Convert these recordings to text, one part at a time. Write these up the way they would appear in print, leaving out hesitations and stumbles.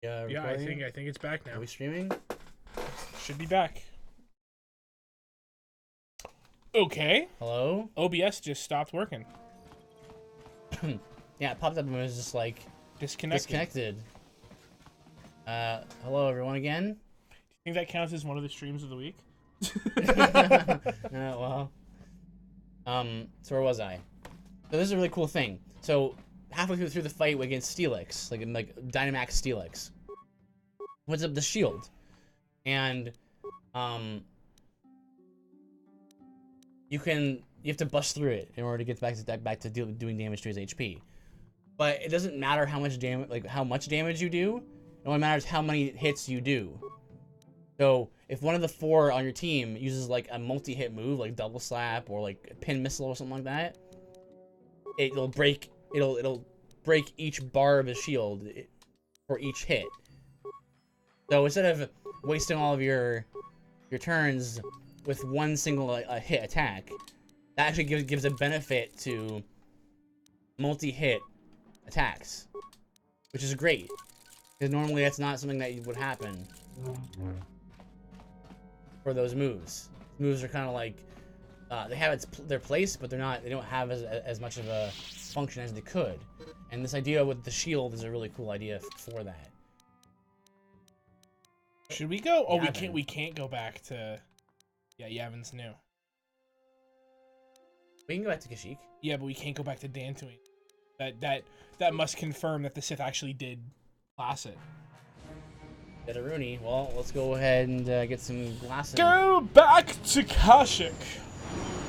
Yeah, I think it's back now. Are we streaming? Should be back. Okay. Hello? OBS just stopped working. Yeah, it popped up and it was just like Disconnected. Hello everyone again. Do you think that counts as one of the streams of the week? Well. So where was I? So this is a really cool thing. So halfway through the fight against Steelix, like Dynamax Steelix, puts up the shield, and you have to bust through it in order to get back to doing damage to his HP. But it doesn't matter how much damage you do. It only matters how many hits you do. So if one of the 4 on your team uses like a multi-hit move, like double slap or like a pin missile or something like that, it'll break each bar of his shield for each hit. So instead of wasting all of your turns with one single hit attack, that actually gives a benefit to multi-hit attacks, which is great, because normally that's not something that would happen for those moves. Moves are kind of like they have their place, but they don't have as much of a function as they could. And this idea with the shield is a really cool idea for that. Should we go? Oh, Yavin. we can't go back to. Yeah, Yavin's new. We can go back to Kashyyyk. Yeah, but we can't go back to Dantooine. That must confirm that the Sith actually did class it. Get a Rooney. Well, let's go ahead and get some glasses. Go back to Kashyyyk.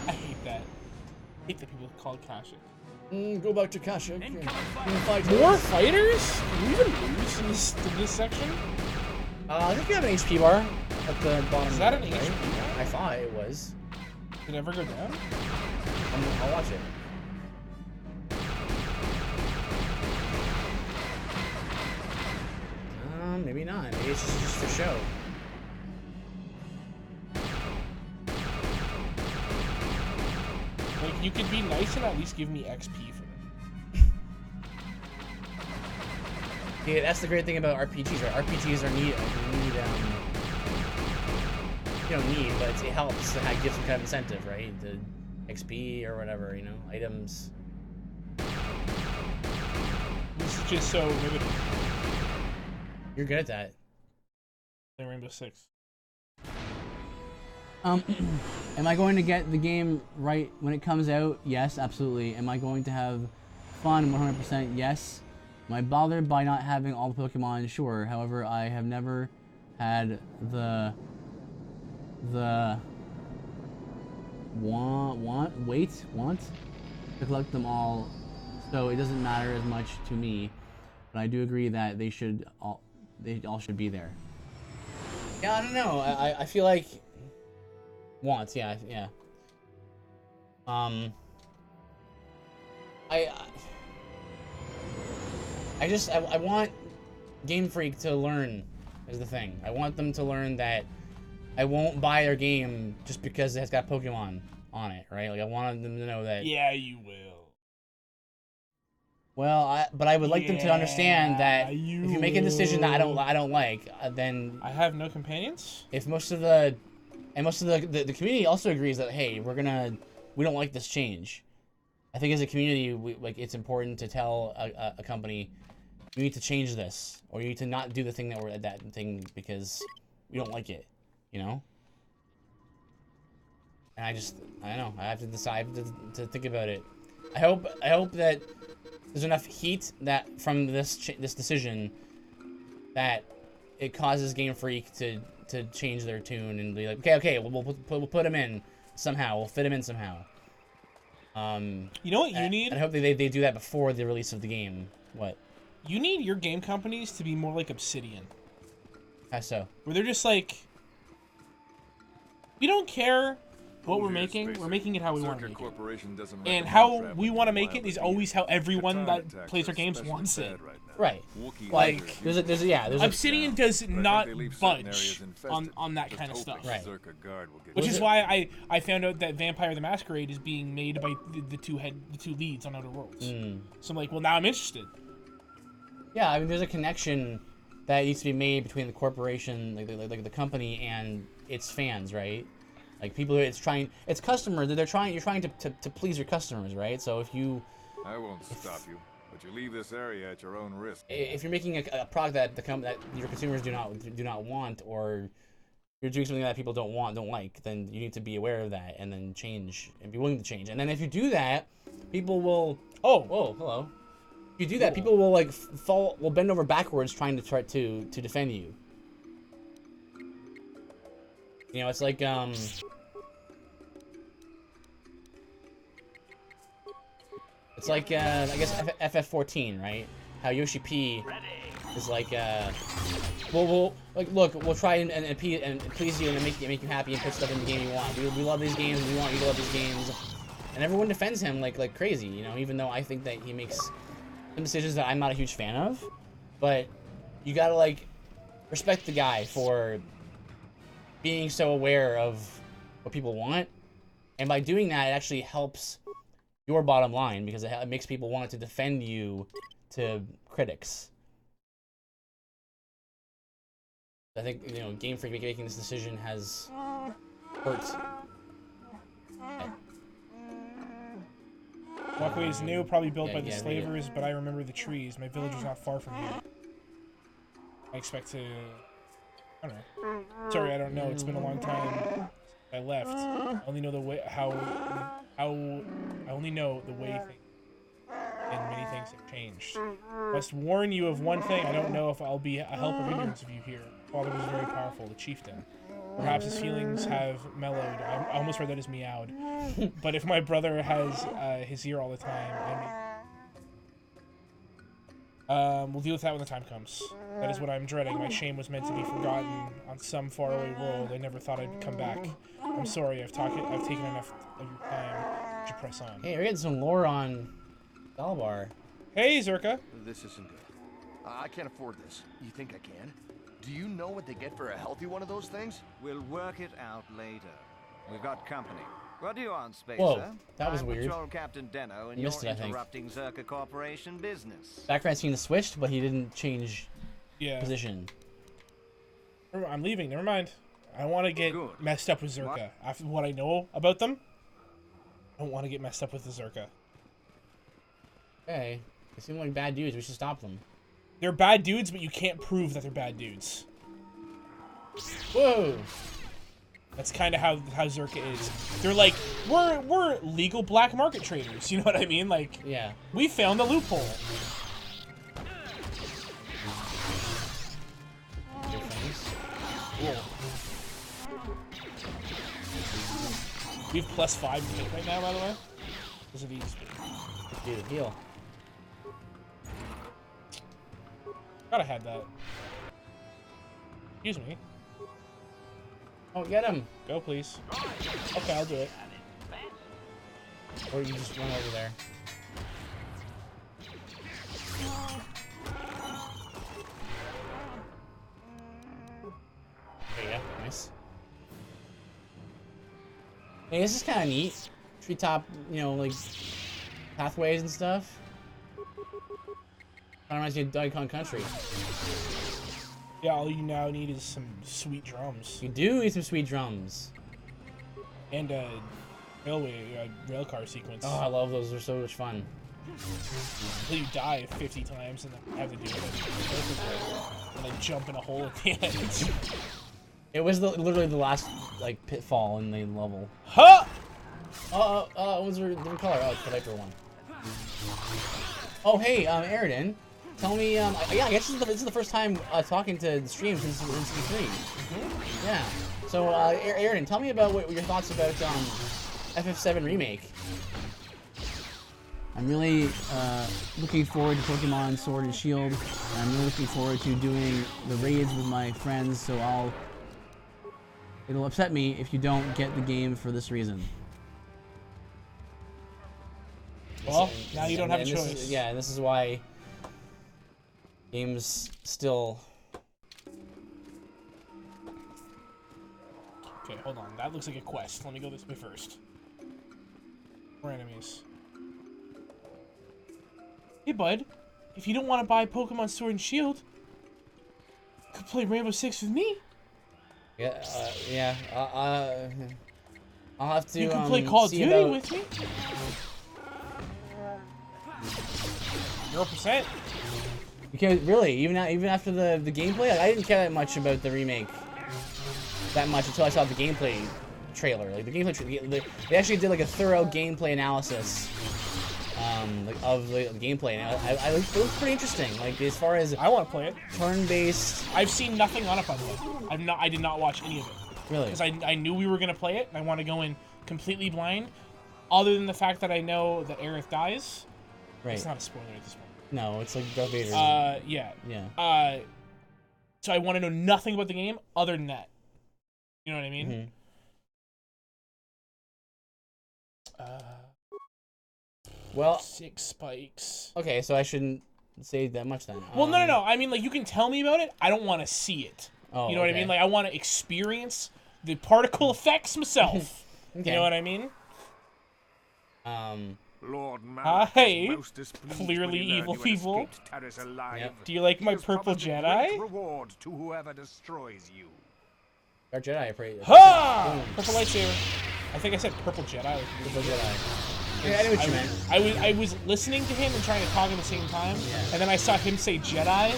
I hate that. I hate that people call it Kashyyyk. Go back to Kashyyyk. More fighters? Can we even lose in this section? I think you have an HP bar at the bottom. Is that an right? HP bar? I thought it was. Did it ever go down? I'll watch it. Maybe not. Maybe it's just for show. Like, you could be nice and at least give me XP for them. Yeah, that's the great thing about RPGs, right? RPGs are you don't need, but it helps to give some kind of incentive, right? The XP or whatever, you know, items. This is just so riveting. You're good at that. Play Rainbow Six. Am I going to get the game right when it comes out? Yes, absolutely. Am I going to have fun? 100% yes. Am I bothered by not having all the Pokemon? Sure. However, I have never had the want to collect them all, so it doesn't matter as much to me. But I do agree that they all should be there. Yeah, I don't know. I feel like wants, yeah. I want Game Freak to learn is the thing. I want them to learn that I won't buy their game just because it has got Pokemon on it, right? Like I wanted them to know that. Yeah, you will. Well, but I would like them to understand that if you make a decision that I don't like, then I have no companions. If most of the community also agrees that hey, we don't like this change. I think as a community, it's important to tell a company you need to change this, or you need to not do the thing that thing because we don't like it, you know. And I don't know. I have to decide to think about it. I hope that there's enough heat that from this decision that it causes Game Freak to change their tune and be like, okay, we'll put him in somehow. We'll fit him in somehow. You know what you need? I hope they do that before the release of the game. What? You need your game companies to be more like Obsidian. How so? Where they're just like, we don't care what we're making it how we want to make it. And how we want to make it is always how everyone that plays our games wants it. Right. Like, there's Obsidian does not budge on that kind of stuff. Right. Which is why I found out that Vampire the Masquerade is being made by the two leads on Outer Worlds. So I'm like, well, now I'm interested. Yeah, I mean, there's a connection that needs to be made between the corporation, like the company, and its fans, right? Like people, it's customers. You're trying to please your customers, right? So if you, I won't stop you, but you leave this area at your own risk. if you're making a product that your consumers do not want, or you're doing something that people don't like, then you need to be aware of that and then change and be willing to change. And then if you do that, people will. Oh, hello. If you do that, people will like will bend over backwards trying to defend you. You know, it's like it's like I guess FF14, right? How Yoshi P is like we'll try and please you and make you happy and put stuff in the game you want. We love these games. We want you to love these games, and everyone defends him like crazy. You know, even though I think that he makes some decisions that I'm not a huge fan of, but you gotta like respect the guy for being so aware of what people want, and by doing that, it actually helps your bottom line because it makes people want to defend you to critics. I think, you know, Game Freak making this decision has hurt. Walkway is new, probably built by the slavers, but I remember the trees. My village is not far from here. I expect to... I don't know. Sorry, I don't know. It's been a long time since I left. I only know the way I only know the way things and many things have changed. Must warn you of one thing. I don't know if I'll be a help of ignorance of you here. Father was very powerful, the chieftain. Perhaps his feelings have mellowed. I almost read that as meowed. But if my brother has his ear all the time, we'll deal with that when the time comes. That is what I'm dreading. My shame was meant to be forgotten on some faraway world. I never thought I'd come back. I'm sorry. I've taken enough of your time to press on. Hey, we're getting some lore on Dalbar. Hey, Zerka. This isn't good. I can't afford this. You think I can? Do you know what they get for a healthy one of those things? We'll work it out later. We've got company. What do you want, Spacer? Whoa, that was I'm weird. Patrol Captain Deno, and You missed you're it, I think. interrupting Zerka Corporation business. Background scene switched, but he didn't change position. I'm leaving. Never mind. I don't want to get messed up with Zerka. After what I know about them, I don't want to get messed up with the Zerka. Okay. They seem like bad dudes. We should stop them. They're bad dudes, but you can't prove that they're bad dudes. Whoa! That's kind of how Zerka is. They're like, we're legal black market traders. You know what I mean? Like, yeah, we found the loophole. Cool. We have +5 to hit right now, by the way. Those are these. Dude, heal. Gotta have that. Excuse me. Oh, get him! Go, please. Okay, I'll do it. Or you just run over there. There you go. Nice. Hey, this is kind of neat. Treetop, you know, like pathways and stuff. Kind of reminds me of Donkey Kong Country. Yeah, all you now need is some sweet drums. You do need some sweet drums. And a rail car sequence. Oh, I love those. They're so much fun. Until you die 50 times and then have to do it perfectly. And then jump in a hole at the end. It was literally the last, like, pitfall in the level. Huh! What was the different color? Oh, it's the Viper one. Oh, hey, Aridin. Tell me, yeah, I guess this is the first time talking to the stream since E3. Mm-hmm. Yeah. So, Aridin, tell me about what your thoughts about FF7 Remake. I'm really looking forward to Pokemon Sword and Shield. I'm really looking forward to doing the raids with my friends, so it'll upset me if you don't get the game for this reason. Well, now you don't have a choice. Yeah, and this is why games still... Okay, hold on. That looks like a quest. Let me go this way first. More enemies. Hey, bud. If you don't want to buy Pokemon Sword and Shield, could play Rainbow Six with me. Yeah, yeah. I'll have to. You can play Call of see Duty about... with me. 0%. Because really, even after the gameplay, like, I didn't care that much about the remake that much until I saw the gameplay trailer. Like the gameplay, they actually did like a thorough gameplay analysis, like of the gameplay, and it was pretty interesting. Like as far as I want to play it. Turn-based. I've seen nothing on it by the way. I did not watch any of it. Really? Because I knew we were gonna play it, and I want to go in completely blind. Other than the fact that I know that Aerith dies. Right. It's not a spoiler at this point. No, it's like Darth Vader. Yeah. Yeah. So I want to know nothing about the game other than that. You know what I mean? Mm-hmm. Well, 6 spikes. okay, so I shouldn't say that much then. Well, no. I mean, like, you can tell me about it. I don't want to see it. Oh, you know what I mean? Like, I want to experience the particle effects myself. Okay. You know what I mean? Lord Hey, most displeased clearly when he learned evil you people. escaped Taris alive. Yep. Do you like my He has purple promised a Jedi? great reward to whoever destroys you. Dark Jedi, I pray. Ha! Boom. Purple lightsaber. I think I said purple Jedi. Purple Jedi. Yeah, I know what you meant. I was listening to him and trying to talk at the same time, Yeah. and then I saw him say Jedi,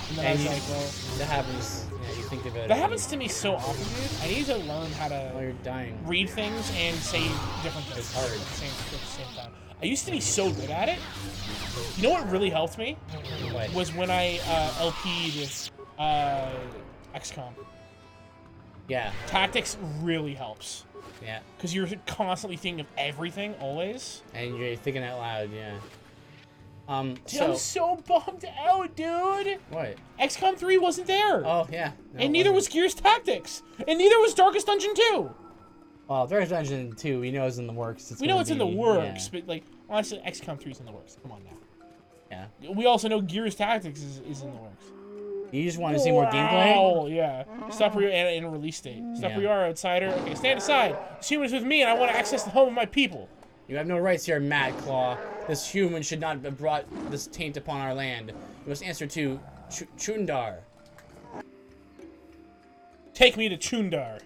and then I was like, well, that happens. Yeah, you think about it. that happens to me so often, dude. I need to learn how Oh, to you're dying. read things and say different things It's hard. at the same time. I used to be so good at it. You know what really helped me? What? Was when I LP'd XCOM. Yeah. Tactics really helps. Yeah. Because you're constantly thinking of everything, always. And you're thinking out loud, yeah. Dude, I'm so bummed out, dude. What? XCOM 3 wasn't there. Oh, yeah. No, and it neither was wasn't. Gears Tactics. And neither was Darkest Dungeon 2. Well, Darkest Dungeon 2, we know is in the works. We know it's in the works, yeah. but, like, honestly, XCOM 3 is in the works. Come on now. Yeah. We also know Gears Tactics is in the works. You just want to see more gameplay? Oh, yeah. Stop where you are and a release date. Stop where you are, outsider. Okay, stand aside. This human is with me, and I want to access the home of my people. You have no rights here, Mad Claw. This human should not have brought this taint upon our land. You must answer to Chundar. Take me to Chundar.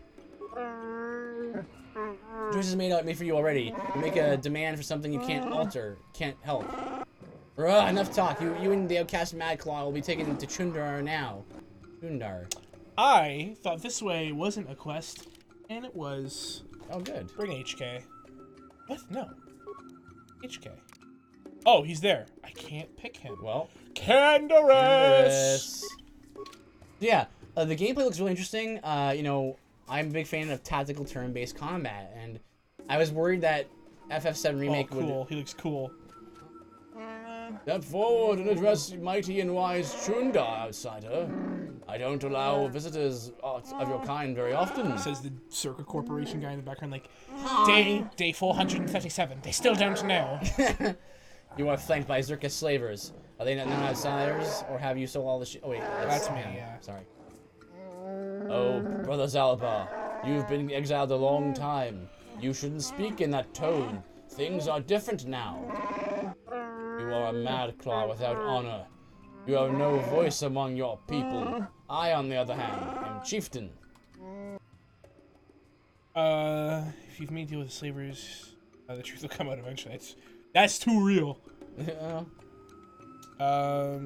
Choice is made for you already. You make a demand for something you can't alter, can't help. Enough talk. You and the outcast Mad Claw will be taken to Chundar now. Chundar. I thought this way wasn't a quest, and it was. Oh, good. Bring HK. What? No. HK. Oh, he's there. I can't pick him. Well. Canderous! Yeah, the gameplay looks really interesting. You know, I'm a big fan of tactical turn-based combat, and I was worried that FF7 Remake cool. He looks cool. Step forward and address mighty and wise Chundar, outsider. I don't allow visitors of your kind very often. Says the Circa Corporation guy in the background, like, day 437. They still don't know. You are flanked by Zerka slavers. Are they not outsiders, or have you sold all the Oh wait, That's me, yeah. Sorry. Oh, Brother Zalbar, you've been exiled a long time. You shouldn't speak in that tone. Things are different now. You are a mad claw without honor. You have no voice among your people. I, on the other hand, am chieftain. If you've made a deal with the slavers, the truth will come out eventually. That's too real. I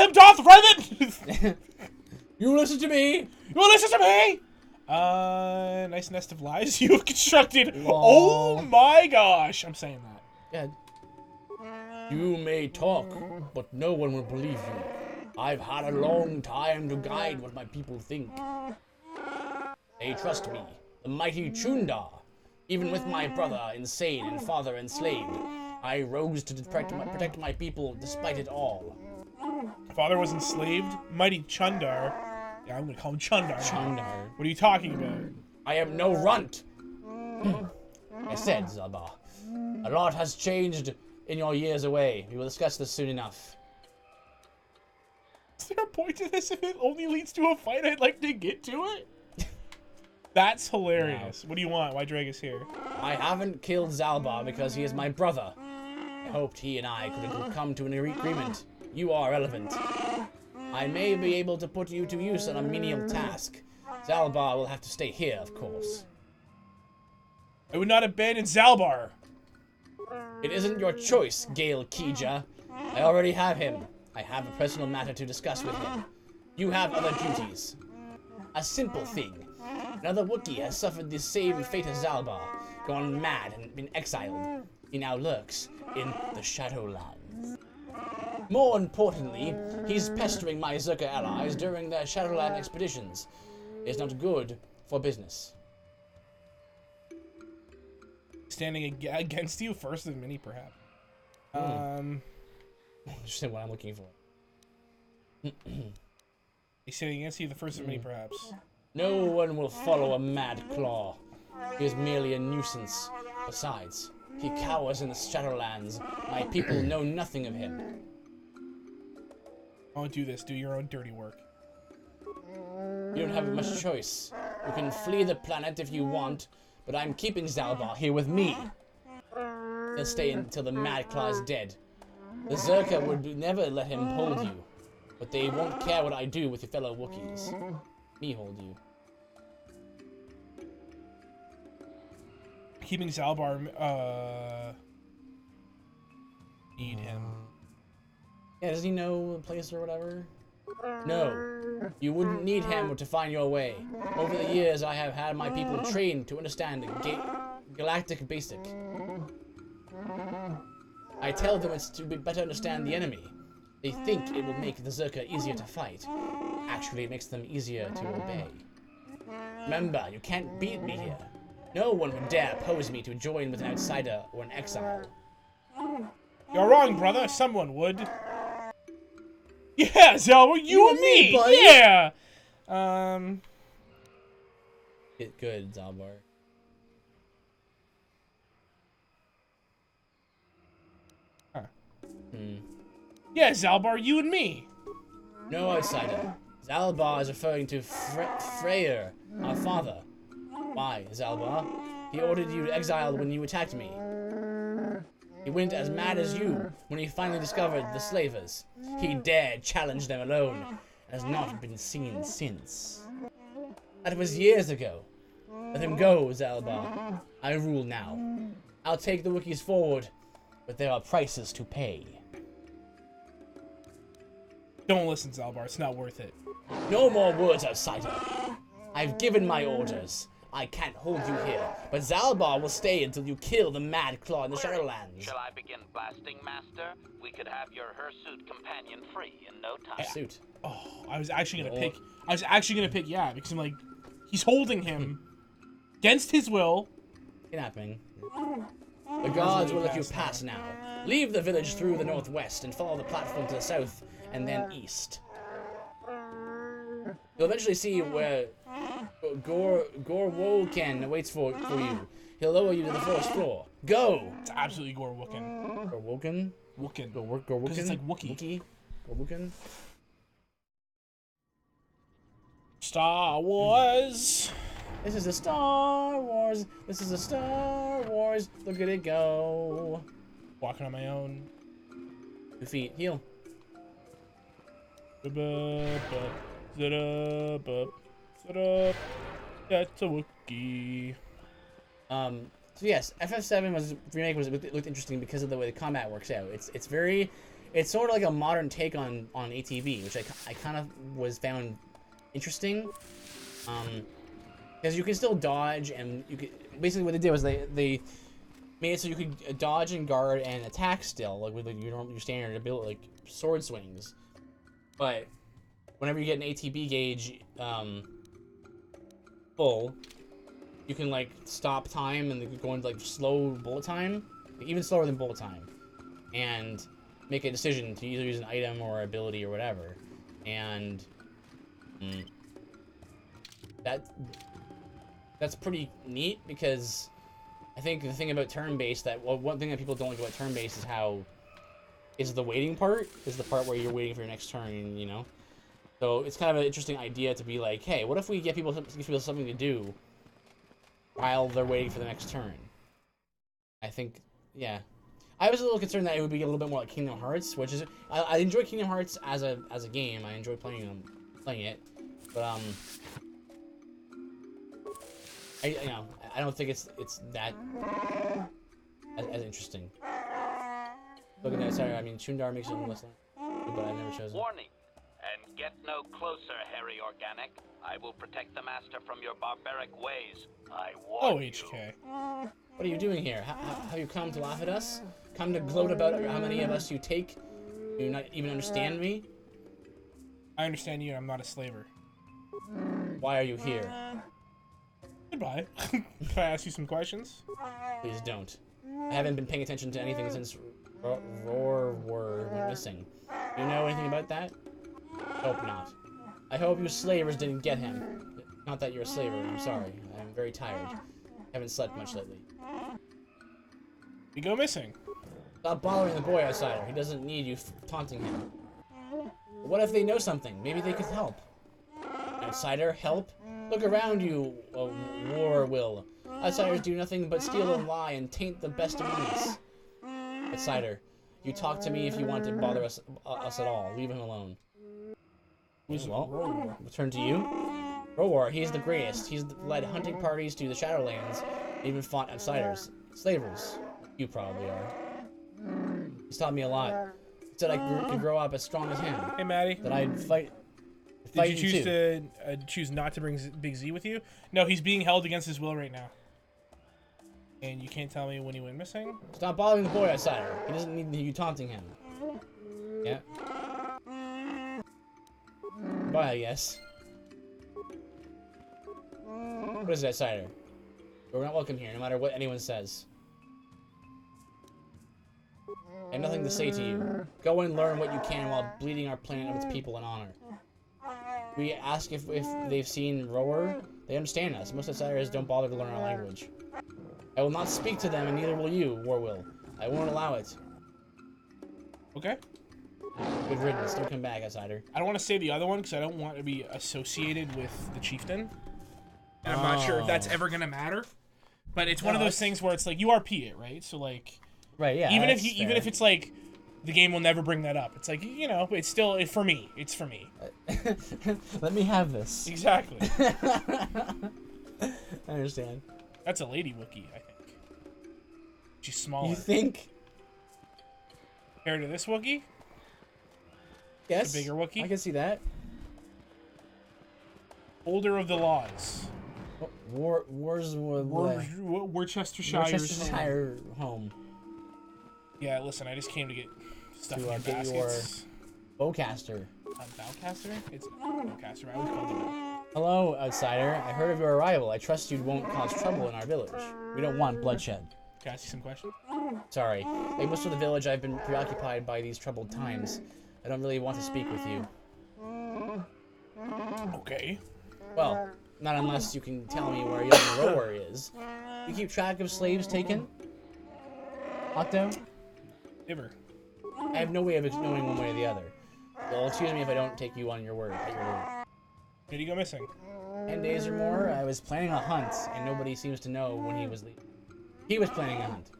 am Darth Revan! You listen to me! You will listen to me! Nice nest of lies you have constructed. Aww. Oh my gosh! I'm saying that. Yeah. You may talk, but no one will believe you. I've had a long time to guide what my people think. They trust me, the mighty Chundar. Even with my brother insane and father enslaved, I rose to protect my people despite it all. Father was enslaved? Mighty Chundar. Yeah, I'm gonna call him Chundar. Chundar. What are you talking about? I am no runt. I said, Zalbar. A lot has changed in your years away. We will discuss this soon enough. Is there a point to this if it only leads to a fight? I'd like to get to it. That's hilarious. What do you want? Why drag us here? I haven't killed Zalbar because he is my brother. I hoped he and I could come to an agreement. You are relevant. I may be able to put you to use on a menial task. Zalbar will have to stay here, of course. I would not abandon Zalbar. It isn't your choice, Gale Kija. I already have him. I have a personal matter to discuss with him. You have other duties. A simple thing. Another Wookiee has suffered the same fate as Zalbar, gone mad and been exiled. He now lurks in the Shadowlands. More importantly, he's pestering my Zerka allies during their Shadowland expeditions. It's not good for business. Standing against you, first of many, perhaps. Just what I'm looking for. He's standing against you, the first of many, perhaps. No one will follow a mad claw. He is merely a nuisance. Besides, he cowers in the Shadowlands. My people know nothing of him. Don't do this. Do your own dirty work. You don't have much choice. You can flee the planet if you want, but I'm keeping Zalbar here with me. He'll stay until the Mad Claw is dead. The Zerka would never let him hold you, but they won't care what I do with your fellow Wookiees. Me hold you. Keeping Zalbar, need him. Yeah, does he know a place or whatever? No. You wouldn't need him to find your way. Over the years, I have had my people trained to understand galactic basic. I tell them it's to better understand the enemy. They think it will make the Zerka easier to fight. Actually, it makes them easier to obey. Remember, you can't beat me here. No one would dare oppose me to join with an outsider or an exile. You're wrong, brother. Someone would. Yeah, Zalbar, you and me, buddy. Yeah. Get good, Zalbar. Huh. Yeah, Zalbar, you and me. No outsider. Zalbar is referring to Freyr, our father. Why, Zalbar? He ordered you exiled when you attacked me. He went as mad as you when he finally discovered the slavers. He dared challenge them alone, and has not been seen since. That was years ago. Let him go, Zalbar. I rule now. I'll take the Wookiees forward, but there are prices to pay. Don't listen, Zalbar. It's not worth it. No more words, outsider. I've given my orders. I can't hold you here, but Zalbar will stay until you kill the Mad Claw in the Shadowlands. Shall I begin blasting, Master? We could have your hirsute companion free in no time. Suit. Oh, I was actually gonna pick. Yeah, because I'm like, he's holding him against his will. Kidnapping. The guards will let you pass now. Leave the village through the northwest and follow the platform to the south and then east. You'll eventually see where Gorwoken waits for you. He'll lower you to the first floor. Go! It's absolutely Gorwoken. Gorwoken? Wooken. Gorwoken? Because it's like Wookiee. Gorwoken? Star Wars. This is a Star Wars. This is a Star Wars. Look at it go. Walking on my own. 2 feet. Heal. Sit up. That's a Wookiee. So yes, FF7 remake looked interesting because of the way the combat works out. It's sort of like a modern take on ATV, which I kind of found interesting. Because you can still dodge, and you could basically what they did was they made it so you could dodge and guard and attack still, like with your standard ability, like sword swings. But whenever you get an ATB gauge full, you can like stop time and go into like slow bullet time, even slower than bullet time, and make a decision to either use an item or ability or whatever. And that's pretty neat, because I think the thing about turn-based, one thing that people don't like about turn-based is the waiting part, is the part where you're waiting for your next turn, you know? So it's kind of an interesting idea to be like, hey, what if we give people something to do while they're waiting for the next turn? I think, yeah. I was a little concerned that it would be a little bit more like Kingdom Hearts, which is I enjoy Kingdom Hearts as a game. I enjoy playing it, but I don't think it's that as interesting. Look at that. Sorry, I mean Chundar makes it less, but I've never chosen. Warning. And get no closer, hairy organic. I will protect the master from your barbaric ways. I warn you. HK. What are you doing here? Have you come to laugh at us? Come to gloat about how many of us you take? Do you not even understand me? I understand you. I'm not a slaver. Why are you here? Goodbye. Can I ask you some questions? Please don't. I haven't been paying attention to anything since Roar went missing. Do you know anything about that? Hope not. I hope you slavers didn't get him. Not that you're a slaver, I'm sorry. I'm very tired. Haven't slept much lately. You go missing. Stop bothering the boy, outsider. He doesn't need you taunting him. What if they know something? Maybe they could help. Outsider, help? Look around you, war will. Outsiders do nothing but steal and lie and taint the best among us. Outsider, you talk to me if you want to bother us at all. Leave him alone. Well, return to you. Roar, he's the greatest. He's led hunting parties to the Shadowlands, even fought outsiders. Slavers. You probably are. He's taught me a lot. He said I could grow up as strong as him. Hey, Maddie. That I'd fight. Did you choose to choose not to bring Big Z with you? No, he's being held against his will right now. And you can't tell me when he went missing? Stop bothering the boy, outsider. He doesn't need you taunting him. Yeah. Bye, I guess. What is it, outsider? We're not welcome here, no matter what anyone says. I have nothing to say to you. Go and learn what you can while bleeding our planet of its people in honor. We ask if they've seen Roar. They understand us. Most outsiders don't bother to learn our language. I will not speak to them, and neither will you, War will. I won't allow it. Okay. Good riddance. Don't come back, outsider. I don't want to say the other one because I don't want to be associated with the chieftain. And I'm not sure if that's ever going to matter. But it's one of those things where it's like, you RP it, right? So, like... Right, yeah. Even if it's like, the game will never bring that up. It's like, you know, it's still, for me. It's for me. Let me have this. Exactly. I understand. That's a lady Wookiee, I think. She's smaller. You think? Compared to this Wookiee? Yes. The bigger Wookiee? I can see that. Holder of the laws. Worcestershire home. Yeah, listen, I just came to get stuff in your get baskets. Your bowcaster. Bowcaster? It's a bowcaster. I always called it a... Hello, outsider. I heard of your arrival. I trust you won't cause trouble in our village. We don't want bloodshed. Can I ask you some questions? Sorry. Like most of the village, I've been preoccupied by these troubled times. I don't really want to speak with you. Okay. Well, not unless you can tell me where young Roar is. You keep track of slaves taken? Octo? Never. I have no way of knowing one way or the other. Well, excuse me if I don't take you on your word. At your word. Did he go missing? 10 days or more. I was planning a hunt, and nobody seems to know when he was leaving. He was planning a hunt.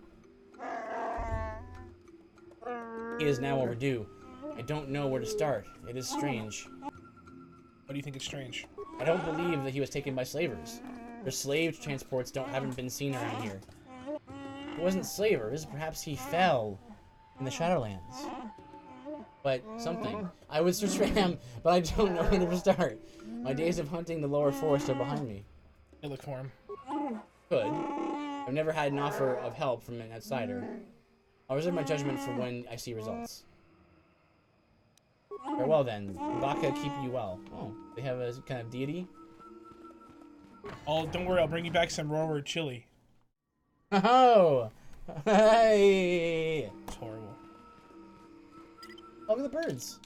He is now overdue. I don't know where to start. It is strange. What do you think is strange? I don't believe that he was taken by slavers. Their slave transports haven't been seen around here. It wasn't slavers. Perhaps he fell in the Shadowlands. But something. I would search for him, but I don't know where to start. My days of hunting the lower forest are behind me. I look for him. Good. I've never had an offer of help from an outsider. I'll reserve my judgment for when I see results. Farewell then. Baka keep you well. Oh, they have a kind of deity? Oh, don't worry, I'll bring you back some raw chili. Oh! Hey! It's horrible. Look at the birds.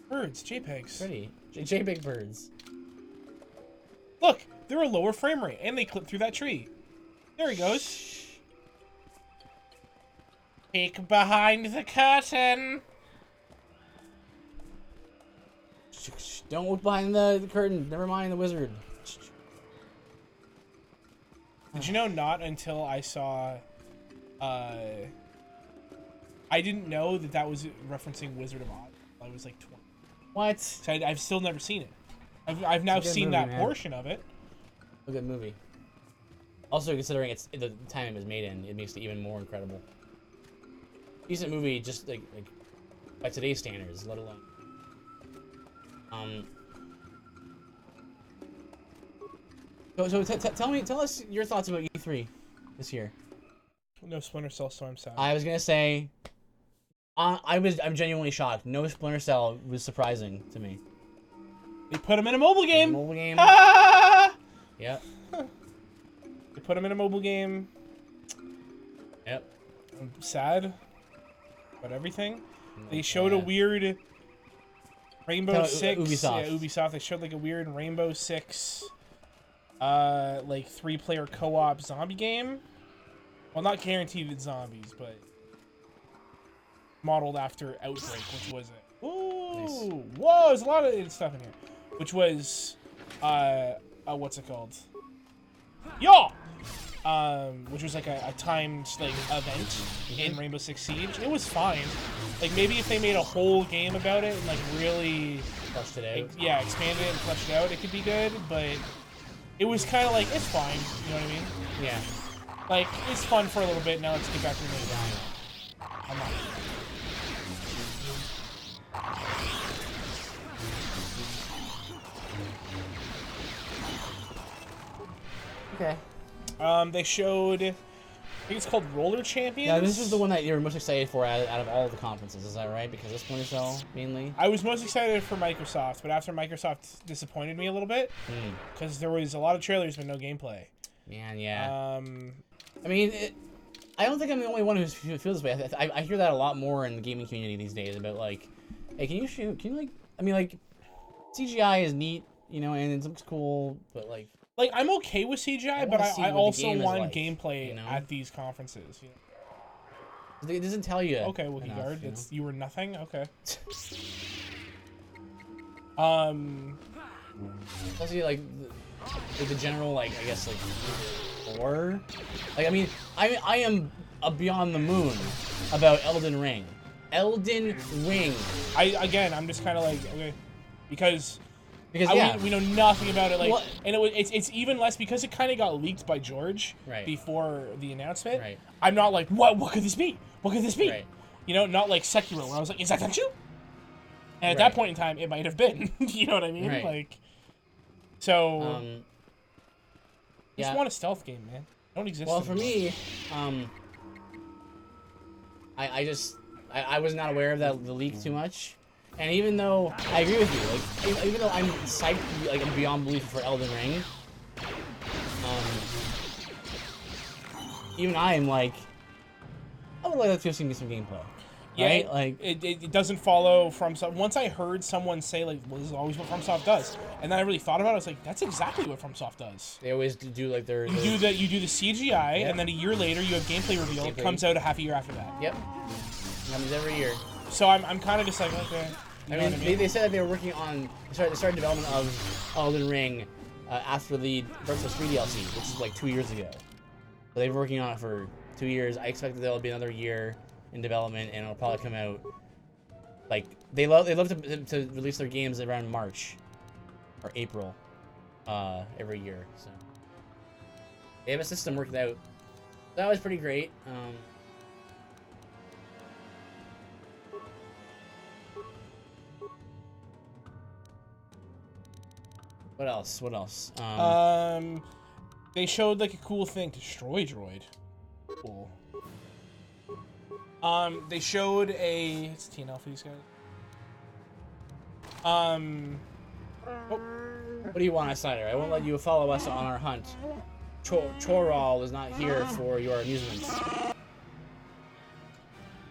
Birds, JPEGs. Pretty. JPEG birds. Look, they're a lower frame rate, and they clip through that tree. There he goes. Shh. Peek behind the curtain. Shh, don't look behind the curtain. Never mind the wizard. Did you know not until I saw I didn't know that was referencing Wizard of Oz. I was like 20. What? So I've still never seen it. I've now seen movie, that man. portion of it. A good movie. Also, considering it's the time it was made in, it makes it even more incredible. Decent movie, just like by today's standards, let alone. So tell us your thoughts about E3 this year. No Splinter Cell, so I'm sad. I was gonna say, I'm genuinely shocked. No Splinter Cell was surprising to me. They put him in a mobile game. Mobile game. Ah! Yep. They put him in a mobile game. Yep. I'm sad about everything. They showed a weird Rainbow Six. Ubisoft. Yeah, Ubisoft. They showed like a weird Rainbow Six, like 3-player co-op zombie game. Well, not guaranteed it's zombies, but modeled after Outbreak, which was it. Ooh, nice. Whoa, there's a lot of stuff in here. Which was, what's it called? Yo! Which was like a timed like event in Rainbow Six Siege. It was fine. Like maybe if they made a whole game about it and like really fleshed it out. Like, yeah, expanded it and fleshed it out, it could be good. But it was kind of like it's fine. You know what I mean? Yeah. Like it's fun for a little bit. Now let's get back to the main game. I'm not. Okay. They showed, I think it's called Roller Champions. Yeah, this is the one that you were most excited for out of all the conferences, is that right? Because this Splinter Cell, mainly? I was most excited for Microsoft, but after Microsoft disappointed me a little bit, because there was a lot of trailers but no gameplay. Man, yeah. I mean, I don't think I'm the only one who feels this way. I hear that a lot more in the gaming community these days about, like, hey, can you, like, I mean, like, CGI is neat, you know, and it looks cool, but, like, I'm okay with CGI, but I also want gameplay, you know? At these conferences. You know? It doesn't tell you. Okay, Wookie Guard. You were nothing. Okay. Especially like the general, like, I guess, like, horror. Like, I mean, I am beyond the moon about Elden Ring. Elden Ring. I'm just kind of like, okay, because yeah. we know nothing about it, like, well, and it's even less because it kind of got leaked by George before the announcement. Right. I'm not like, what could this be? What could this be? Right. You know, not like Sekiro, where I was like, is that Tenchu? And at that point in time, it might have been. You know what I mean? Right. Like, so, yeah. just want a stealth game, man. Don't exist. Well, for me, I was not aware of the leak too much. And even though I agree with you, like, even though I'm psyched, like, I'm beyond belief for Elden Ring, even I am like, I would like to see me some gameplay. Yeah, right? Like it doesn't follow FromSoft. Once I heard someone say, like, well, this is always what FromSoft does, and then I really thought about it. I was like, that's exactly what FromSoft does. They always do like their you do the CGI, and then a year later you have gameplay reveal. It comes out a half a year after that. Yep, it happens every year. So I'm kind of just like, okay. I mean, they said that they were working on they started development of Elden Ring after the Dark Souls 3 DLC, which is like 2 years ago. So they've been working on it for 2 years. I expect that there'll be another year in development, and it'll probably come out. Like they love to release their games around March or April every year. So they have a system worked out. That was pretty great. What else? What else? They showed like a cool thing, Destroy Droid. Cool. They showed it's TNL for these guys. What do you want, Outsider? I won't let you follow us on our hunt. Choral is not here for your amusement.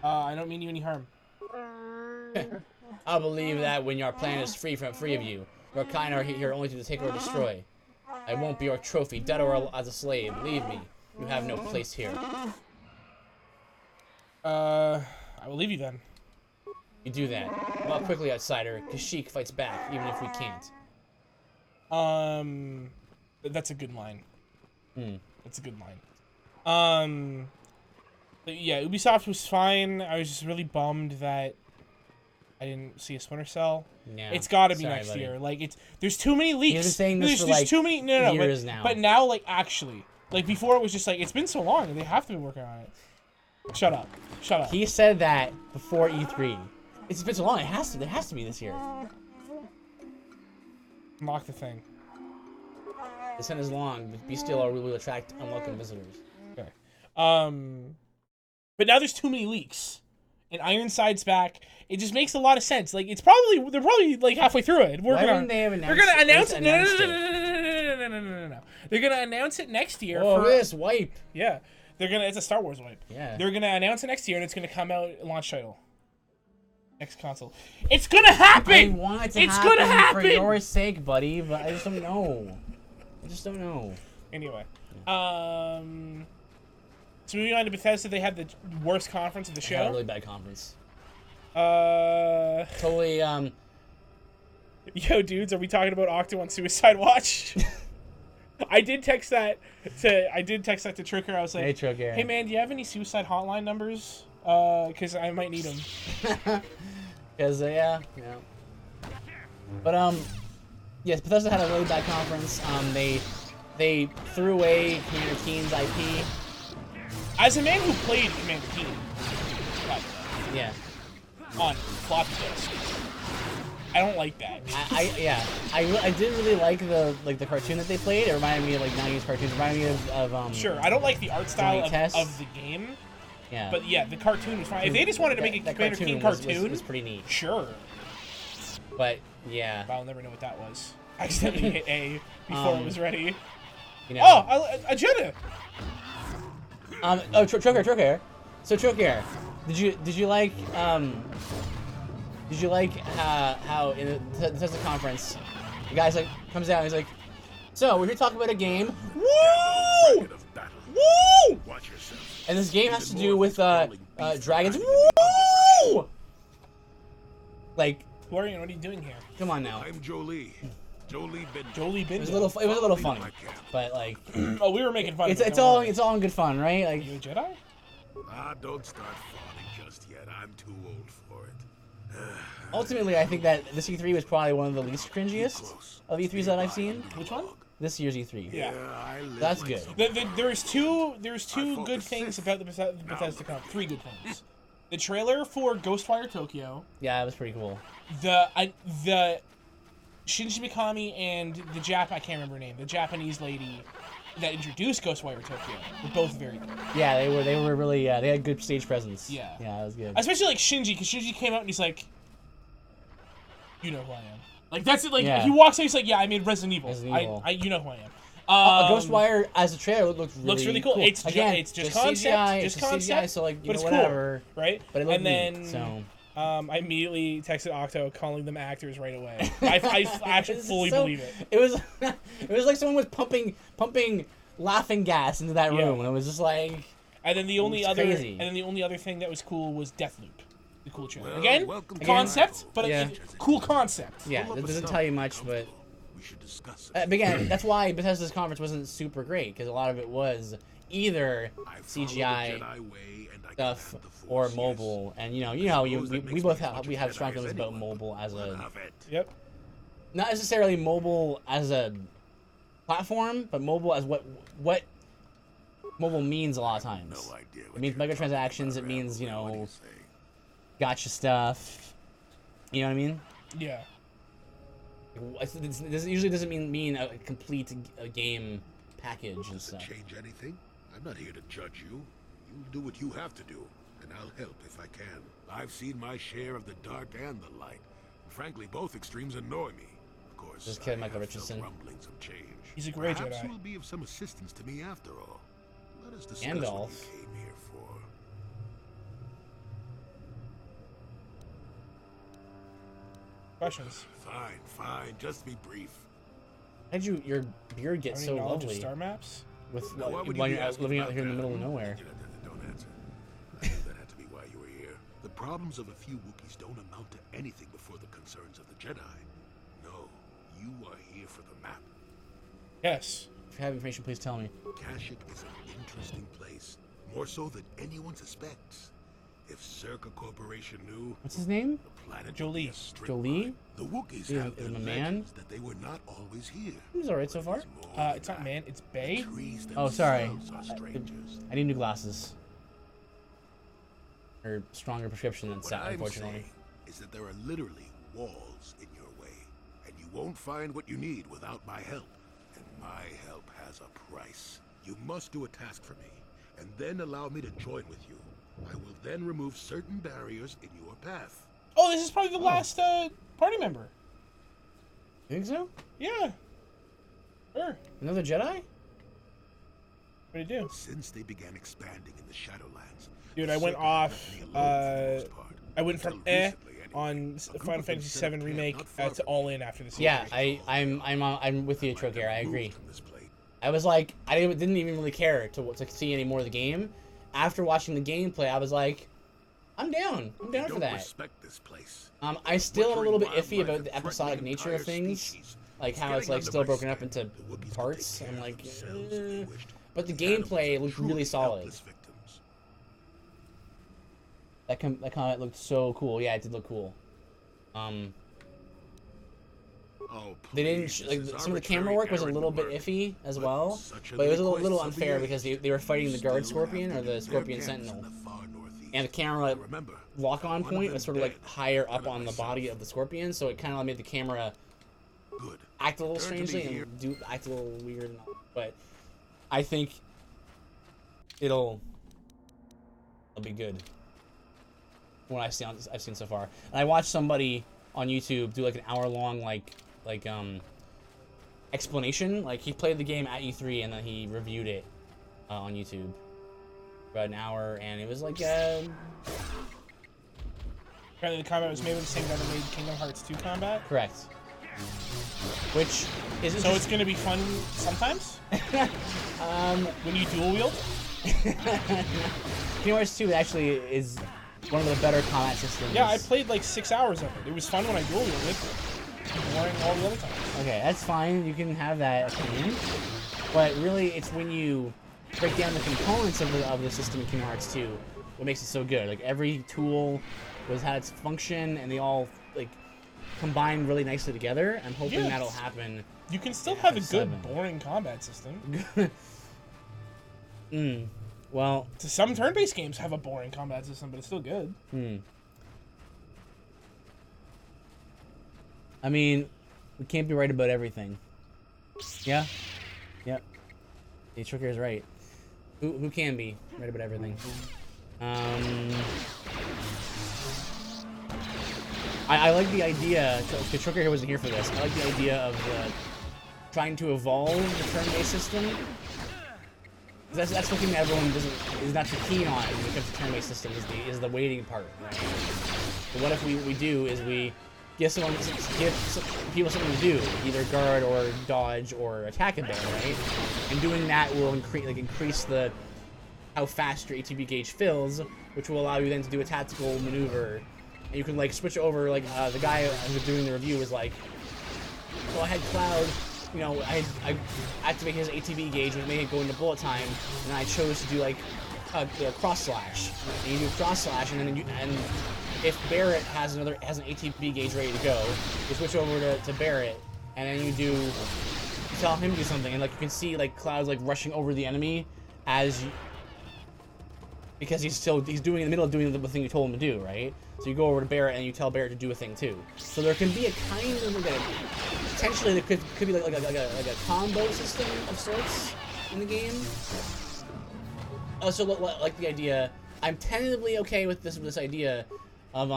I don't mean you any harm. I'll believe that when your plan is free of you. Your kind are here only to take or destroy. I won't be your trophy, dead or as a slave. Leave me. You have no place here. I will leave you then. You do that. Well, quickly, Outsider. Kashyyyk fights back, even if we can't. That's a good line. That's a good line. Yeah, Ubisoft was fine. I was just really bummed that I didn't see a Splinter Cell. Yeah. It's got to be Sorry, next buddy. year. Like there's too many leaks. You've been saying this there's for, like, too many years now. But now, like, actually, like before it was just like it's been so long and they have to be working on it. Shut up. Shut up. He said that before E3. It's been so long. It has to. There has to be this year. Unlock the thing. The scent is long, but be still or we will attract unwelcome visitors. Okay. But now there's too many leaks. And Ironside's back. It just makes a lot of sense. Like they're probably like halfway through it. Why didn't they have announced? They're gonna announce it. No. No. They're gonna announce it next year. Oh, this wipe. Yeah. It's a Star Wars wipe. Yeah. They're gonna announce it next year, and it's gonna come out launch title. Next console. It's gonna happen. I want it to it's happen gonna happen for your sake, buddy. But I just don't know. Anyway, so moving on to Bethesda, they had the worst conference of the show. They had a really bad conference. Totally. Yo, dudes, are we talking about Octo on Suicide Watch? I did text that to Tricker. I was like, Hey, Tricker. Hey, man, do you have any suicide hotline numbers? Because I might need them. Because yeah. But yes, Bethesda had a really bad conference. They threw away Commander Keen's IP. As a man who played Commander Keen, Yeah. on floppy disk, I don't like that. I did really like the cartoon that they played. It reminded me of like 90s cartoons. It reminded me of Sure, I don't like the art style of the game. Yeah. But yeah, the cartoon was fine. If they just wanted to make a Commander Keen cartoon, was pretty neat. Sure. But yeah. I'll never know what that was. I accidentally hit A before it was ready. You know. Oh, a Jedi. Tricker. So Tricker, did you like how in the Bethesda conference, the guy's like comes out and he's like, so we're here to talk about a game. Woo! Woo! And this game has to do with dragons. Woo! Like, What are you doing here? come on now. I'm Jolie. Jolie Bindle. It was a little funny, but like, Oh, we were making fun. it's all in good fun, right? Like, You a Jedi? Don't start fawning just yet. I'm too old for it. ultimately, I think that this E3 was probably one of the least cringiest of E3s that I've seen. Which one? This year's E3. Yeah. That's good. There's two good things about the Bethesda Con. 3 good things. The trailer for Ghostwire Tokyo. Yeah, it was pretty cool. The Shinji Mikami and the I can't remember her name. The Japanese lady that introduced Ghostwire Tokyo were both very good. Yeah, they were really they had good stage presence. Yeah. Yeah, it was good. Especially like Shinji, because Shinji came out and he's like, you know who I am. Like that's it. Like Yeah. he walks out, he's like, yeah, I made Resident Evil. You know who I am. Ghostwire as a trailer looks really cool. It's Again, it's just concept, CGI, just it's concept. CGI, so like but it's whatever. cool, right? But it looked and then neat, so. I immediately texted Octo calling them actors right away. I actually fully believe it. It was it was like someone was pumping laughing gas into that room, and it was just like. And then the only other crazy. and then the only other thing that was cool was Deathloop. The cool trailer. Well, Again, concept, but a cool concept. Yeah, it doesn't tell you much, but. We should discuss But again, that's why Bethesda's conference wasn't super great, because a lot of it was either CGI stuff or mobile, and we both have strong feelings about mobile as a not necessarily mobile as a platform, but mobile as what mobile means a lot of times. It means microtransactions. It means gotcha stuff. You know what I mean? Yeah. This usually doesn't mean a complete game package and stuff. Change anything? I'm not here to judge you. You'll do what you have to do, and I'll help if I can. I've seen my share of the dark and the light. Frankly, both extremes annoy me. Of course, Just kidding, I Michael have Richardson. felt rumblings of change. He's a great Perhaps Jedi. you will be of some assistance to me after all. Let us discuss Gandalf. what you came here for. Questions. Fine. Just be brief. How did your beard get so knowledge of lovely? star maps? With Now, why would you when be you're asking living out about here in the that? middle of nowhere. Don't answer. I knew that had to be why you were here. The problems of a few Wookiees don't amount to anything before the concerns of the Jedi. No, you are here for the map. Yes. If you have information, please tell me. Kashyyyk is an interesting place. More so than anyone suspects. If Circa Corporation knew, What's his name? the planet Jolie. would be a strip Jolie? mine. The Wookiees Is- have is him their a man? legends that they were not always here. He's alright so far. It's not man, it's Bay. Trees Oh, sorry. themselves are strangers. I need new glasses. Or stronger prescription than What set, I'm unfortunately. saying is that there are literally walls in your way, and you won't find what you need without my help. And my help has a price. You must do a task for me, and then allow me to join with you. I will then remove certain barriers in your path. Oh, this is probably the last party member. Think so? Yeah. Sure. Another Jedi? What do you do? Since they began expanding in the Shadowlands, Dude, I went Circa off, left me alone for the most part. I went from Until recently, anyway. on A group Final of them Fantasy set up VII camp Remake not far to from all in after the series. Yeah, I'm with you, Troker. I agree. Removed from this place. I was like, I didn't even really care to see any more of the game. After watching the gameplay, I was like, I'm down. I'm down They for don't that. respect this place. I still am a little bit Butchering iffy about wildlife the and episodic threatening nature of entire things, species. like how it's getting like under still my broken up skin. into The Wookiees could parts. take I'm care like, of themselves if they wished. but the The animals gameplay are looked truly really solid. helpless victims. That comment looked so cool. Yeah, it did look cool. Oh, They didn't please, like this is some of the camera arbitrary work was a errand little bit work. iffy as But well, such are but it the was a little requests of the unfair age. because they were fighting the guard Still have scorpion to or do the their scorpion camps in sentinel, the far northeast. and the camera Remember, lock-on one of point them was sort of like dead. higher None up of on the myself. body of the scorpion, so it kind of made the camera Good. act a little Turn to me strangely here. and act a little weird and all. But I think it'll be good. From what I've seen so far, and I watched somebody on YouTube do like an hour-long like explanation. Like he played the game at E3 and then he reviewed it on YouTube for about an hour, and it was like Apparently the combat was made with the same guy that made Kingdom Hearts 2 combat. correct. Which is So it's gonna be fun sometimes? When you dual wield? Kingdom Hearts 2 actually is one of the better combat systems. Yeah, I played like 6 hours of it. It was fun when I dual wielded. Boring all the other times. Okay, that's fine. You can have that opinion. But really, it's when you break down the components of the system in Kingdom Hearts 2 what makes it so good. Like, every tool had its function, and they all, like, combine really nicely together. I'm hoping Yes. that'll happen. You can still have a good, 7. boring combat system. Well, Some turn-based games have a boring combat system, but it's still good. I mean, we can't be right about everything. Yeah? Yep. The Tricker is right. Who can be right about everything? I like the idea, the Tricker here wasn't here for this, I like the idea of trying to evolve the turn-based system. That's the thing that everyone is not too keen on when it comes to turn-based system, is the waiting part, right? But what if we do is we give people something to do, either guard or dodge or attack a bear, right? And doing that will increase how fast your ATB gauge fills, which will allow you then to do a tactical maneuver. And you can like switch over, like the guy who was doing the review was like, well, I had Cloud, you know, I activate his ATB gauge and make it go into bullet time, and I chose to do like a cross slash. And you do cross slash, and then if Barrett has an ATB gauge ready to go, you switch over to Barrett, and then you tell him to do something, and like you can see like Cloud's like rushing over the enemy because he's doing in the middle of doing the thing you told him to do, right? So you go over to Barrett and you tell Barrett to do a thing too. So there can be a kind of potentially there could be like a combo system of sorts in the game. Also, like the idea, I'm tentatively okay with this idea of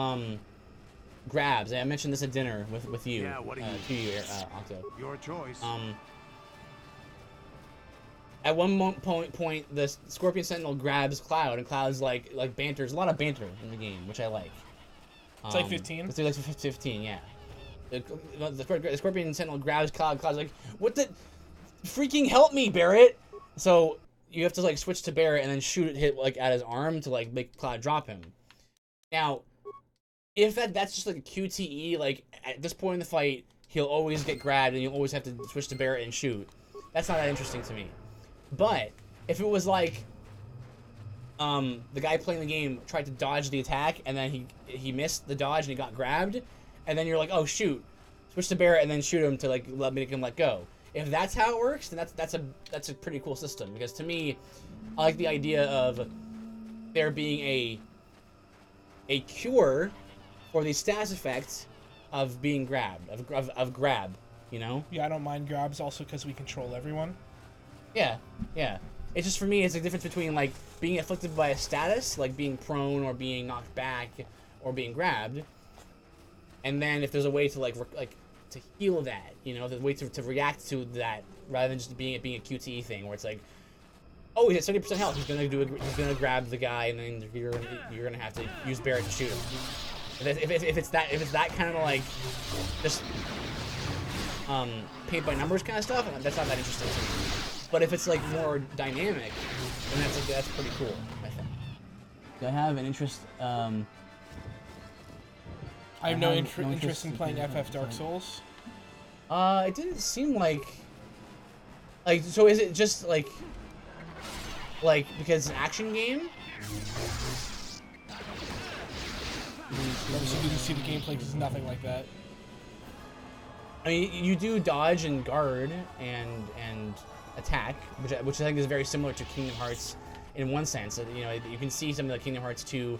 grabs. I mentioned this at dinner with you, Yeah, what do you to you, Octo. Your choice. At one point, the Scorpion Sentinel grabs Cloud, and Cloud's like banters. A lot of banter in the game, which I like. It's like 15. It's like 15, yeah. The Scorpion Sentinel grabs Cloud. Cloud's like, "What the? Freaking help me, Barrett!" So you have to like switch to Barrett and then hit like at his arm to like make Cloud drop him. Now, if that's just like a QTE, like at this point in the fight, he'll always get grabbed and you'll always have to switch to Barrett and shoot. That's not that interesting to me. But if it was like the guy playing the game tried to dodge the attack, and then he missed the dodge and he got grabbed, and then you're like, oh shoot, switch to Barret and then shoot him to like make him let go. If that's how it works, then that's a pretty cool system, because to me, I like the idea of there being a cure for the status effect of being grabbed, of grab, you know? Yeah, I don't mind grabs also because we control everyone. Yeah, yeah. It's just, for me, it's a difference between, like, being afflicted by a status, like being prone or being knocked back or being grabbed, and then if there's a way to, like to heal that, you know, the way to react to that, rather than just being a QTE thing, where it's like, oh, he's at 70% health, he's gonna grab the guy, and then you're gonna have to use Barret to shoot him. If it's that kind of like just paint by numbers kind of stuff, that's not that interesting to me. But if it's like more dynamic, then that's pretty cool, I think. Do I have an interest? I have no interest in playing FF Dark Souls. It didn't seem like. So is it just like because it's an action game? Obviously, you didn't see the gameplay because it's nothing like that. I mean, you do dodge and guard and attack, which I think is very similar to Kingdom Hearts in one sense. You know, you can see some of the Kingdom Hearts 2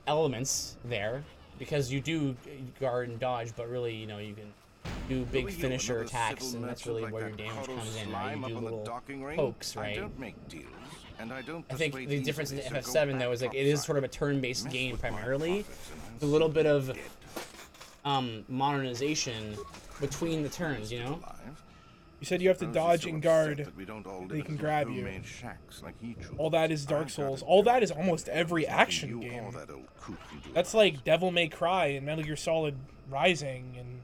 elements there, because you do guard and dodge, but really, you know, you can do big finisher attacks, and that's really where your damage comes in, right? You do little pokes, right? I think the difference in the FF7 though is like it is sort of a turn-based game primarily, with a little bit of modernization between the turns, you know? You said you have to dodge and guard, they can grab you. All that is Dark Souls. All that is almost every action game. That's like Devil May Cry and Metal Gear Solid Rising and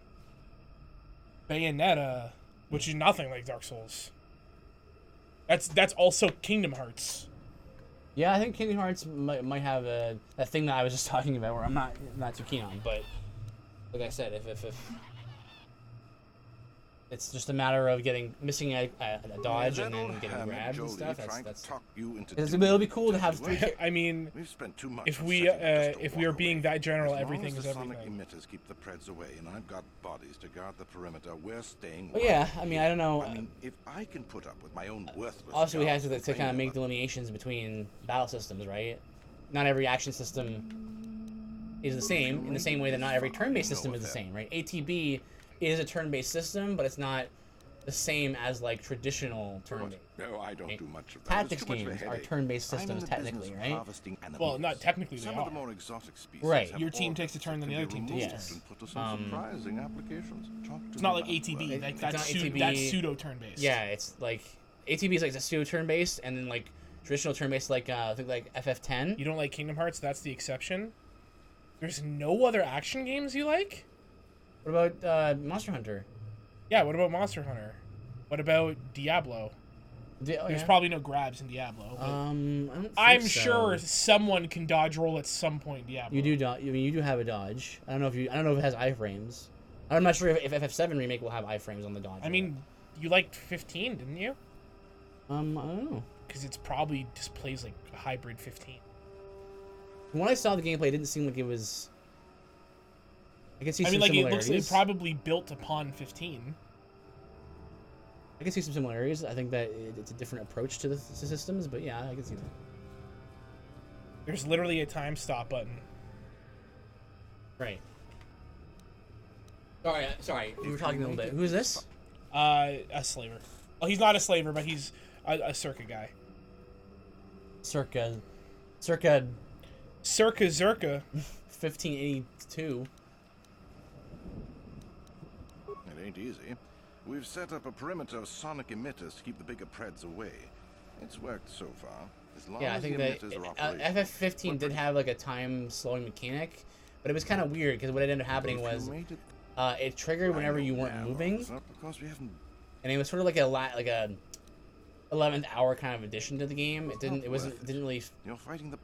Bayonetta, which is nothing like Dark Souls. That's also Kingdom Hearts. Yeah, I think Kingdom Hearts might have that thing that I was just talking about, where I'm not too keen on, but like I said, if it's just a matter of missing a dodge and then getting grabbed and stuff, it'll be cool to have three. I mean, if we are being that general, everything is everything. Keep the Preds away, and I've got bodies to guard the perimeter. We're staying. Well, yeah, I mean, I don't know. I mean, if I can put up with my own worthless. Also, we have to kind of make delineations between battle systems, right? Not every action system is the same, in the same way that not every turn-based system is the same, right? ATB is a turn-based system, but it's not the same as like traditional turn-based. No, I don't do much of that. Tactics games are turn-based systems technically, right? Well, not technically, they are. The more exotic species right. Your team takes a turn, then the other team takes a turn. Surprising applications. It's not like ATB. That's pseudo turn-based. Yeah, it's like ATB is like a pseudo turn-based, and then like traditional turn-based, like I think like FF10. You don't like Kingdom Hearts? That's the exception. There's no other action games you like? What about Monster Hunter? Yeah, what about Monster Hunter? What about Diablo? There's probably no grabs in Diablo. I'm sure someone can dodge roll at some point in Diablo. You do you do have a dodge. I don't know if it has iframes. I'm not sure if FF7 remake will have iframes on the dodge. I mean, you liked 15, didn't you? I don't know. Because it's probably just plays like a hybrid 15. When I saw the gameplay, it didn't seem like it was. I can see some like similarities. it probably built upon 15. I can see some similarities. I think that it's a different approach to the systems, but yeah, I can see that. There's literally a time stop button. Right. Sorry. We were talking a little bit. Who is this? A slaver. Well, he's not a slaver, but he's a Circa guy. Circa. 1582. It ain't easy. We've set up a perimeter of sonic emitters to keep the bigger Preds away. It's worked so far. As long I as think the that emitters are operational. FF15 did have like a time slowing mechanic, but it was kind of weird because what ended up happening was it triggered whenever you weren't moving, and it was sort of like a 11th hour kind of addition to the game. It didn't really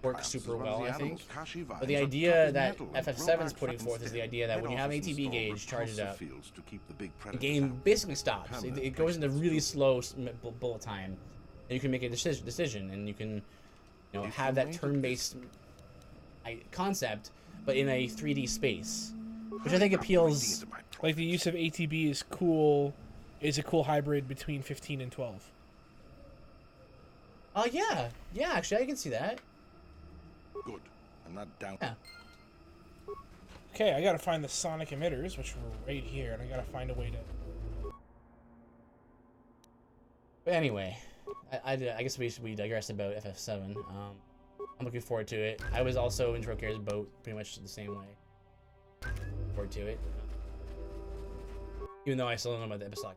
work super well, I think. But the idea that FF7 is putting forth is the idea that when you have an ATB gauge charged up, the game basically stops. It goes into really slow bullet time, and you can make a decision, and you can, you know, have that turn-based concept, but in a 3D space, which I think appeals. Like the use of ATB is cool. Is a cool hybrid between 15 and 12. Oh yeah, actually I can see that. Good. I'm not down. Yeah. Okay, I gotta find the sonic emitters, which were right here, and I gotta find a way to. But anyway, I guess we digressed about FF7. I'm looking forward to it. I was also in Trocair's boat pretty much the same way. Forward to it. Even though I still don't know about the episode.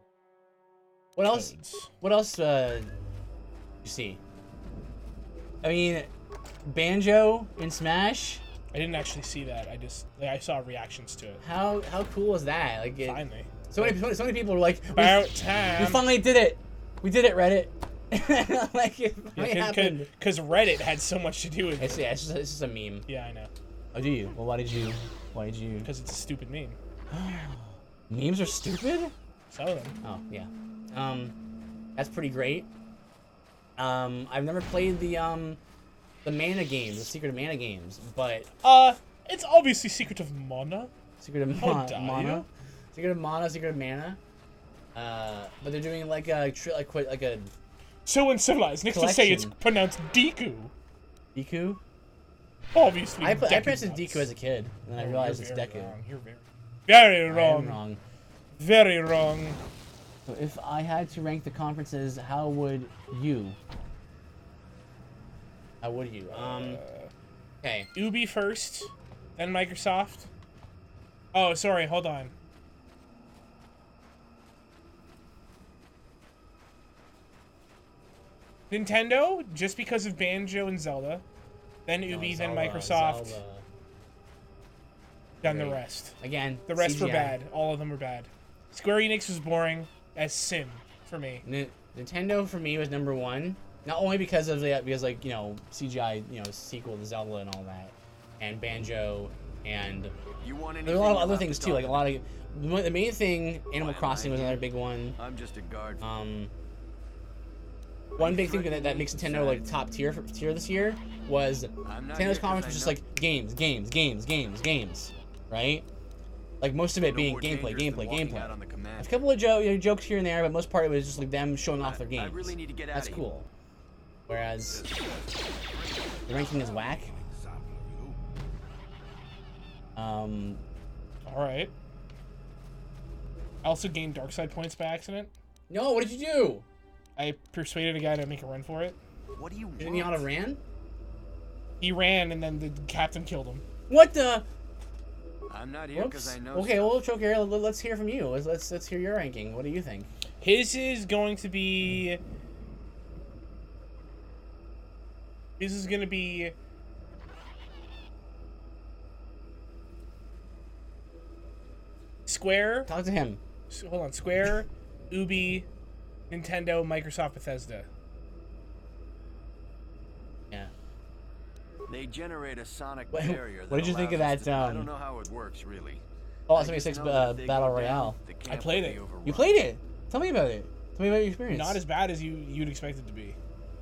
What else? What else you see? I mean, Banjo in Smash. I didn't actually see that. I saw reactions to it. How cool is that? Like Finally. So many people were like, about time. We finally did it. We did it, Reddit. Like it happened. Because Reddit had so much to do with it. It's just a meme. Yeah, I know. Oh, do you? Well, why did you? Because it's a stupid meme. Memes are stupid? Some of them. Oh, yeah. That's pretty great. I've never played the mana games, the Secret of Mana games, but it's obviously Secret of Mana. Secret of Mana. Secret of Mana, Secret of Mana. But they're doing like a So uncivilized. Next to say it's pronounced Deku. Deku? Obviously. I pronounced it Deku as a kid, and then I realized it's Deku. You're very wrong. I am wrong. Very wrong. So if I had to rank the conferences, how would you? How would you? Okay. Ubi first, then Microsoft. Oh, sorry, hold on. Nintendo, just because of Banjo and Zelda. Then Ubi, then Microsoft. Zelda. Then the rest. Again, the rest CGI. were bad. All of them were bad. Square Enix was boring as sin for me. Nintendo for me was number one. Not only because of like, you know, CGI, you know, sequel to Zelda and all that, and Banjo, and there's a lot of other things too. Like a lot of the main thing, Animal Crossing was another big one. I'm just a guard. One big thing that makes Nintendo like top tier this year was Nintendo's conference was just like games, right? Like most of it being gameplay. A couple of jokes here and there, but most part it was just like them showing off their games. That's cool. Whereas the ranking is whack. All right. I also gained dark side points by accident. No, what did you do? I persuaded a guy to make a run for it. What do you want? Didn't he auto ran? He ran, and then the captain killed him. What the? I'm not here because I know. Okay, well, Choker, let's hear from you. Let's hear your ranking. What do you think? His is going to be. His is going to be. Square. Talk to him. Hold on. Square, Ubi, Nintendo, Microsoft, Bethesda. Yeah. They generate a sonic barrier. What did you think of that? I don't know how it works really. Fallout 76 Battle Royale. I played it. You played it? Tell me about it. Tell me about your experience. Not as bad as you'd expect it to be.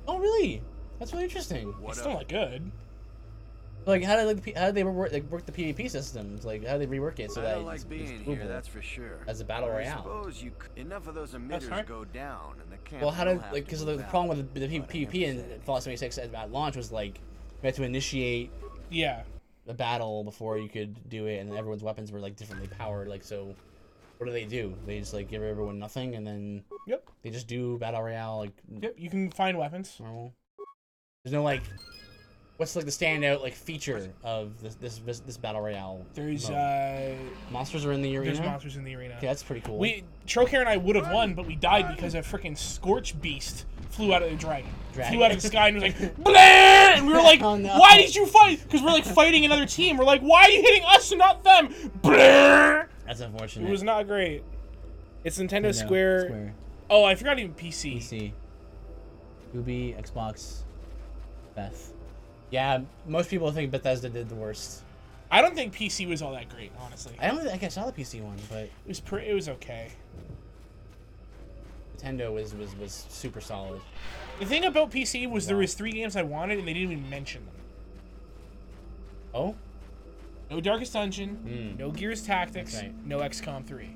Oh really? That's really interesting. It's still not good. Like how did they work the PvP systems? Like how did they rework it so that it's being here, that's for sure. As a battle royale. I suppose enough of those emitters go down, and the camp. Well, how did because the problem with the PvP in Fallout 76 at launch was like you had to initiate the battle before you could do it, and everyone's weapons were like differently powered. Like so, what do? They just like give everyone nothing, and then they just do battle royale like. Yep, you can find weapons. Normal. There's no like. What's like the standout like feature of this battle royale? There's monsters are in the arena. There's monsters in the arena. Okay, that's pretty cool. Trocair and I would have won, but we died because a freaking Scorch Beast flew out of the dragon. Flew out of the sky and was like, Bleh! And we were like, oh, no. Why did you fight? Because we're like fighting another team. We're like, why are you hitting us and not them? Bleh! That's unfortunate. It was not great. It's Nintendo Square. Oh, I forgot even PC. PC. Ubi, Xbox, Beth. Yeah, most people think Bethesda did the worst. I don't think PC was all that great, honestly. I don't think I saw the PC one, but it was okay. Nintendo was super solid. The thing about PC was there was 3 games I wanted and they didn't even mention them. Oh? No Darkest Dungeon, no Gears Tactics, Right. no XCOM 3.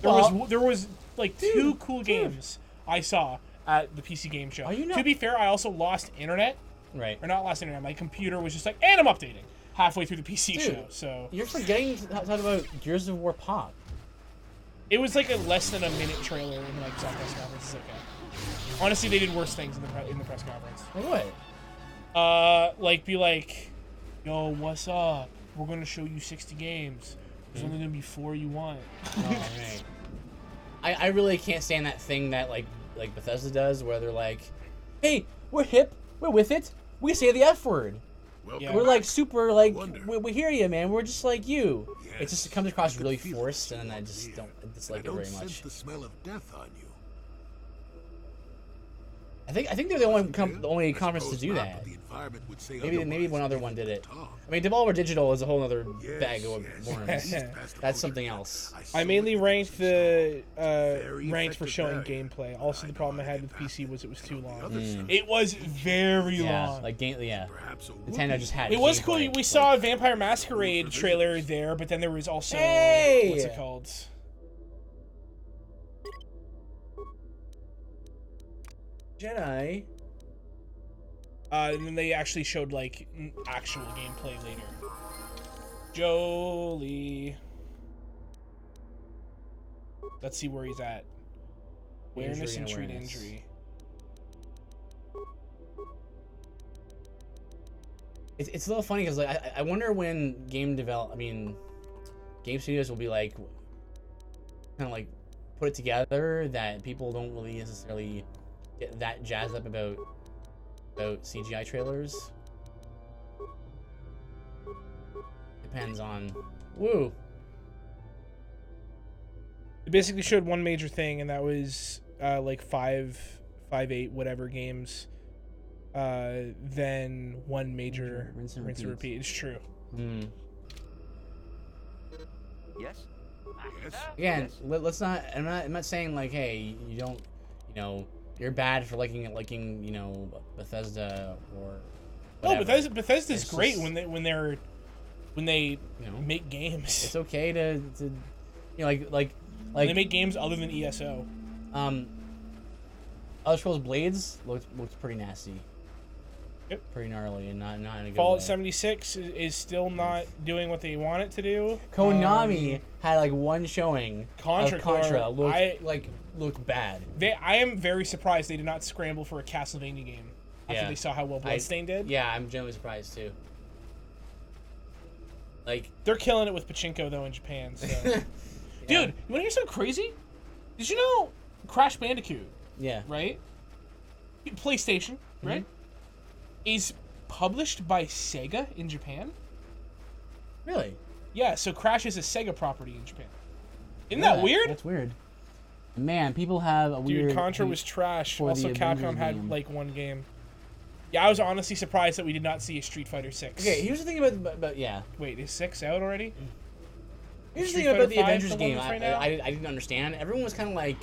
Well, There was like 2 cool games I saw at the PC Game Show. Are you not- To be fair, I also lost internet. Right. Or not lost internet. My computer was just like, and I'm updating halfway through the PC Dude, show. So you're forgetting to talk about Gears of War Pop. it was like a less than a minute trailer in like some press conference. It's okay. Honestly, they did worse things in the press conference. Like what? Like be like, yo, what's up? We're gonna show you 60 games. There's only gonna be 4 you want. Oh, right. I really can't stand that thing that like Bethesda does, where they're like, "Hey, we're hip, we're with it. We say the F word. Yeah. We're like super like we hear you, man. We're just like you." It just comes across really forced, and I just don't dislike it very sense much. the smell of death on you. I think they're the only conference to do Not, that. but the environment would say Maybe otherwise one other if one you did it. talk. I mean, Devolver Digital is a whole other Yes, bag of yes, worms. yes. That's something else. I mainly ranked the Very ranked for effective showing barrier. gameplay. Also, the I problem I know had I with can PC pass was it was too on the long. other side. It was very Yeah, long. like Perhaps a Nintendo just had. It was gameplay, cool. We like- saw a Vampire Masquerade trailer there, but then there was also Hey! what's it called? Jedi. And then they actually showed like actual gameplay later. Jolie. Let's see where he's at. Awareness and treat awareness. injury. It's a little funny because like I wonder when game studios will be like kind of like put it together that people don't really necessarily get that jazzed up about CGI trailers. Depends on woo. It basically showed one major thing, and that was like 5, 8, whatever games. Then one major Rinse and rinse and repeat. repeat. It's true. Yes? Again, let's not. I'm not saying like, hey, you don't, you're bad for liking, Bethesda or. No, Whatever. Bethesda's It's great just- when they make games. It's okay to like When they make games other than ESO. Elder Scrolls Blades looked pretty nasty. Yep. Pretty gnarly and not in a good Fallout way. 76 is still not doing what they want it to do. Konami had like one showing Contra of Contra. Core, Looked bad. I am very surprised they did not scramble for a Castlevania game after Yeah. they saw how well Bloodstained did. Yeah, I'm genuinely surprised too. Like, They're killing it with pachinko though in Japan. So. yeah. Dude, you want to hear something crazy? Did you know Crash Bandicoot, Yeah. right? PlayStation, right? Is published by Sega in Japan. Really? Yeah, so Crash is a Sega property in Japan. Isn't that weird? That's weird. Man, people have a weird. Dude, Contra hate was trash. for Also, the Avengers Capcom had game. like one game. Yeah, I was honestly surprised that we did not see a Street Fighter 6. Okay, here's the thing about yeah. Wait, is 6 out already? Here's the Street thing about Fighter the 5 Avengers the game. one I, that's right now? I didn't understand. Everyone was kind of like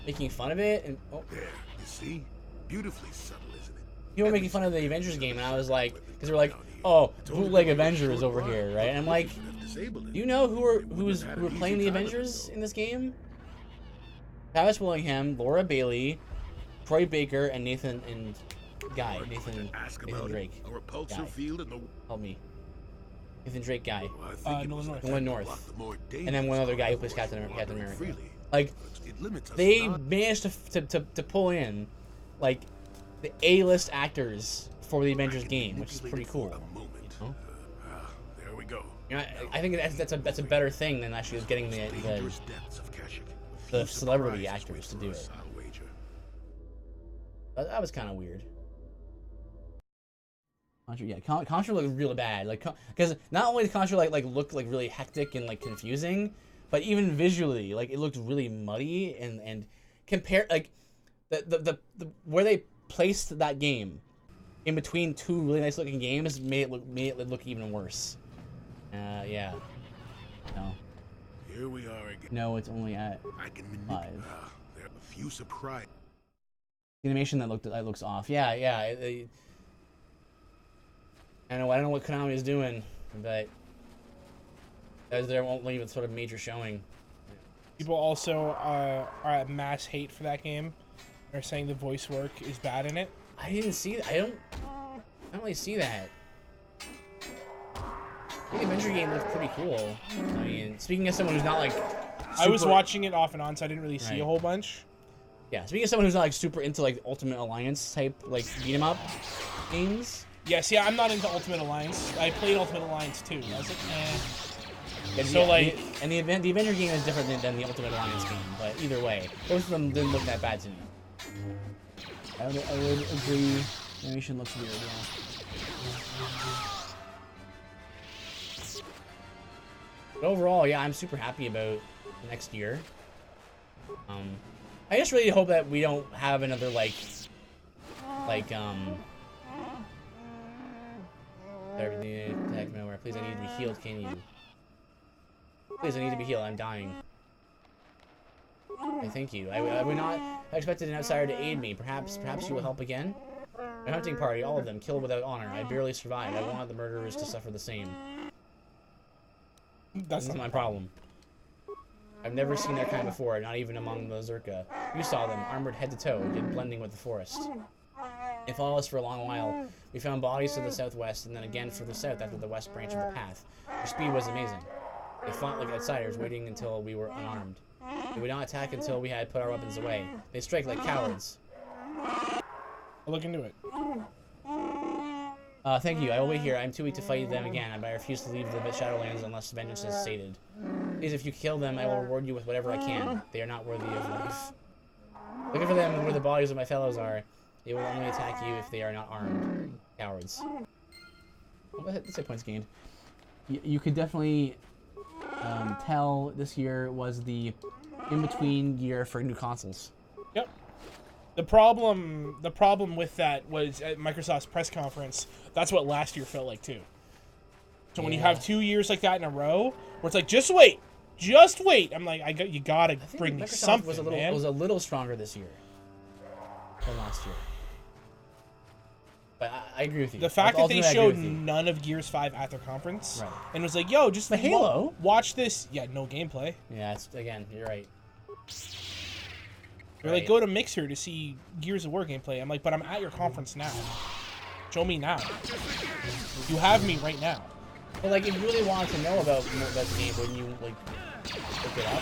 making fun of it, and There, you see? Beautifully subtle, isn't it? people were making fun of the Avengers game, and I was like, because they were like, oh, bootleg Avengers over here, right? And I'm like, do you know who were playing the Avengers in this game? Travis Willingham, Laura Bailey, Troy Baker, and Nathan Drake. A repulsor guy. field in the Help me. Nathan Drake guy. Well, I think it Nolan was North. Nolan to North. block the more And then one dangerous other guy who plays carnivores Captain from America. wandering freely. Like, It limits us they not- managed to pull in, like, the A-list actors for the Avengers I can game, which is pretty manipulate it cool. for a moment. know? There we go. I think that's a better thing than actually just getting the Dangerous depths of Kashyyyk. A the few celebrity surprises actors to wait do for us, it. I'll wager. that was kind of weird. Contra, yeah, Contra looked really bad, like, because not only did Contra like look like really hectic and like confusing, but even visually, like, it looked really muddy and compare like the where they placed that game in between two really nice looking games made it look even worse. Yeah. no, Here we are again. no, it's only at I can 5. manipulate. If you surprise... The animation that looks off. Yeah. I don't know what Konami is doing, but there won't leave a sort of major showing. People also are at mass hate for that game. They're saying the voice work is bad in it. I didn't see that. I don't really see that. The adventure game looks pretty cool. I mean, speaking as someone who's not like I was watching it off and on, so I didn't really see a whole bunch. Yeah, speaking as someone who's not like super into like Ultimate Alliance type like beat 'em up games. Yes, yeah, I'm not into Ultimate Alliance. I played Ultimate Alliance too. I was like, eh. And so like, the adventure game is different than the Ultimate Alliance game, but either way, both of them didn't look that bad to me. I would agree. Animation looks weird. Yeah. But overall, yeah, I'm super happy about next year. I just really hope that we don't have another everything attack malware. Please, I need to be healed. Can you? Please, I need to be healed. I'm dying. Okay, thank you. I would not have expected an outsider to aid me. Perhaps you will help again. My hunting party, all of them, killed without honor. I barely survived. I wanted the murderers to suffer the same. This is my problem. I've never seen their kind before, not even among the Zerka. You saw them, armored head to toe, yet blending with the forest. They followed us for a long while. We found bodies to the southwest, and then again further south after the west branch of the path. Their speed was amazing. They fought like outsiders, waiting until we were unarmed. They would not attack until we had put our weapons away. They strike like cowards. I'll look into it. Thank you. I will wait here. I'm too weak to fight them again, but I refuse to leave the Shadowlands unless vengeance is stated. Please, if you kill them, I will reward you with whatever I can. They are not worthy of life. Looking for them where the bodies of my fellows are. They will only attack you if they are not armed. Cowards. Let's say points gained. You could definitely tell this year was the in-between year for new consoles. Yep. The problem with that was at Microsoft's press conference. That's what last year felt like too. So when you have 2 years like that in a row, where it's like, just wait, I'm like, you gotta bring me something, man. Was a little stronger this year than last year. But I agree with you. The fact that they showed none of Gears 5 at their conference, and was like, yo, just the Halo, watch this. Yeah, no gameplay. Yeah, again, you're right. They're like, go to Mixer to see Gears of War gameplay. I'm like, but I'm at your conference now. Show me now. You have me right now. Well, like, if you really wanted to know about the game, wouldn't you, like, look it up?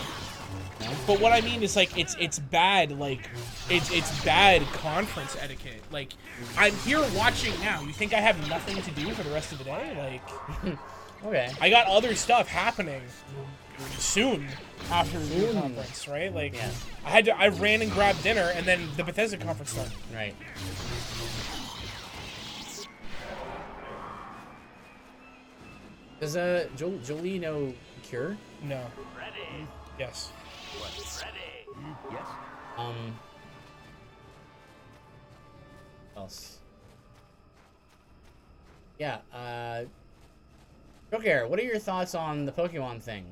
No? But what I mean is, like, it's bad, like, it's bad conference etiquette. Like, I'm here watching now. You think I have nothing to do for the rest of the day? Like, okay. I got other stuff happening soon after the conference, right? Like, yeah. I ran and grabbed dinner, and then the Bethesda conference started. Right. Does Jolie know Cure? No. Ready? Yes. Ready? Yes. What else? Yeah. Joker, what are your thoughts on the Pokemon thing?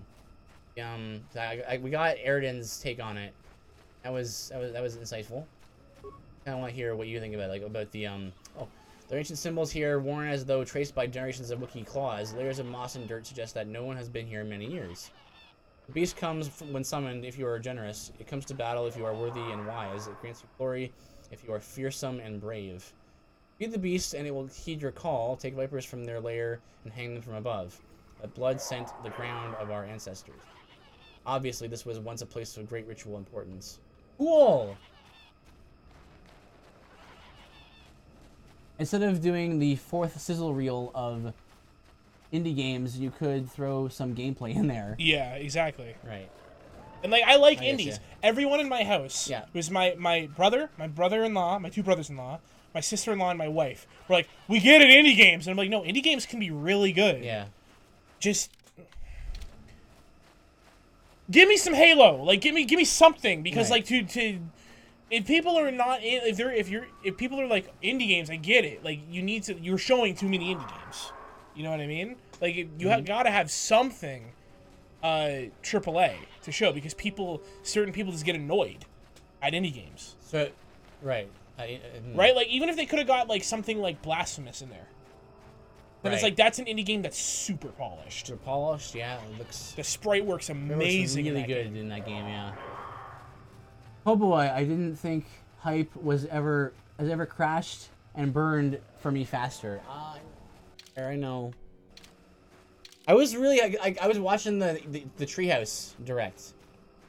We got Eridan's take on it. That was insightful. Kind of want to hear what you think about about the the ancient symbols here, worn as though traced by generations of Wookiee claws. Layers of moss and dirt suggest that no one has been here in many years. The beast comes when summoned if you are generous. It comes to battle if you are worthy and wise. It grants you glory if you are fearsome and brave. Feed the beast and it will heed your call. Take vipers from their lair and hang them from above. Let blood scent the ground of our ancestors. Obviously, this was once a place of great ritual importance. Cool! Instead of doing the 4th sizzle reel of indie games, you could throw some gameplay in there. Yeah, exactly. Right. And like, I like indies. Everyone in my house, who's my brother, my brother-in-law, my 2 brothers-in-law, my sister-in-law, and my wife, were like, we get it, indie games. And I'm like, no, indie games can be really good. Yeah. Just give me some Halo. Like, give me something, because like if people are not if people are like indie games, I get it. Like, you're showing too many indie games. You know what I mean? Like, you gotta have something AAA to show, because certain people just get annoyed at indie games. So, right. Right? Like, even if they could have got, like, something like Blasphemous in there. But it's Right. like, that's an indie game that's super polished. Super polished, yeah. It looks The sprite works amazing. really in that good game. in that game, yeah. Oh boy, I didn't think hype has ever crashed and burned for me faster. I know. I was really I was watching the Treehouse Direct.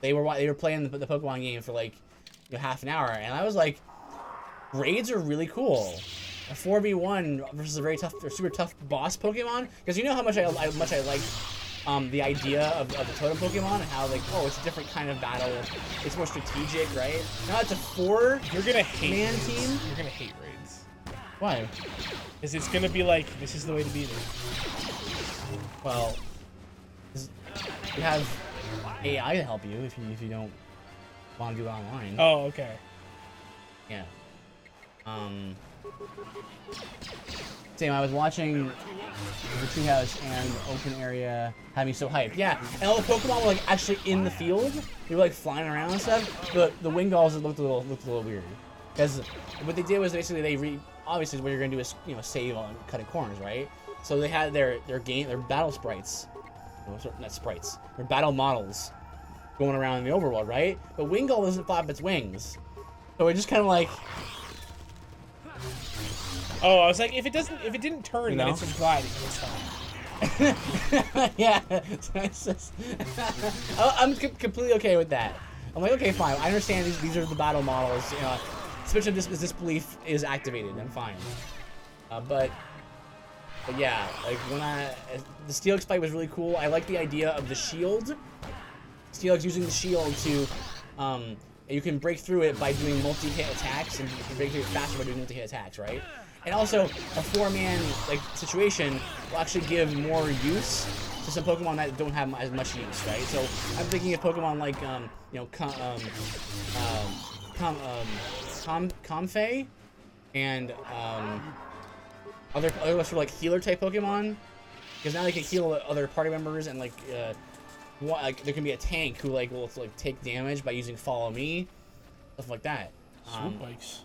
They were playing the Pokemon game for like half an hour, and I was like, raids are really cool. A 4v1 versus a very tough or super tough boss Pokemon, because you know how much I like the idea of the totem Pokemon and how like, oh, it's a different kind of battle. It's more strategic, right? Now it's a 4-man You're gonna hate team. You're gonna hate raids. Why? Because it's gonna be like, this is the way to beat it. Well, you have AI to help you if you don't want to do it online. Oh, okay. Yeah. Same. I was watching the treehouse and open area had me so hyped. Yeah, and all the Pokemon were like actually in the field. They were like flying around and stuff. But the Wingulls looked a little weird. Because what they did was basically obviously what you're gonna do is save on cutting corners, right? So they had their battle sprites, not sprites, their battle models going around in the overworld, right? But Wingull doesn't flap its wings, so it just kind of like. Oh, I was like, if it didn't turn, then it's implied it's fine. Yeah, it's just, I'm completely okay with that. I'm like, okay, fine. I understand these are the battle models. Switch of disbelief is activated. I'm fine. But yeah, like the Steelix fight was really cool. I like the idea of the shield. Steelix using the shield to, you can break through it by doing multi-hit attacks, and you can break through it faster by doing multi-hit attacks, right? And also, a 4-man situation will actually give more use to some Pokemon that don't have as much use, right? So I'm thinking of Pokemon like, Comfey and other sort of like healer type Pokemon, because now they can heal other party members, and like there can be a tank who will take damage by using Follow Me, stuff like that. Swoop bikes.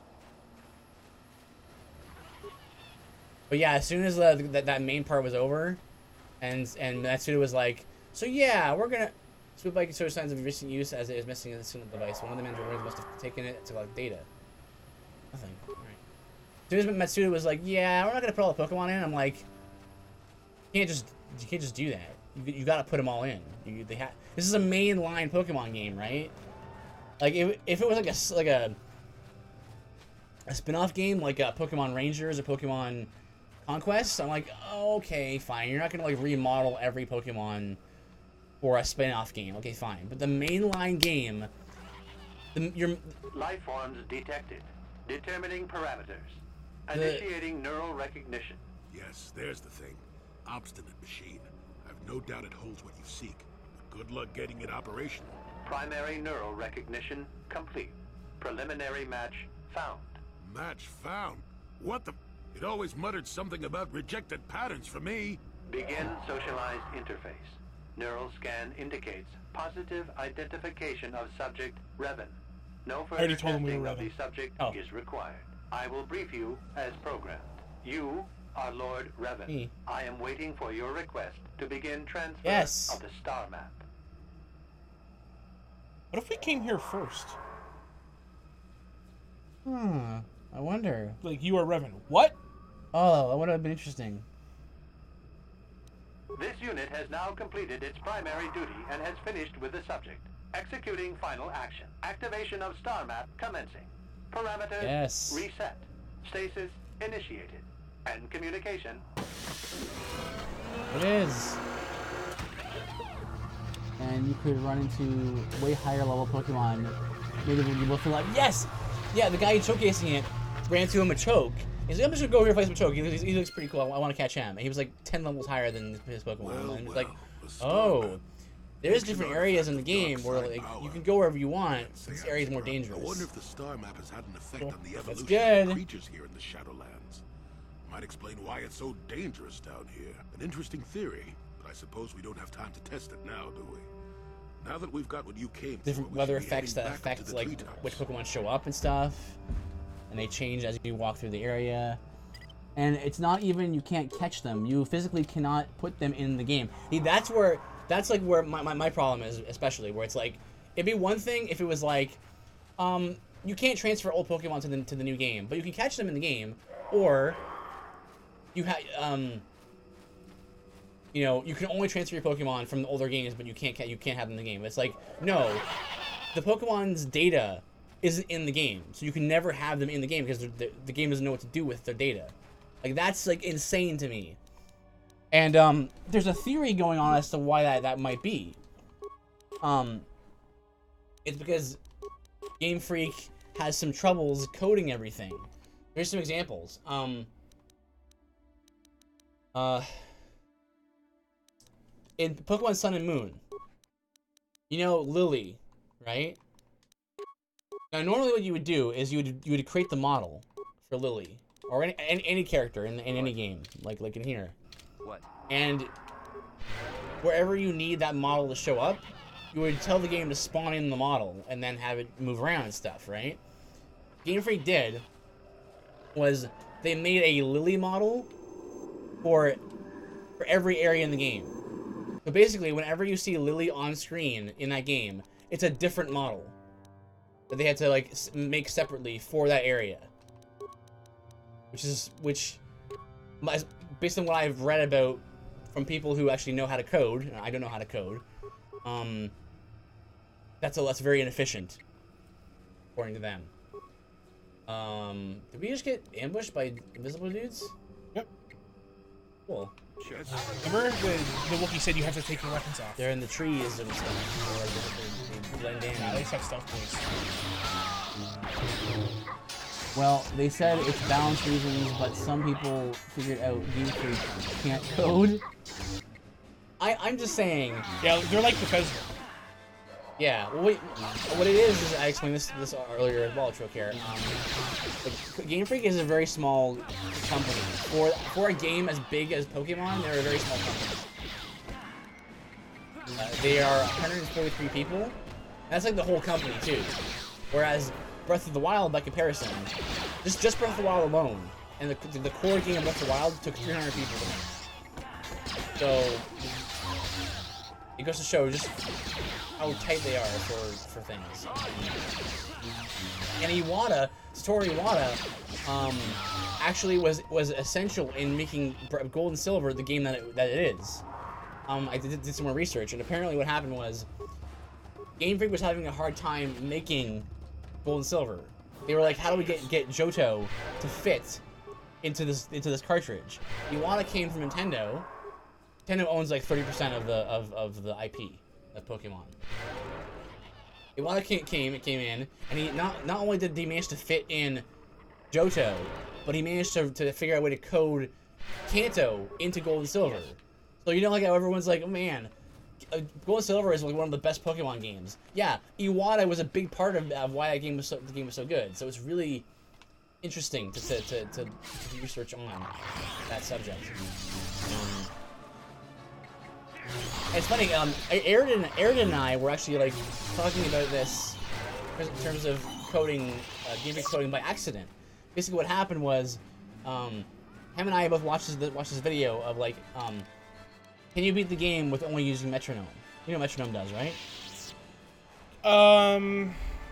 But yeah, as soon as that main part was over, and Matsuda was like, so yeah, we're gonna Swoop bike shows signs of recent use as it is missing a single device. One of the mandalorians must have taken it to collect data. Nothing. All right. As soon as Matsuda was like, yeah, we're not gonna put all the Pokemon in, I'm like, you can't just do that. You gotta put them all in. This is a mainline Pokemon game, right? Like if it was like a spin-off game like Pokemon Rangers or Pokemon Conquest, I'm like, okay, fine. You're not gonna remodel every Pokemon for a spin-off game. Okay, fine. But the mainline game, your life forms detected. Determining parameters. Initiating neural recognition. Yes, there's the thing. Obstinate machine. I've no doubt it holds what you seek. But good luck getting it operational. Primary neural recognition complete. Preliminary match found. Match found? What the? It always muttered something about rejected patterns for me. Begin socialized interface. Neural scan indicates positive identification of subject Revan. No further testing of the subject is required. I will brief you as programmed. You are Lord Revan. I am waiting for your request to begin transfer of the star map. What if we came here first? I wonder. Like, you are Revan. What? Oh, that would have been interesting. This unit has now completed its primary duty and has finished with the subject. Executing final action. Activation of star map commencing. Parameters reset. Stasis initiated. And communication. It is. And you could run into way higher level Pokemon. Maybe when you both feel like, yes! Yeah, the guy showcasing it ran to him a choke. He's like, I'm just gonna go over here and fight some choke. He looks pretty cool. I want to catch him. And he was like 10 levels higher than his Pokemon. And it's like, oh. There's different areas in the game where you can go wherever you want. This area is more dangerous. I wonder if the star map has had an effect on the That's evolution good. of creatures here in the Shadowlands. Might explain why it's so dangerous down here. An interesting theory, but I suppose we don't have time to test it now, do we? Now that we've got what you came different for, weather effects that affect like which Pokemon show up and stuff, and they change as you walk through the area. And it's not even you can't catch them. You physically cannot put them in the game. See, that's like where my problem is, especially where it's like, it'd be one thing if it was like, you can't transfer old Pokemon to the new game, but you can catch them in the game, or you have you know, you can only transfer your Pokemon from the older games, but you can't have them in the game. It's like, no, the Pokemon's data isn't in the game, so you can never have them in the game because the game doesn't know what to do with their data. Like, that's like insane to me. And there's a theory going on as to why that might be. It's because Game Freak has some troubles coding everything. Here's some examples. In Pokemon Sun and Moon, you know Lily, right? Now, normally what you would do is you would create the model for Lily, or any character in any game, like in here. What? And wherever you need that model to show up, you would tell the game to spawn in the model and then have it move around and stuff, right? Game Freak did was they made a Lily model for every area in the game. So basically, whenever you see Lily on screen in that game, it's a different model that they had to like make separately for that area. Which, based on what I've read about from people who actually know how to code, and I don't know how to code, that's very inefficient, according to them. Did we just get ambushed by invisible dudes? Yep. Cool. Sure. Remember the Wookiee said you have to take your weapons off. They're in the trees and stuff. Or they blend in. At least have stealth boys. Well, they said it's balance reasons, but some people figured out Game Freak can't code. I'm just saying. Yeah, they're like Bethesda. Yeah, well, wait, what it is I explained this earlier as well, Trocare. Game Freak is a very small company. For a game as big as Pokemon, they're a very small company. They are 143 people. That's like the whole company too. Whereas Breath of the Wild, by comparison, just Breath of the Wild alone, and the core game of Breath of the Wild took 300 people to make. So it goes to show just how tight they are for things. And Satoru Iwata, actually was essential in making Gold and Silver the game that it is. I did some more research, and apparently what happened was Game Freak was having a hard time making Gold and Silver. They were like, how do we get Johto to fit into this cartridge? Iwata came from Nintendo. Nintendo owns like 30% of the IP of Pokemon. Iwata came in, and he not only did he manage to fit in Johto, but he managed to figure out a way to code Kanto into Gold and Silver. So you know, like how everyone's like, oh man, Gold and Silver is like one of the best Pokemon games. Yeah, Iwata was a big part of why the game was so good. So it's really interesting to research on that subject. It's funny, Airden and I were actually like talking about this in terms of coding, Game Freak coding by accident. Basically, what happened was, him and I both watched this video of like, can you beat the game with only using metronome? You know what metronome does, right?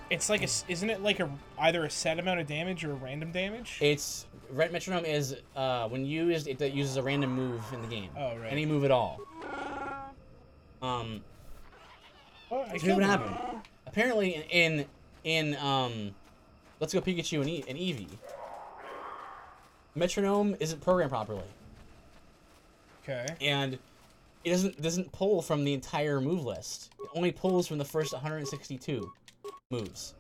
It's like isn't it like either a set amount of damage or a random damage? It's metronome is when used, it uses a random move in the game. Oh right. Any move at all. Here's what happened. Apparently, in Let's Go Pikachu and Eevee, metronome isn't programmed properly. Okay. And it doesn't pull from the entire move list. It only pulls from the first 162 moves.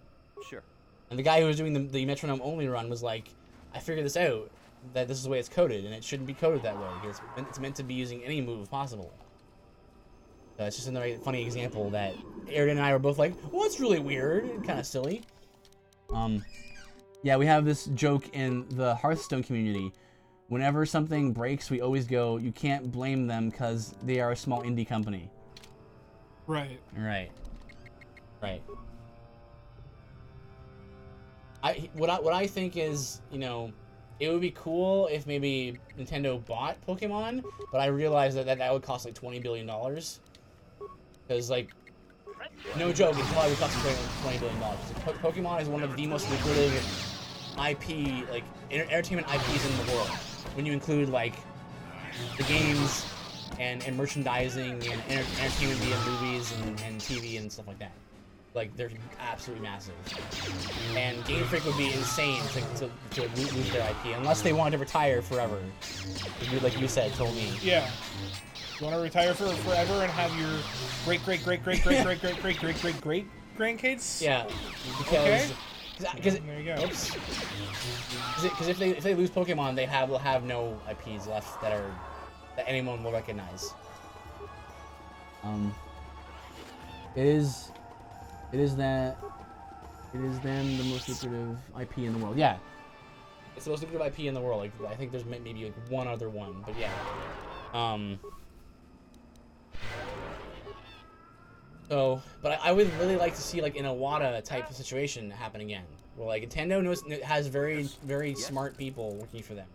Sure. And the guy who was doing the metronome only run was like, I figured this out, that this is the way it's coded, and it shouldn't be coded that way. It's meant to be using any move possible. So it's just another funny example that Airden and I were both like, well, it's really weird and kind of silly. Yeah, we have this joke in the Hearthstone community. Whenever something breaks, we always go, you can't blame them because they are a small indie company. Right. Right. Right. What I think is, you know, it would be cool if maybe Nintendo bought Pokemon, but I realize that would cost like $20 billion. Because, like, no joke, it probably would cost $20 billion. Pokemon is one of the most lucrative IP, like, entertainment IPs in the world. When you include, like, the games and merchandising and entertainment via movies and TV and stuff like that. Like, they're absolutely massive. And Game Freak would be insane to lose their IP, unless they wanted to retire forever. Like you said, told me. Yeah. You want to retire forever and have your great grandkids? Yeah. Because, there you go. Oops. Because if they lose Pokemon, will have no IPs left that anyone will recognize. It is them the most lucrative IP in the world. Yeah. It's the most lucrative IP in the world. Like, I think there's maybe like one other one, but yeah. So, but I would really like to see like an Iwata type of situation happen again, where like Nintendo has very smart people working for them.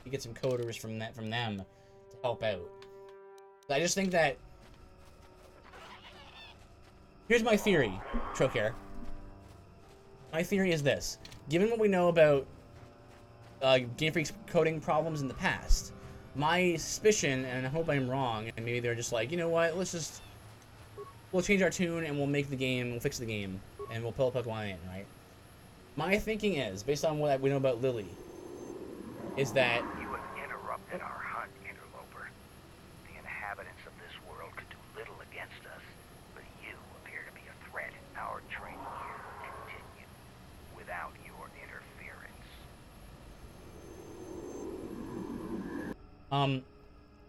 You get some coders from them to help out. So I just think that. Here's my theory, Trocare. My theory is this. Given what we know about Game Freak's coding problems in the past, my suspicion, and I hope I'm wrong, and maybe they're just like, you know what, we'll change our tune and we'll fix the game, and we'll pull a Pokemon in, right? My thinking is, based on what we know about Lily, is that... You have interrupted our hunt, interloper. The inhabitants of this world could do little against us. Our training here will continue without your interference.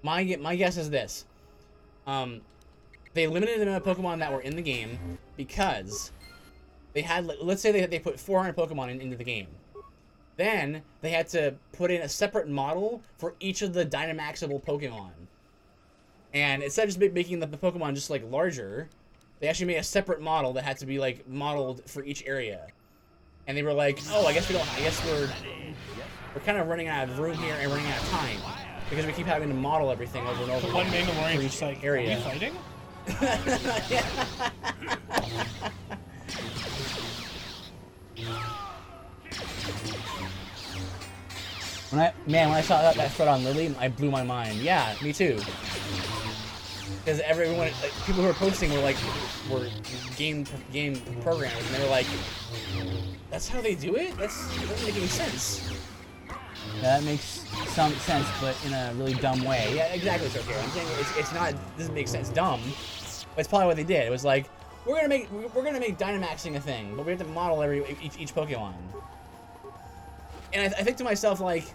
My guess is this. They limited the amount of Pokemon that were in the game because they had, let's say they put 400 Pokemon into the game. Then they had to put in a separate model for each of the Dynamaxable Pokemon. And instead of just making the Pokemon just like larger, they actually made a separate model that had to be like modeled for each area. And they were like, oh, I guess we're kind of running out of room here and running out of time because we keep having to model everything over and over. One Mandalorian just like, area. Are we fighting? When I saw that thread on Lily, I blew my mind. Yeah, me too. Because everyone, like, people who were posting were game programmers, and they were like, "That's how they do it? That doesn't make any sense." Yeah, that makes some sense, but in a really dumb way. Yeah, exactly. It's okay. I'm saying it's not. It doesn't make sense. Dumb. But it's probably what they did. It was like, we're gonna make Dynamaxing a thing, but we have to model each Pokemon. And I think to myself, like,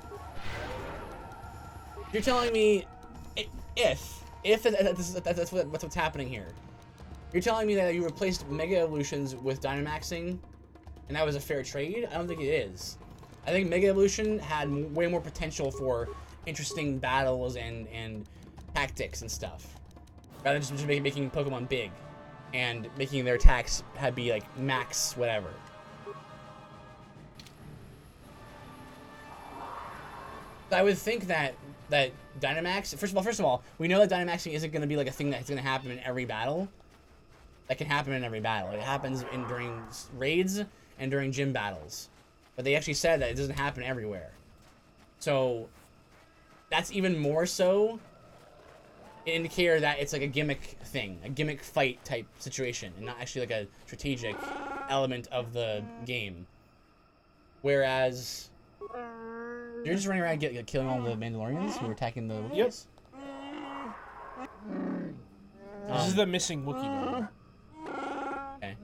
you're telling me if that's what's happening here. You're telling me that you replaced Mega Evolutions with Dynamaxing, and that was a fair trade? I don't think it is. I think Mega Evolution had way more potential for interesting battles and tactics and stuff, rather than just making Pokemon big and making their attacks be like max whatever. I would think that Dynamax, first of all, we know that Dynamaxing isn't going to be like a thing that's going to happen in every battle. That can happen in every battle. It happens during raids and during gym battles. But they actually said that it doesn't happen everywhere. So that's even more so an indicator that it's like a gimmick thing, a gimmick fight type situation, and not actually like a strategic element of the game. Whereas you're just running around killing all the Mandalorians who are attacking the Wookiees? Yep. This is the missing Wookiee one. Okay.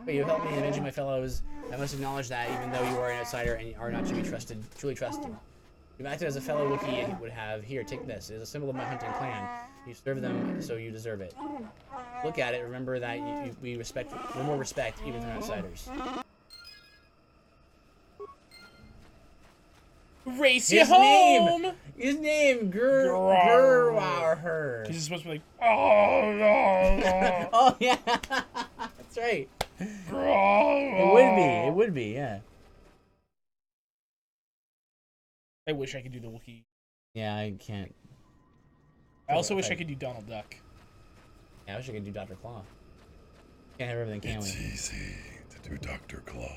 But you helped me in avenging my fellows. I must acknowledge that, even though you are an outsider and are not to be trusted, truly trusted. You've acted as a fellow Wookiee would have. Here, take this. It is a symbol of my hunting clan. You serve them, so you deserve it. Look at it. Remember that we more respect even from outsiders. race you home. His name, Gurwar. He's supposed to be like, oh, oh yeah, that's right. It would be, yeah. I wish I could do the Wookiee. Yeah, I can't. I also wish I could do Donald Duck. Yeah, I wish I could do Dr. Claw. Can't have everything, can we? It's easy to do Dr. Claw.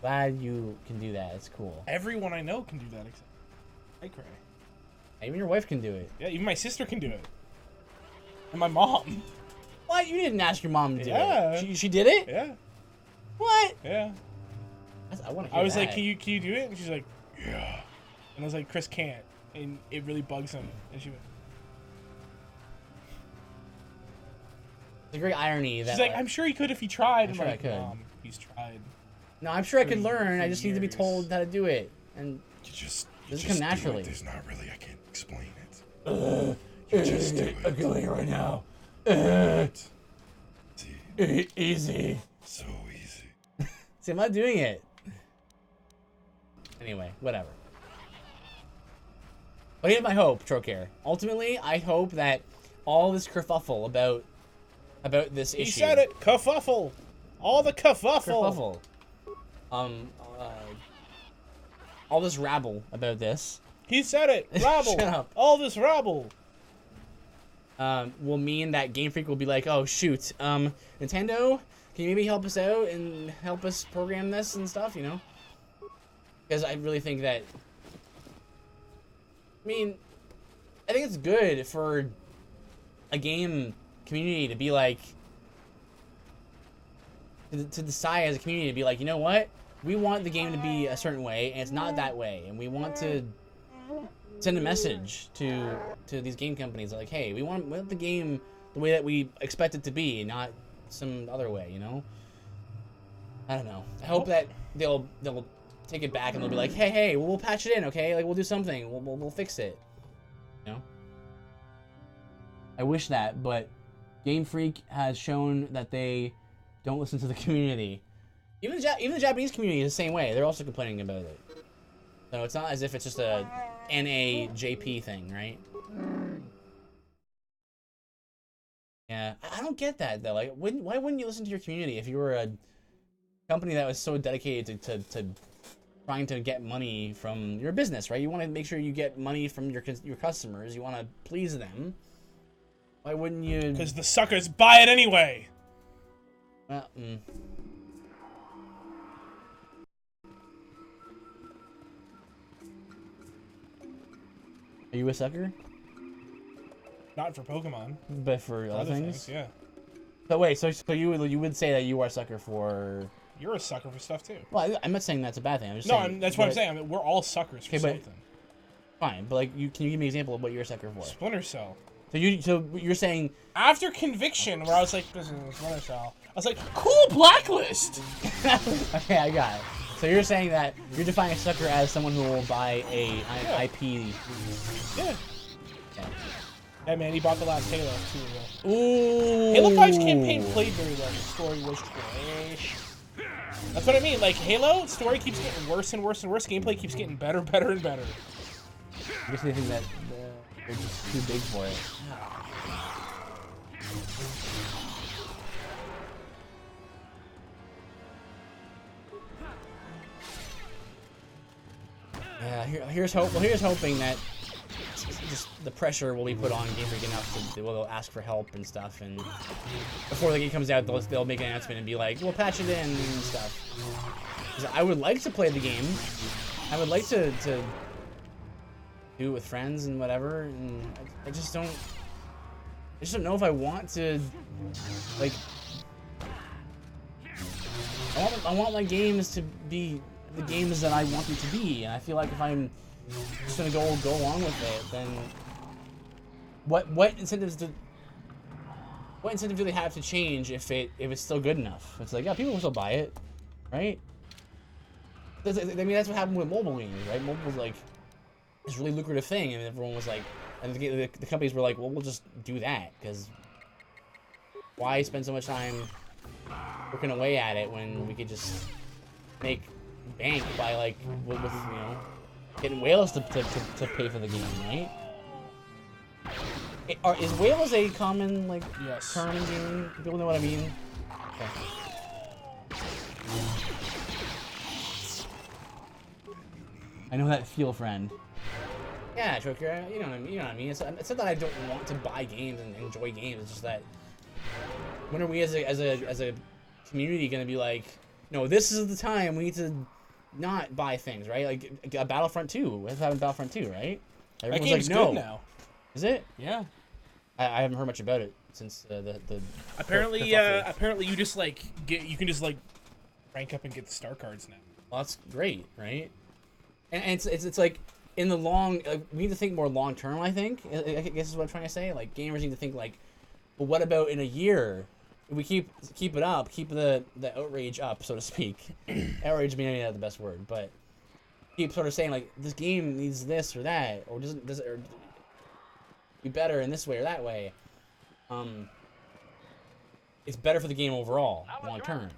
Glad you can do that. It's cool. Everyone I know can do that except I cry. Even your wife can do it. Yeah, even my sister can do it. And my mom. What? You didn't ask your mom to do it? She did it? Yeah. What? Yeah. I want to hear I was that. like, can you do it? And she's like, yeah. And I was like, Chris can't. And it really bugs him. And she went. It's a great irony that. She's like, I'm sure he could if he tried. I'm sure like, I could. Mom, he's tried. No, I'm sure I could learn. I just need to be told how to do it. And you just come naturally. There's not really, I can't explain it. You just do it. I'm doing it right now. Easy. So easy. See, I'm not doing it. Anyway, whatever. But here's my hope, Trocare. Ultimately, I hope that all this kerfuffle about this issue. He said it. Kerfuffle. All the kerfuffle. All this rabble about this. He said it. Rabble. Shut up. All this rabble. Will mean that Game Freak will be like, oh shoot, Nintendo, can you maybe help us out and help us program this and stuff, you know? Because I really think that, I mean, I think it's good for a game community to be like, to decide as a community to be like, you know what? We want the game to be a certain way, and it's not that way, and we want to send a message to these game companies like, hey, we want the game the way that we expect it to be, not some other way, you know? I don't know. I hope that they'll take it back and they'll be like, hey, we'll patch it in, okay? Like, we'll do something. We'll fix it. You know? I wish that, but Game Freak has shown that they don't listen to the community. Even the Japanese community is the same way. They're also complaining about it. So it's not as if it's just a NAJP thing, right? Yeah, I don't get that though. Like, why wouldn't you listen to your community if you were a company that was so dedicated to trying to get money from your business, right? You want to make sure you get money from your customers. You want to please them. Why wouldn't you? Because the suckers buy it anyway. Well, Are you a sucker? Not for Pokemon. But for other things? Yeah. But wait, so you would say that you are a sucker for... You're a sucker for stuff too. Well, I'm not saying that's a bad thing. I'm just saying... that's what I'm saying. I mean, we're all suckers for something. Fine, but like, can you give me an example of what you're a sucker for? Splinter Cell. So you're saying... After Conviction, where I was like, this is Splinter Cell, I was like, cool Blacklist! Okay, I got it. So you're saying that you're defining a sucker as someone who will buy an IP. Yeah. Okay. Yeah, man, he bought the last Halo 2 ago. Ooh. Halo 5's campaign played very well. The story was trash. That's what I mean. Like, Halo, story keeps getting worse and worse and worse. Gameplay keeps getting better, better, and better. I guess they think that they're just too big for it. Yeah, here's hope. Well, here's hoping that just the pressure will be put on Game Freak enough to they'll ask for help and stuff, and before the game comes out, they'll make an announcement and be like, "We'll patch it in and stuff." 'Cause I would like to play the game. I would like to do it with friends and whatever, and I just don't know if I want to, like. I want my games to be the games that I want them to be, and I feel like if I'm just gonna go along with it, then what incentives do they have to change if it's still good enough? It's like, yeah, people will still buy it, right? I mean, that's what happened with mobile games, right? Mobile was like this really lucrative thing, and everyone was like, and the companies were like, well, we'll just do that, because why spend so much time working away at it when we could just make bank by like with getting whales to pay for the game, right? Is whales a common like term in gaming? People know what I mean. Okay. I know that feel, friend. Yeah, Joker, you know what I mean. You know what I mean. It's not that I don't want to buy games and enjoy games. It's just that when are we as a community gonna be like, no, this is the time we need to not buy things, right? Like Battlefront 2. What's happening Battlefront 2, right? That game's like, no. good now. Is it? Yeah. I haven't heard much about it since the apparently apparently you just like you can just like rank up and get the star cards now. Well, that's great, right? And it's like in the long we need to think more long term. I think I guess is what I'm trying to say. Like gamers need to think like, well, what about in a year? If we keep it up, keep the outrage up, so to speak. Outrage being not the best word, but keep sort of saying like this game needs this or that, or does it or be better in this way or that way. It's better for the game overall, long term.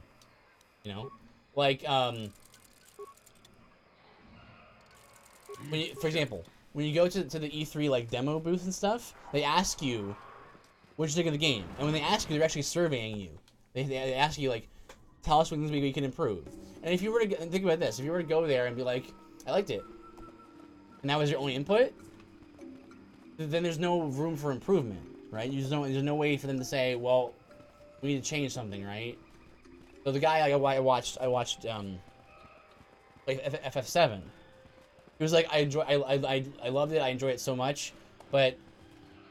You know, like when you, for example, when you go to the E3 like demo booth and stuff, they ask you what you think of the game, and when they ask you, they're actually surveying you. They ask you like, tell us what things we can improve. And if you were to think about this, if you were to go there and be like, I liked it, and that was your only input, then there's no room for improvement, right? There's no way for them to say, well, we need to change something, right? So the guy I watched like FF7. He was like, I loved it. I enjoy it so much, but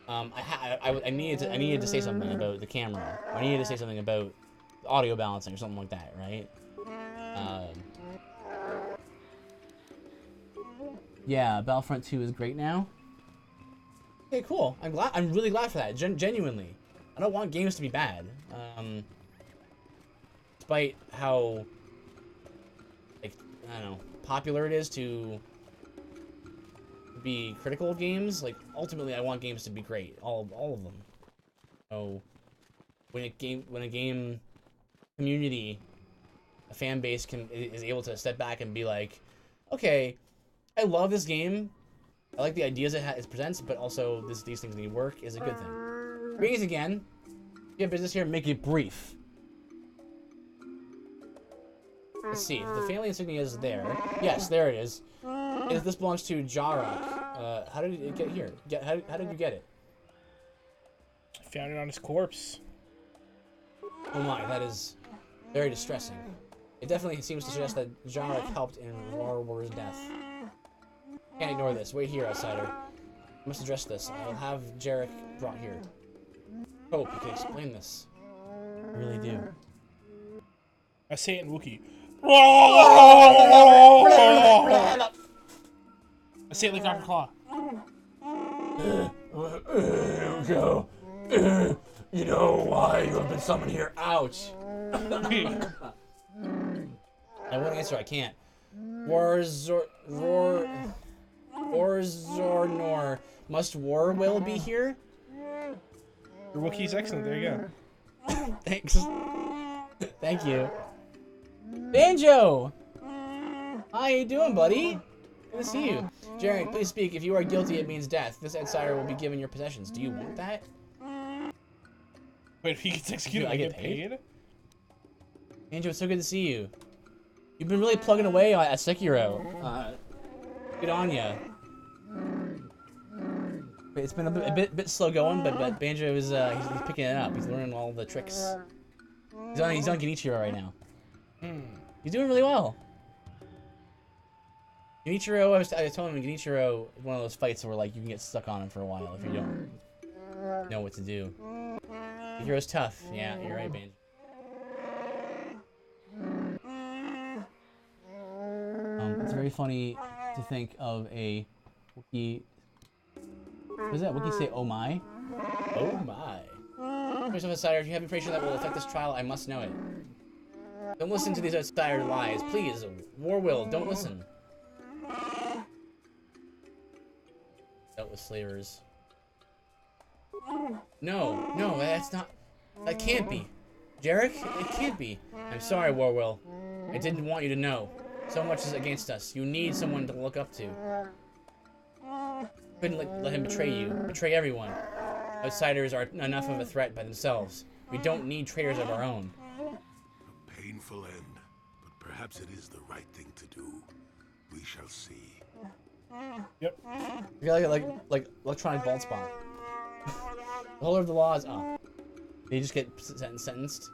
I needed to say something about the camera. I needed to say something about audio balancing or something like that, right? Yeah, Battlefront 2 is great now. Okay, cool. I'm really glad for that. Genuinely, I don't want games to be bad. Despite how, like, I don't know, popular it is to be critical of games, like ultimately I want games to be great, all of them. So when a game community, a fan base is able to step back and be like, okay, I love this game, I like the ideas it presents, but also these things need work, is a good thing. Greetings again. If you have business here, make it brief. Let's see, if the family insignia is there. Yes, there it is. This belongs to Jarok. How did it get here? How did you get it? I found it on his corpse. Oh my, that is very distressing. It definitely seems to suggest that Jarok helped in War's death. Can't ignore this. Wait here, outsider. I must address this. I'll have Jarek brought here. Hope you can explain this. I really do. I say it in Wookiee. I say it like Dr. Claw. Joe, you know why you have been summoned here. Ouch. I won't answer, I can't. Orzornor. Must Warwill be here? Your Wookiee's excellent, there you go. Thanks. Thank you. Banjo! How you doing, buddy? Good to see you. Jarek, please speak. If you are guilty, it means death. This outsider will be given your possessions. Do you want that? Wait, if he gets executed, I get paid? Banjo, it's so good to see you. You've been really plugging away at Sekiro. Good on ya. It's been a bit slow going, but Banjo is he's picking it up. He's learning all the tricks. He's on Genichiro right now. He's doing really well. Genichiro, I was telling him Genichiro is one of those fights where like you can get stuck on him for a while if you don't know what to do. Genichiro's tough. Yeah, you're right, Banjo. It's very funny to think of a Wookiee. What does that Wookiee say? Oh my? Oh my. First of outsider, if you have information that will affect this trial, I must know it. Don't listen to these outsider lies. Please, Warwill, don't listen. Dealt with slavers. No, that's not... That can't be. Jarek, it can't be. I'm sorry, Warwill. I didn't want you to know. So much is against us. You need someone to look up to. Couldn't let him betray you. Betray everyone. Outsiders are enough of a threat by themselves. We don't need traitors of our own. A painful end, but perhaps it is the right thing to do. We shall see. Yep. You got like electronic bald spot. The holder of the law is up. Did you just get sentenced?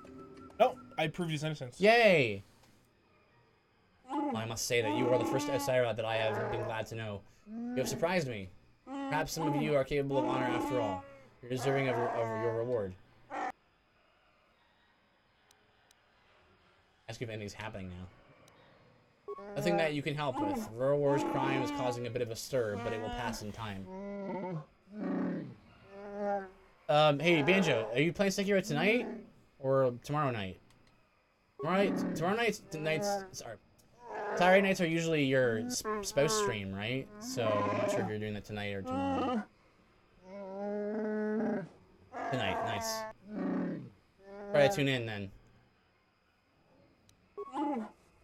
No, I proved his innocence. Yay! Well, I must say that you are the first outsider that I have been glad to know. You have surprised me. Perhaps some of you are capable of honor after all. You're deserving of your reward. Ask if anything's happening now. Nothing that you can help with. Rural Wars crime is causing a bit of a stir, but it will pass in time. Hey, Banjo, are you playing Sekiro tonight? Or tomorrow night? Tomorrow night's sorry. Saturday nights are usually your spouse stream, right? So I'm not sure if you're doing that tonight or tomorrow. Tonight, nice. Try to tune in then.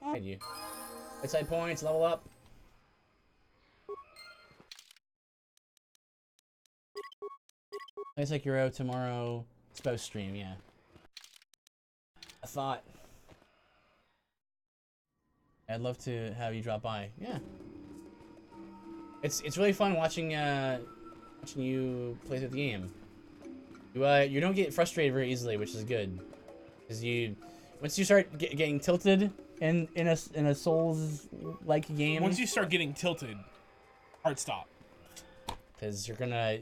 Thank you. Outside points, level up. Looks like you're out tomorrow. Spouse stream, yeah. I thought. I'd love to have you drop by. Yeah. It's really fun watching you play through the game. You don't get frustrated very easily, which is good. Cause once you start getting tilted in a Souls-like game. Once you start getting tilted, hard stop. Cause you're gonna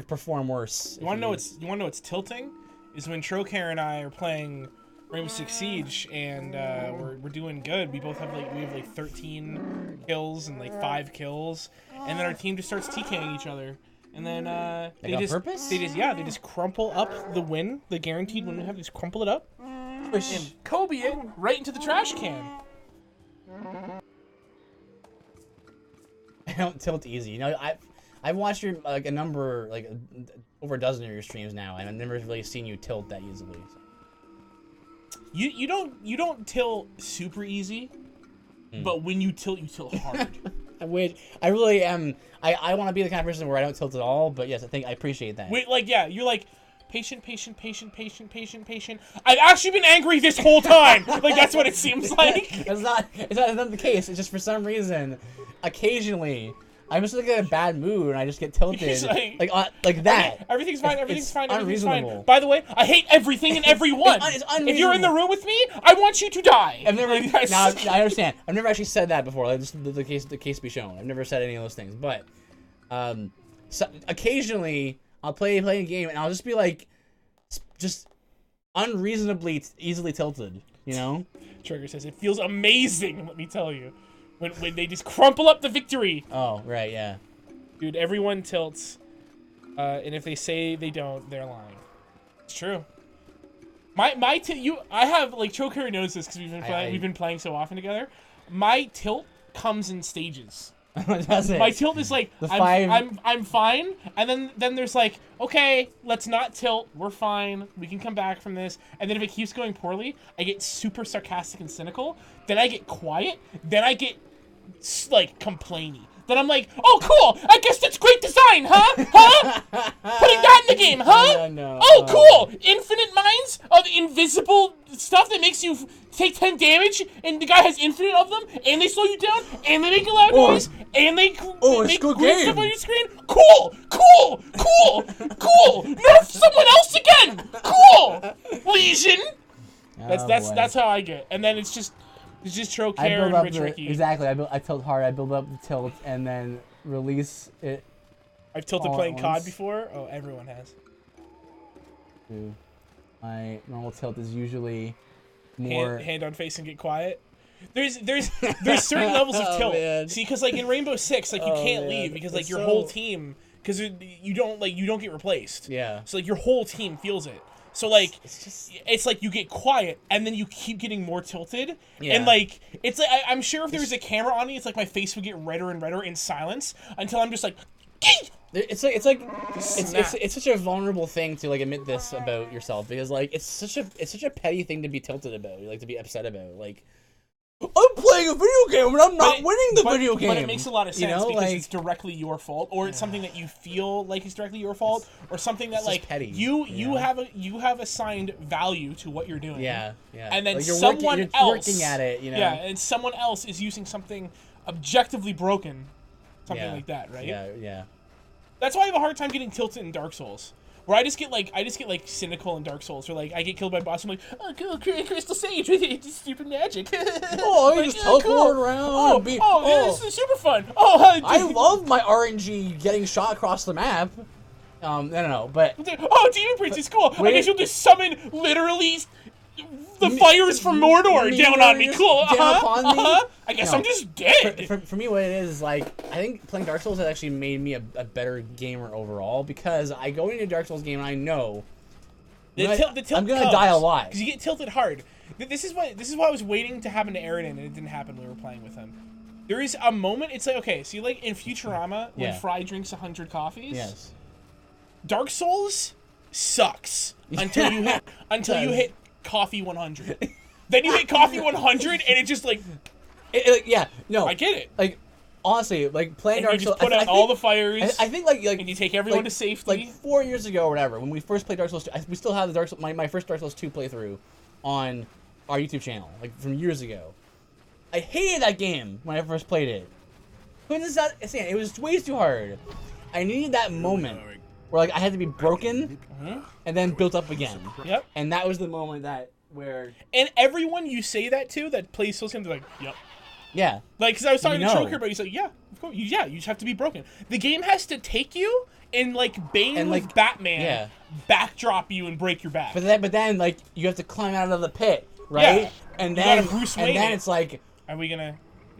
perform worse. You wanna know what's tilting? Is when Trocaire and I are playing Rainbow Six Siege and we're doing good. We have 13 kills and 5 kills, and then our team just starts TKing each other. And then they just crumple up the win, the guaranteed win we have. Just crumple it up, and Kobe it right into the trash can. I don't tilt easy. You know, I've watched your a number over a dozen of your streams now, and I've never really seen you tilt that easily. So. You don't tilt super easy, but when you tilt hard. I really am. I want to be the kind of person where I don't tilt at all, but yes, I appreciate that. Wait, you're like patient. I've actually been angry this whole time. That's what it seems like. It's not the case. It's just for some reason, occasionally. I'm just in a bad mood and I just get tilted, like that. Everything's fine. Everything's fine. By the way, I hate everything and everyone. If you're in the room with me, I want you to die. I've never. Now I understand. I've never actually said that before. Just the case be shown. I've never said any of those things. But, so occasionally I'll play a game and I'll just be just unreasonably easily tilted. You know. Trigger says it feels amazing. Let me tell you. When they just crumple up the victory. Oh, right, yeah. Dude, everyone tilts. And if they say they don't, they're lying. It's true. I have, Choker knows this because we've been playing so often together. My tilt comes in stages. That's it. My tilt is I'm fine, and then there's okay, let's not tilt. We're fine. We can come back from this. And then if it keeps going poorly, I get super sarcastic and cynical. Then I get quiet. Then I get complainy. Then I'm like, oh, cool. I guess that's great design, huh? Huh? Putting that in the game, huh? No. Oh, cool. Infinite mines of invisible stuff that makes you take 10 damage, and the guy has infinite of them, and they slow you down, and they make a loud noise, and they make green stuff on your screen. Cool. Nerf someone else again. Cool. Legion. That's how I get. And then it's just Trocaire and Rich Ricky. Exactly. I tilt hard. I build up the tilt and then release it. I've tilted playing COD before. Oh, everyone has. My normal tilt is usually more hand on face and get quiet. There's certain levels of tilt. Man. See, because in Rainbow Six, you can't leave because your whole team, because you don't get replaced. Yeah. So your whole team feels it. So it's you get quiet and then you keep getting more tilted. Yeah. And I'm sure if there was a camera on me, it's my face would get redder and redder in silence until I'm just It's such a vulnerable thing to admit this about yourself because it's such a petty thing to be tilted about, to be upset about. I'm playing a video game and I'm not winning the video game. But it makes a lot of sense, you know, because like, it's directly your fault, or it's something that you feel like is directly your fault, or something that like petty, you have assigned value to what you're doing. Yeah. And then like someone else working at it, you know. Yeah, and someone else is using something objectively broken, something like that, right? Yeah. That's why I have a hard time getting tilted in Dark Souls. Where I just get like cynical in Dark Souls, where like I get killed by a boss, I'm like, oh cool, Crystal Sage, it's stupid magic. Oh, you just teleport around. This is super fun. I love my RNG getting shot across the map. No, but Demon Prince is cool. I guess you'll just summon literally the fires from Mordor down on me. Cool. Down upon me. I guess I'm just dead. For me, what it is like, I think playing Dark Souls has actually made me a better gamer overall, because I go into a Dark Souls game and I know the tilt I'm gonna die a lot because you get tilted hard. This is why I was waiting to happen to Aridin, and it didn't happen when we were playing with him. There is a moment. It's like, okay, so you like in Futurama when Fry drinks 100 coffees. Yes. Dark Souls sucks until you hit coffee 100. Then you hit coffee 100, and it just like. I get it. Like, honestly, like playing Dark Souls, you just put out all the fires. I think like and you take everyone to safety. Like 4 years ago or whatever, when we first played Dark Souls 2, we still have the Dark Souls, my first Dark Souls 2 playthrough on our YouTube channel, like from years ago. I hated that game when I first played it. It was way too hard. I needed that moment where like I had to be broken and then built up again. Yep. And that was the moment where. And everyone you say that to that plays Souls games, they're like, yep. Yeah. Like, because I was talking to Choker, but he's like, yeah, of course. Yeah, you just have to be broken. The game has to take you and, like, Bane and, with Batman, backdrop you and break your back. But then, like, you have to climb out of the pit, right? Yeah. And then it's like... Are we gonna...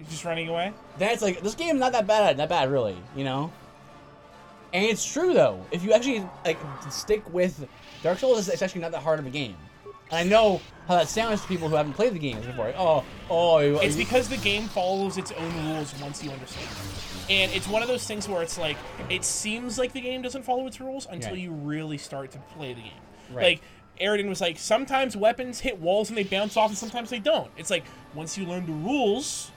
just running away? Then it's like, this game's not that bad, really, you know? And it's true, though. If you actually, like, stick with Dark Souls, it's actually not that hard of a game. And I know how that sounds to people who haven't played the games before. It's because the game follows its own rules once you understand them. And it's one of those things where it's like, it seems like the game doesn't follow its rules until you really start to play the game. Right. Like, Aridin was like, sometimes weapons hit walls and they bounce off, and sometimes they don't. It's like, once you learn the rules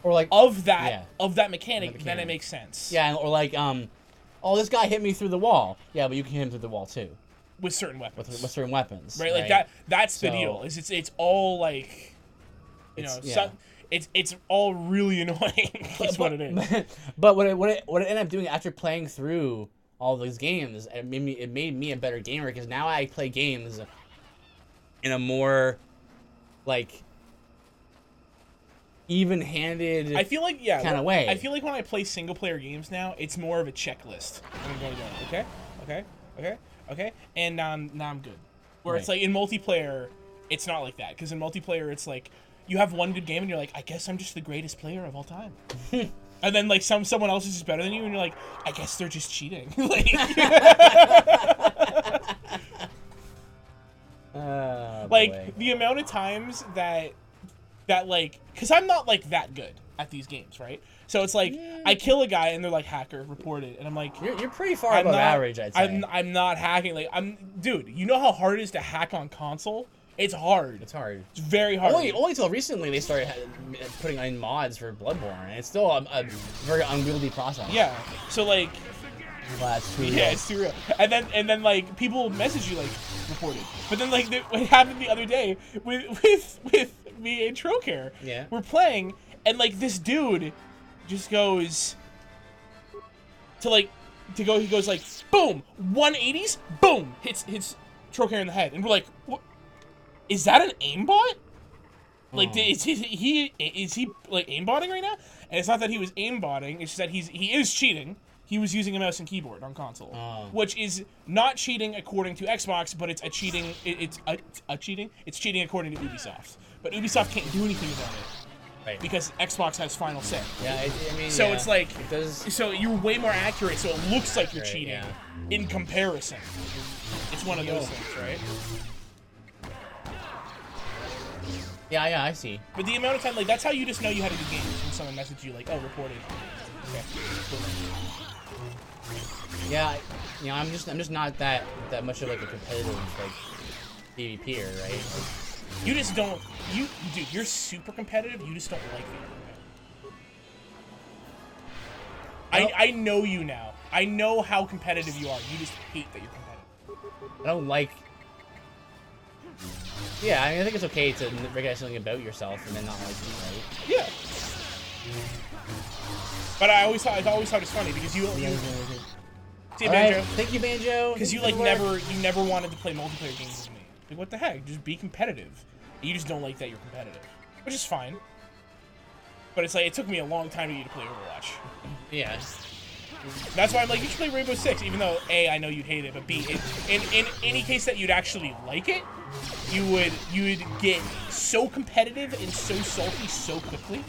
or like of that mechanic, then it makes sense. Yeah, or like, this guy hit me through the wall. Yeah, but you can hit him through the wall, too. With certain weapons. With certain weapons. Right? Like, that's the deal. It's all, like, you know, it's all really annoying. That's what it is. But what it ended up doing after playing through all those games, it made me a better gamer, because now I play games in a more, like, even-handed I feel like, kind of way. I feel like when I play single-player games now, it's more of a checklist. I'm going, okay, and now I'm good. Where it's like in multiplayer, it's not like that, because in multiplayer it's like you have one good game and you're like, I guess I'm just the greatest player of all time. And then like someone else is just better than you, and you're like, I guess they're just cheating. Like the amount of times that like, because I'm not like that good at these games, right? So it's like I kill a guy and they're like, hacker reported, and I'm like, you're pretty far above average, I'd say. I'm not hacking. Like, dude, you know how hard it is to hack on console? It's hard. It's hard. It's very hard. Only till recently they started putting in mods for Bloodborne, and it's still a very unwieldy process. Yeah. So like. Well, that's too real. Yeah, it's too real. And then like people message you like reported. But then like what happened the other day with me and Trocare. Yeah. We're playing, and like this dude just goes he goes like boom, 180s, boom, hits Trocare in the head, and we're like, what? Is that an aimbot? Like, is he like aimbotting right now? And it's not that he was aimbotting, it's just that he is cheating. He was using a mouse and keyboard on console, which is not cheating according to Xbox, but it's cheating. It's cheating according to Ubisoft. But Ubisoft can't do anything about it, right? Because Xbox has final say. Yeah, so it's like, so you're way more accurate. So it looks like you're cheating in comparison. It's one of those things, right? Yeah, I see. But the amount of time, like, that's how you just know you had a good game, when someone messaged you like, oh, reported. Okay. Yeah, you know, I'm just not that much of like a competitive like PvPer, right? You just don't. Dude, you're super competitive. You just don't like it. I know you now. I know how competitive you are. You just hate that you're competitive. I don't like. Yeah, I mean, I think it's okay to recognize something about yourself and then not like you, right? Yeah. But I always thought it's funny because you see Banjo. Right. Thank you, Banjo. Because you never wanted to play multiplayer games with me. Like, what the heck? Just be competitive. You just don't like that you're competitive, which is fine. But it's like it took me a long time to get you to play Overwatch. Yeah. That's why I'm like, you should play Rainbow Six, even though A, I know you'd hate it, but B, in any case that you'd actually like it, you would get so competitive and so salty so quickly.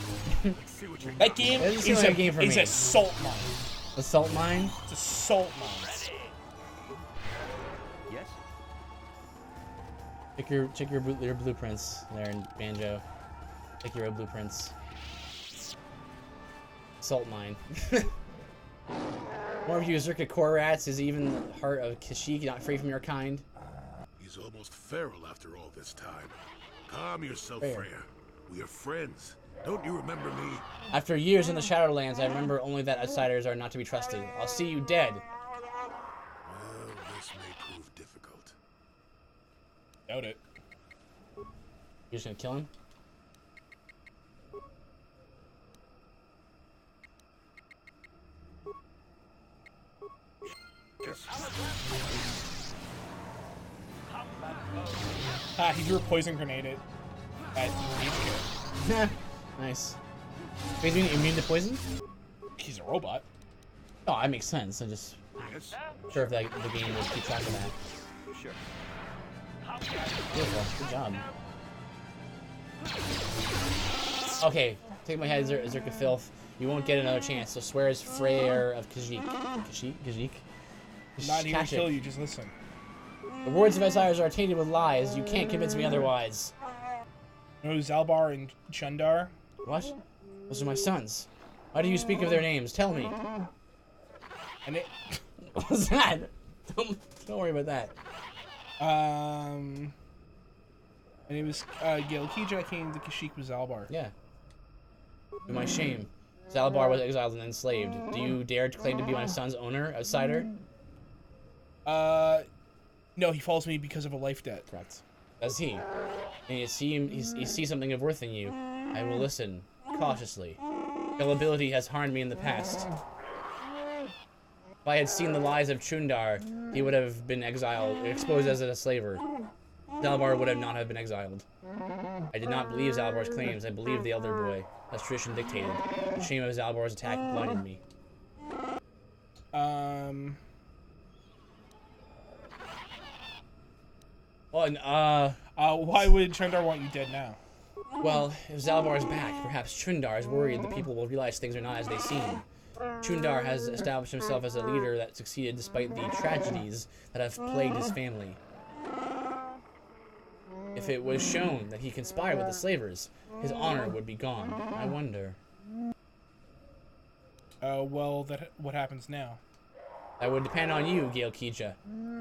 That game is a salt mine. A salt mine? It's a salt mine. Yes. Check your blueprints there, Banjo. Check your blueprints. Salt mine. More of you Zerka core rats is even the heart of Kashyyyk, not free from your kind. He's almost feral after all this time. Calm yourself, Fair. Freya. We are friends. Don't you remember me? After years in the Shadowlands, I remember only that outsiders are not to be trusted. I'll see you dead. Well, this may prove difficult. Doubt it. You're just gonna kill him? He threw a poison grenade at HQ. Nice. He's immune to poison? He's a robot. Oh, that makes sense. I just Yes. sure if the game will keep track of that. Sure. Beautiful. Good job. Okay, take my head, Zerka Filth. You won't get another chance, so swear as Freyr of Kashyyyk. Kashyyyk? I'm not here to kill you, just listen. The words of outsiders are tainted with lies. You can't convince me otherwise. You know Zalbar and Chundar? What? Those are my sons. Why do you speak of their names? Tell me. And it... What was that? Don't worry about that. And it was Gale Kija came to Kashyyyk with Zalbar. Yeah. To my shame. Zalbar was exiled and enslaved. Do you dare to claim to be my son's owner, outsider? No, he follows me because of a life debt. Correct. Does he? And you see something of worth in you. I will listen, cautiously. Gullibility has harmed me in the past. If I had seen the lies of Chundar, he would have been exiled, exposed as a slaver. Zalbar would not have been exiled. I did not believe Zalbar's claims. I believed the elder boy, as tradition dictated. The shame of Zalbar's attack blinded me. Oh, and, why would Chundar want you dead now? Well, if Zalbar is back, perhaps Chundar is worried the people will realize things are not as they seem. Chundar has established himself as a leader that succeeded despite the tragedies that have plagued his family. If it was shown that he conspired with the slavers, his honor would be gone. I wonder. Well, what happens now? That would depend on you, Gale Kija.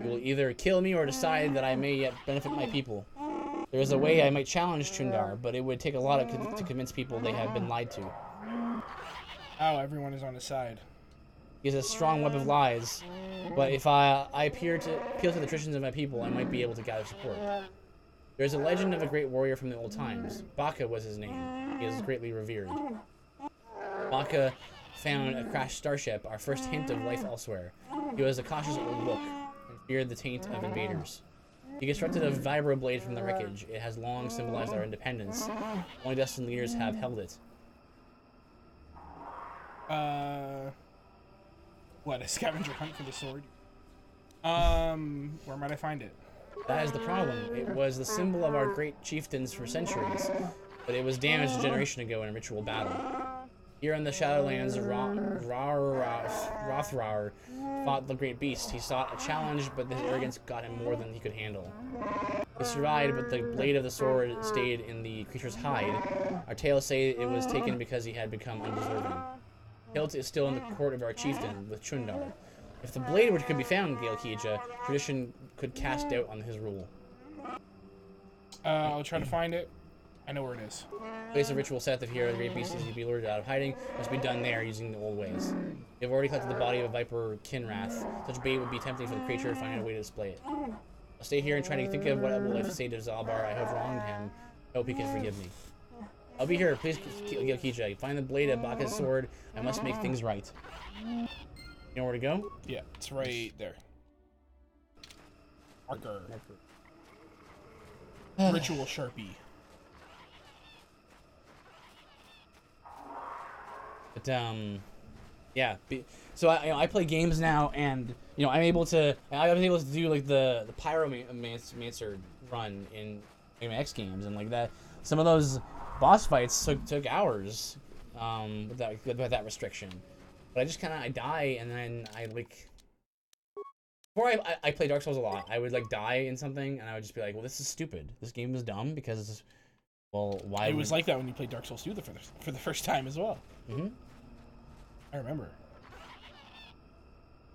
You will either kill me or decide that I may yet benefit my people. There is a way I might challenge Chundar, but it would take a lot to convince people they have been lied to. Oh, everyone is on his side. He has a strong web of lies, but if I appeal to the traditions of my people, I might be able to gather support. There is a legend of a great warrior from the old times. Baka was his name. He is greatly revered. Baka found a crashed starship, our first hint of life elsewhere. He was a cautious old book, and feared the taint of invaders. He constructed a vibroblade from the wreckage. It has long symbolized our independence. Only destined leaders have held it. What, a scavenger hunt for the sword? Where might I find it? That is the problem. It was the symbol of our great chieftains for centuries, but it was damaged a generation ago in a ritual battle. Here in the Shadowlands, Rothrar fought the great beast. He sought a challenge, but his arrogance got him more than he could handle. He survived, but the blade of the sword stayed in the creature's hide. Our tales say it was taken because he had become undeserving. Hilt is still in the court of our chieftain, with Chundar. If the blade could be found, Gale Kija, tradition could cast doubt on his rule. I'll try to find it. I know where it is. Place a ritual set that here the great beast is to be lured out of hiding. Must be done there using the old ways. You've already collected the body of a viper Kinrath. Such bait would be tempting for the creature to find a way to display it. I'll stay here and try to think of what I will say to Zalbar. I have wronged him. I hope he can forgive me. I'll be here. Please, Kija. Find the blade of Baka's sword. I must make things right. You know where to go? Yeah, it's right there. Marker. Ritual Sharpie. But yeah. So I play games now, and you know I was able to do like the Pyromancer run in my X Games, and like that. Some of those boss fights took hours with that restriction. But I just I die, and then I like. Before I play Dark Souls a lot, I would like die in something, and I would just be like, well, this is stupid. This game is dumb because, well, why? It was like that when you played Dark Souls 2 for the first time as well. Mm-hmm. I remember.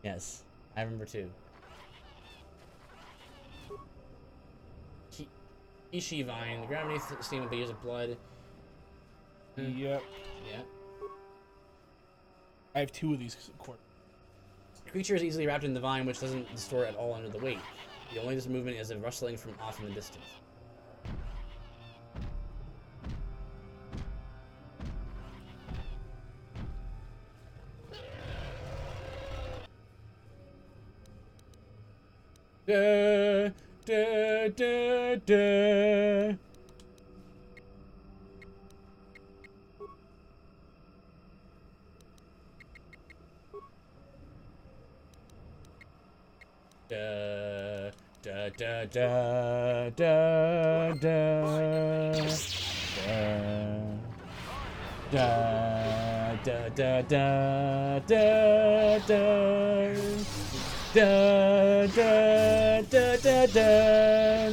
Yes, I remember too. Ishi Vine, the ground beneath the steam of beers of blood. Yep. Yeah. I have 2 of these quarters. The creature is easily wrapped in the vine, which doesn't distort at all under the weight. The only movement is a rustling from off in the distance. Da, da, da, da. Da, da, da, da, da, da, da, da, da, da, da, da. Da da da da da.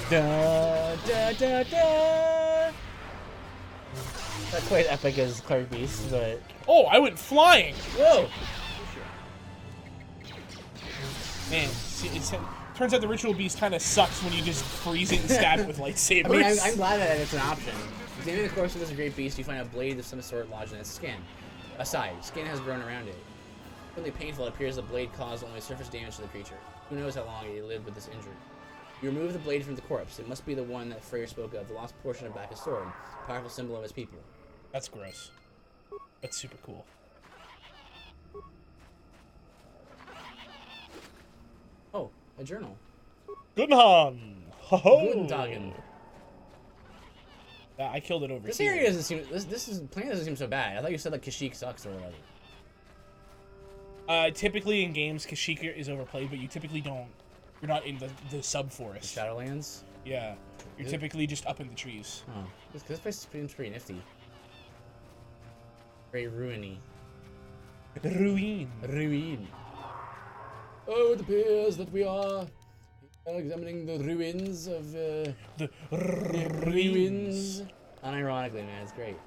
Da da da da. Not quite epic as Clark Beast, but oh, I went flying! Whoa! Man, it turns out the Ritual Beast kind of sucks when you just freeze it and stab it with lightsabers. I mean, I'm glad that it's an option. At the end of the course of this great beast, you find a blade of some sort lodged in its skin. Skin has grown around it. Really painful, it appears the blade caused only surface damage to the creature. Who knows how long it lived with this injury. You remove the blade from the corpse. It must be the one that Freyr spoke of, the lost portion of Baka's sword, a powerful symbol of his people. That's gross. That's super cool. Oh, a journal. Gunhan! Ho-ho! Guten Tagen. I killed it over this here. Area doesn't seem, this planet doesn't seem so bad. I thought you said like Kashyyyk sucks or whatever. Typically in games, Kashyyyk is overplayed, but you typically don't. You're not in the sub-forest. The Shadowlands? Yeah. You're typically just up in the trees. Oh. This place seems pretty nifty. Very ruiny. Ruin. Oh, it appears that we are examining the ruins of, the ruins. Unironically, man, it's great.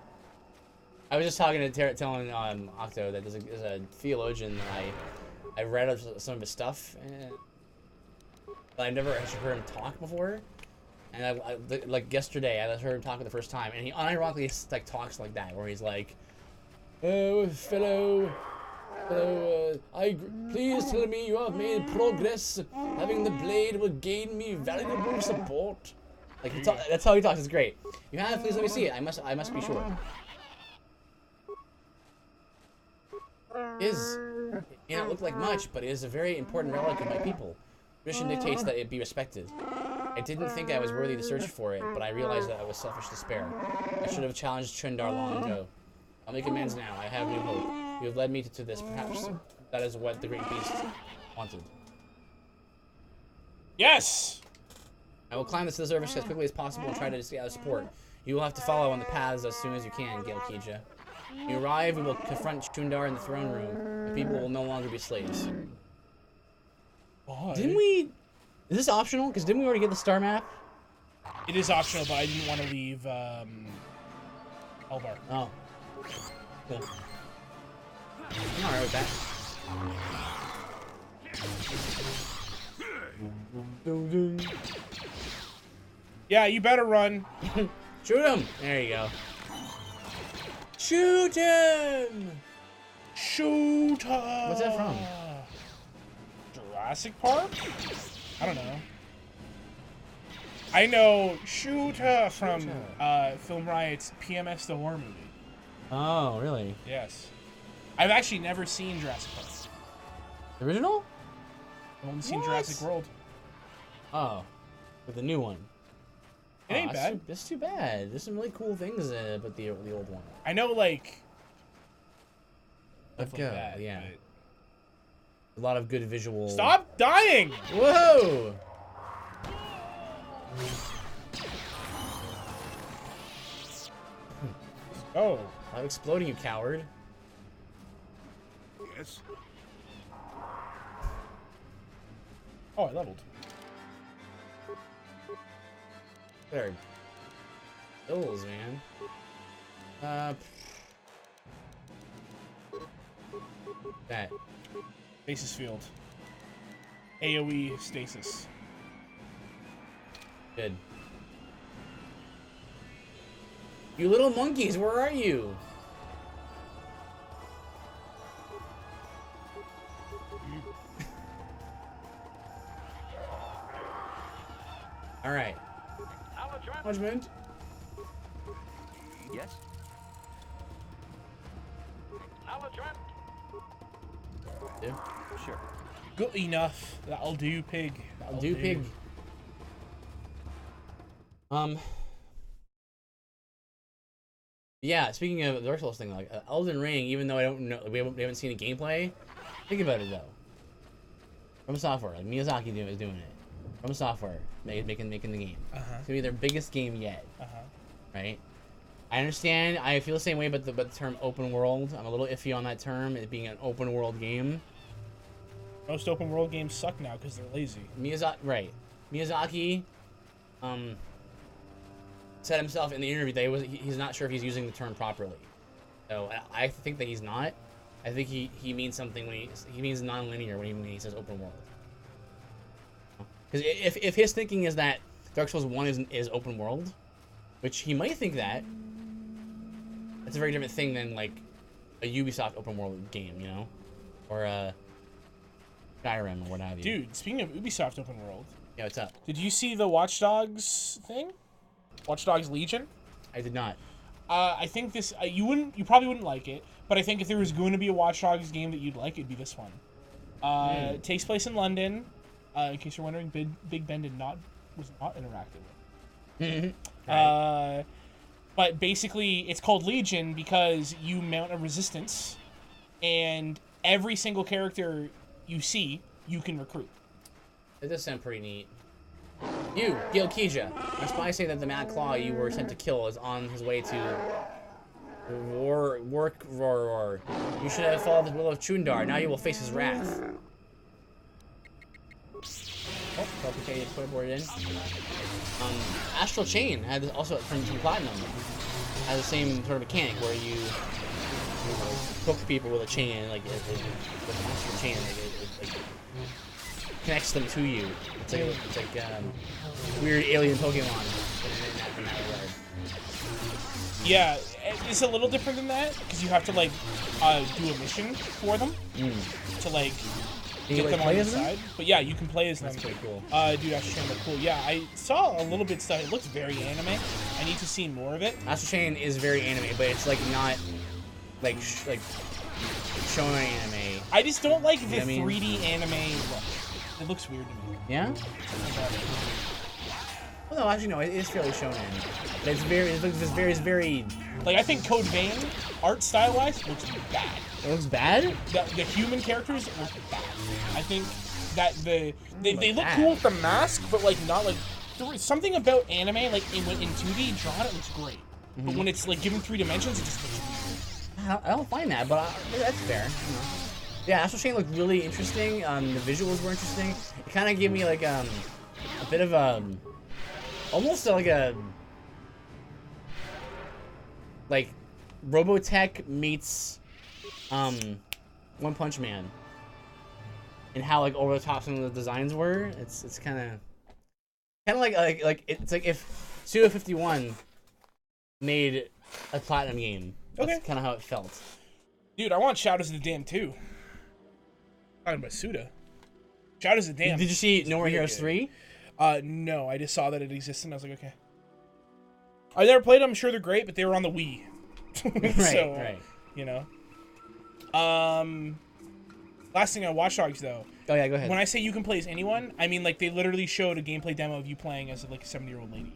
I was just talking to telling Octo that there's a theologian that I read some of his stuff, but I've never actually heard him talk before. And like yesterday, I heard him talk for the first time, and he unironically like talks like that, where he's like, "Oh, fellow, please tell me you have made progress. Having the blade will gain me valuable support." Like that's how he talks. It's great. You have? Please let me see it. I must be sure. It may not look like much, but it is a very important relic of my people. Tradition dictates that it be respected. I didn't think I was worthy to search for it, but I realized that I was selfish despair. I should have challenged Trindar long ago. I'll make amends now. I have new hope. You have led me to this. Perhaps that is what the great beast wanted. Yes! I will climb the surface as quickly as possible and try to gather support. You will have to follow on the paths as soon as you can, Gil Kija. When you arrive, we will confront Trindar in the throne room. The people will no longer be slaves. Why? Didn't we... Is this optional? Because didn't we already get the star map? It is optional, but I didn't want to leave, Elbar. Oh. Cool. I'm alright with that. Yeah, you better run. Shoot him! There you go. Shoot him! Shoot him! What's that from? Jurassic Park? I don't know. I know Shooter from Film Riot's PMS the Horror Movie. Oh, really? Yes. I've actually never seen Jurassic Park. The original? I've only seen Jurassic World. Oh. With the new one. It ain't bad. That's too bad. There's some really cool things about the old one. I know, like... Like that, yeah. A lot of good visual... Stop dying! Whoa! Oh. I'm exploding, you coward. Yes? Oh, I leveled. There. Hills, man. That. Stasis field. AoE stasis. Good. You little monkeys, where are you? All right. Acknowledgement. Yes? Acknowledgement. Yeah. Sure. Good enough. That'll do, pig. That'll do, pig. Yeah, speaking of the Dark Souls thing, like Elden Ring, even though I don't know, we haven't seen a gameplay. Think about it though. From Software, like Miyazaki is doing it. From Software, making the game. It's gonna be their biggest game yet. Right? I understand. I feel the same way about the term open world. I'm a little iffy on that term, it being an open world game. Most open world games suck now because they're lazy. Miyazaki, said himself in the interview that he's not sure if he's using the term properly. So I think that he's not. I think he means something when he means non-linear when he says open world. Because if his thinking is that Dark Souls 1 is open world, which he might think that, that's a very different thing than like a Ubisoft open world game, you know, or a Skyrim or what have you. Dude, speaking of Ubisoft open world, yeah, what's up? Did you see the Watch Dogs thing? Watch Dogs Legion? I did not. I think this you probably wouldn't like it, but I think if there was going to be a Watch Dogs game that you'd like, it'd be this one. It takes place in London. In case you're wondering, Big Ben was not interactive with. But basically, it's called Legion because you mount a resistance, and every single character you see, you can recruit. It does sound pretty neat. You, Gil Kija. My spies say that the Mad Claw you were sent to kill is on his way to Roar. You should have followed the will of Chundar. Now you will face his wrath. Oh, complicated put in. Astral Chain had also from Platinum has the same sort of mechanic where you hook people with a chain, like with an astral chain, like connects them to you. It's like weird alien Pokemon in that regard. Yeah, it's a little different than that because you have to like do a mission for them to like get them on the side. But yeah, you can play as them. That's pretty cool. Dude, Astral Chain looked cool. Yeah, I saw a little bit stuff. It looks very anime. I need to see more of it. Astral Chain is very anime, but it's like not like shonen anime. I just don't like the 3D anime look. It looks weird to me. Yeah? Well, no, actually, no. It is fairly shonen. But it's very. Like, I think Code Vein, art style-wise, looks bad. It looks bad? The human characters look bad. I think that they look cool with the mask, but like not like something about anime like in 2D drawn it looks great, but when it's like given 3 dimensions, it just looks weird. I don't find that, but that's fair. You know. Yeah, Astral Chain looked really interesting. The visuals were interesting. It kind of gave me like a bit of almost like Robotech meets One Punch Man, and how like over the top some of the designs were. It's kind Kind of like it's like if Suda 51 made a platinum game. That's kind of how it felt. Dude, I want Shadows of the Dam too. Talking about Suda. Shadows of the Dam. Did you see No More Heroes 3? No, I just saw that it existed and I was like, okay. I never played them. I'm sure they're great, but they were on the Wii. Right. You know. Last thing on Watch Dogs though. Oh yeah, go ahead. When I say you can play as anyone, I mean like they literally showed a gameplay demo of you playing as like a 70-year-old lady.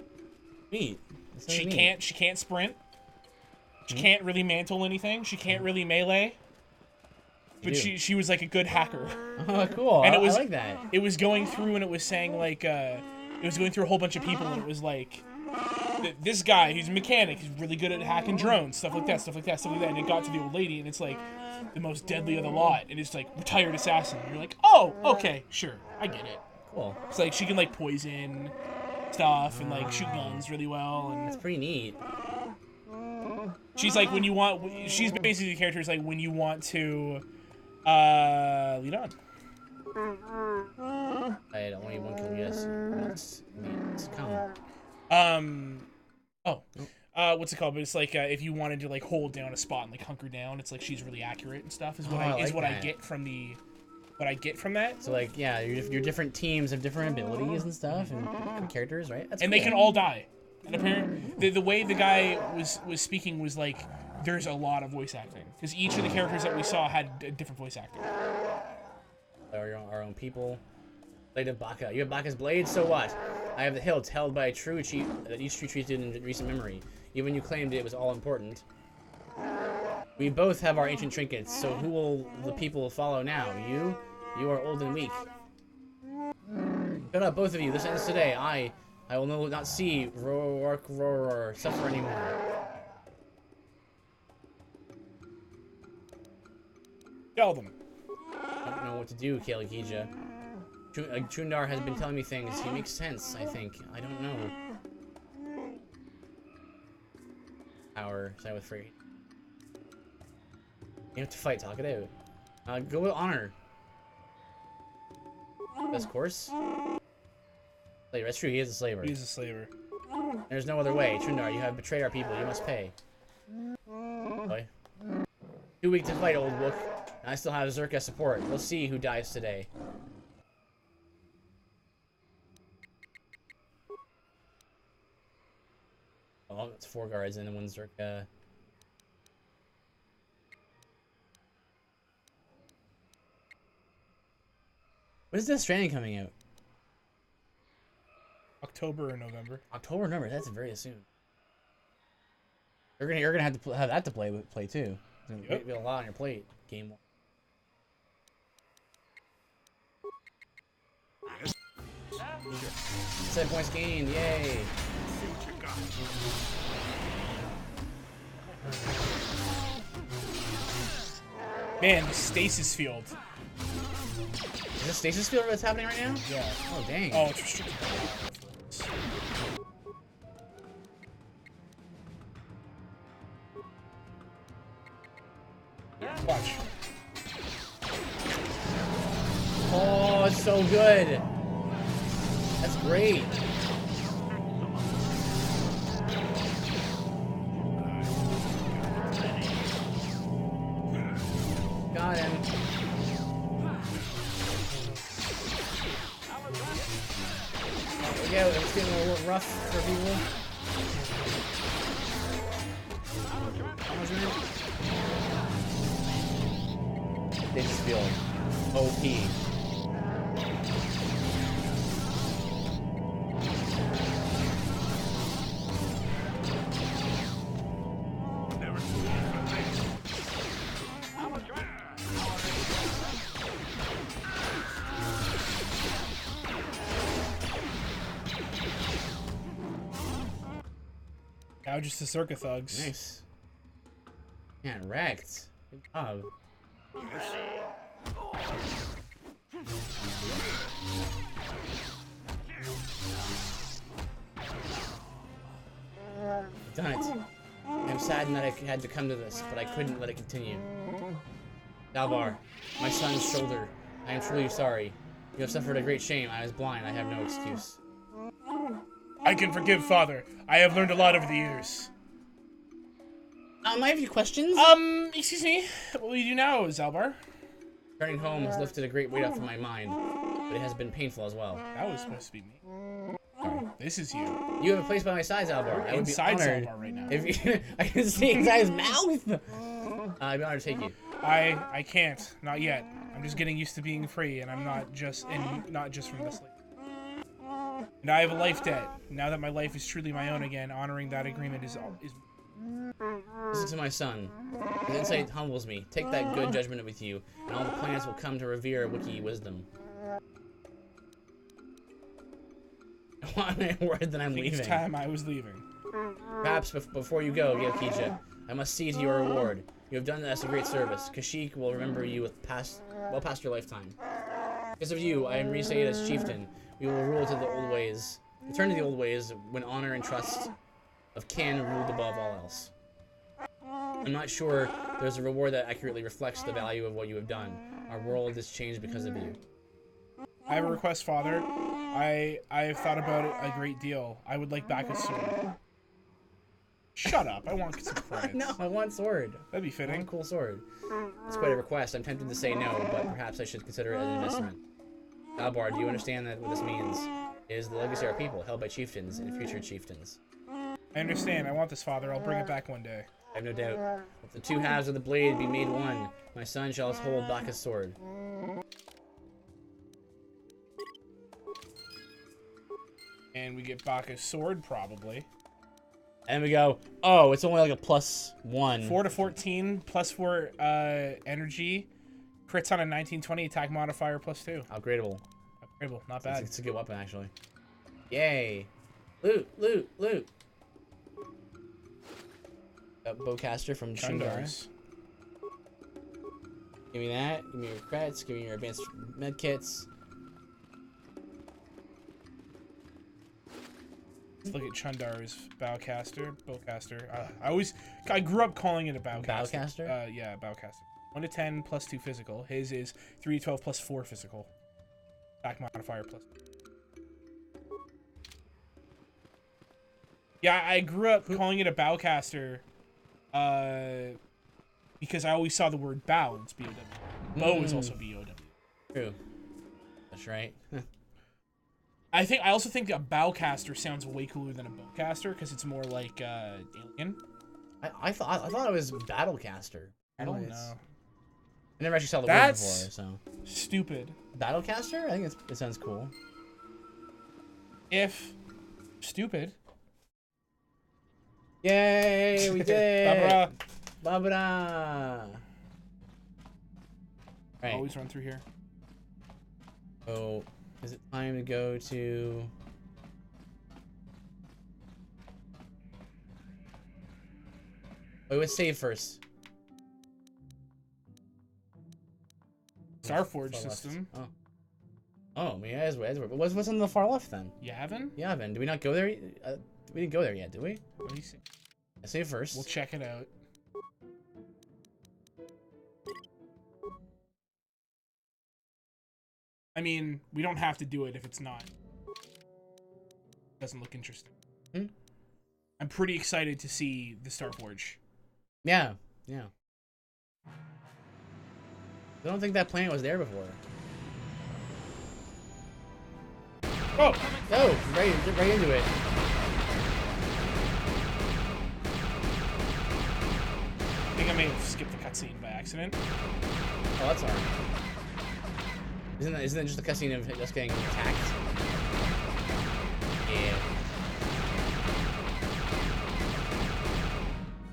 Neat. She can't sprint. She can't really mantle anything. She can't really melee. But she was like a good hacker. Oh, cool. And it was, I like that. It was going through and it was saying like it was going through a whole bunch of people and it was like this guy, he's a mechanic, he's really good at hacking drones, stuff like that. And it got to the old lady and it's like the most deadly of the lot and it's like retired assassin. And you're like, oh, okay, sure, I get it. Cool. It's like she can like poison stuff and like shoot guns really well and it's pretty neat. She's like when you want. She's basically the character is like when you want to lead on. I don't want one kill. Yes, it's come. What's it called? But it's like if you wanted to like hold down a spot and like hunker down, it's like she's really accurate and stuff. Is what I get from the. What I get from that. So like yeah, your different teams have different abilities and stuff and characters, right? That's and cool. They can all die. And apparently, the way the guy was speaking was like, there's a lot of voice acting because each of the characters that we saw had a different voice actor. Our own people. Blade of Baka. You have Baka's blade, so what? I have the hilt held by a true chief that each true chief did in recent memory. Even you claimed it was all important. We both have our ancient trinkets, so who will the people follow now? You? You are old and weak. Shut up, both of you. This ends today. I will not see Roar suffer anymore. Tell them. I don't know what to do, Kalikija. Chundar has been telling me things. He makes sense, I think. I don't know. Power, side with free. You have to fight, talk it out. Go with honor. Best course? That's true, he is a slaver. He is a slaver. There's no other way. Chundar, you have betrayed our people. You must pay. Boy. Too weak to fight, old book. And I still have Zerka support. We'll see who dies today. Oh, it's 4 guards and then 1 Zerka. When is Death Stranding coming out? October or November. October or November. That's very soon. You're gonna have to have that to play too. There's gonna be a lot on your plate. Game 1. 7 points gained. Yay! Man, the stasis field. Is this stasis field that's happening right now? Yeah. Oh dang. Oh, it's restricted. Watch. Oh, it's so good. That's great. Got him. Yeah, it's getting a little rough for people. They just feel OP. Now just the Circa thugs. Nice. Yeah, wrecked. Good job. Done it. I'm saddened that I had to come to this, but I couldn't let it continue. Dalbar, my son's shoulder. I am truly sorry. You have suffered a great shame. I was blind. I have no excuse. I can forgive, Father. I have learned a lot over the years. I have a few questions. Excuse me. What will you do now, Zalbar? Returning home has lifted a great weight off from my mind, but it has been painful as well. That was supposed to be me. Sorry. This is you. You have a place by my side, Zalbar. I would be honored Zalbar right now. if you, I can see inside his mouth. I'd be honored to take you. I can't. Not yet. I'm just getting used to being free, and I'm not just from this life. And I have a life debt. Now that my life is truly my own again, honoring that agreement is. Listen to my son. His insight humbles me. Take that good judgment with you, and all the planets will come to revere Wookiee wisdom. I want a word that I'm leaving. It's time I was leaving. Perhaps before you go, Yokija, I must see to your reward. You have done us a great service. Kashyyyk will remember you well past your lifetime. Because of you, I am reinstated as chieftain. We will rule to the old ways. Return to the old ways when honor and trust of kin ruled above all else. I'm not sure there's a reward that accurately reflects the value of what you have done. Our world has changed because of you. I have a request, Father. I have thought about it a great deal. I would like back a sword. Shut up. I want some credits. No, I want sword. That'd be fitting. I want a cool sword. It's quite a request. I'm tempted to say no, but perhaps I should consider it as an investment. Albar, do you understand what this means? It is the legacy of our people, held by chieftains and future chieftains. I understand. I want this, Father. I'll bring it back one day. I have no doubt. If the two halves of the blade be made one, my son shall hold back his sword. And we get Baka's sword, probably. And we go, oh, it's only like a +1. 4 to 14, +4 energy. Crits on a 1920, attack modifier +2. Upgradable. Upgradable, not bad. It's a good weapon, actually. Yay. Loot, loot, loot. A bowcaster from Chundars. Give me that. Give me your creds. Give me your advanced medkits. Let's look at Chundar's bowcaster. I grew up calling it a bowcaster. Bowcaster? Yeah, bowcaster. 1 to 10 +2 physical. His is 3 to 12 +4 physical. Attack modifier +2. Yeah, I grew up calling it a bowcaster. Because I always saw the word bow, it's B-O-W. Bow is also B-O-W. True. That's right. I also think a bowcaster sounds way cooler than a bowcaster because it's more like alien. I thought it was battlecaster. I don't know. I never actually saw the word before, so. Stupid. Battlecaster? I think it sounds cool. If stupid. Yay, we did it! Babra! Right. Always run through here. So, is it time to go to... Wait, let's save first. Starforge system. Oh. Oh, yeah, what's on the far left then? Yavin? Yavin. Did we not go there? We didn't go there yet, did we? Let me see. I save first. We'll check it out. I mean, we don't have to do it if it's not. Doesn't look interesting. Hmm? I'm pretty excited to see the Starforge. Yeah, yeah. I don't think that planet was there before. Oh! Oh, right into it. I think I may have skipped the cutscene by accident. Oh, that's alright. Isn't that just a cutscene of us getting attacked? Yeah.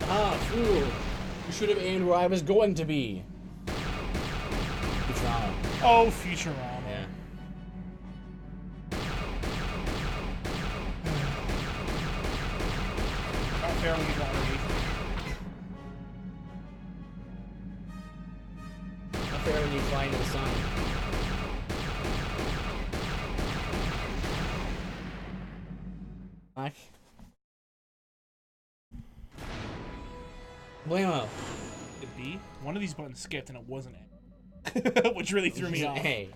Ah, fool! You should have aimed where I was going to be. Futurama. Oh, Futurama. Yeah. Not fair when you go underneath. Not fair when you fly into the sun. Back. Blamo. It B? One of these buttons skipped and it wasn't it. Which really threw me off. Hey.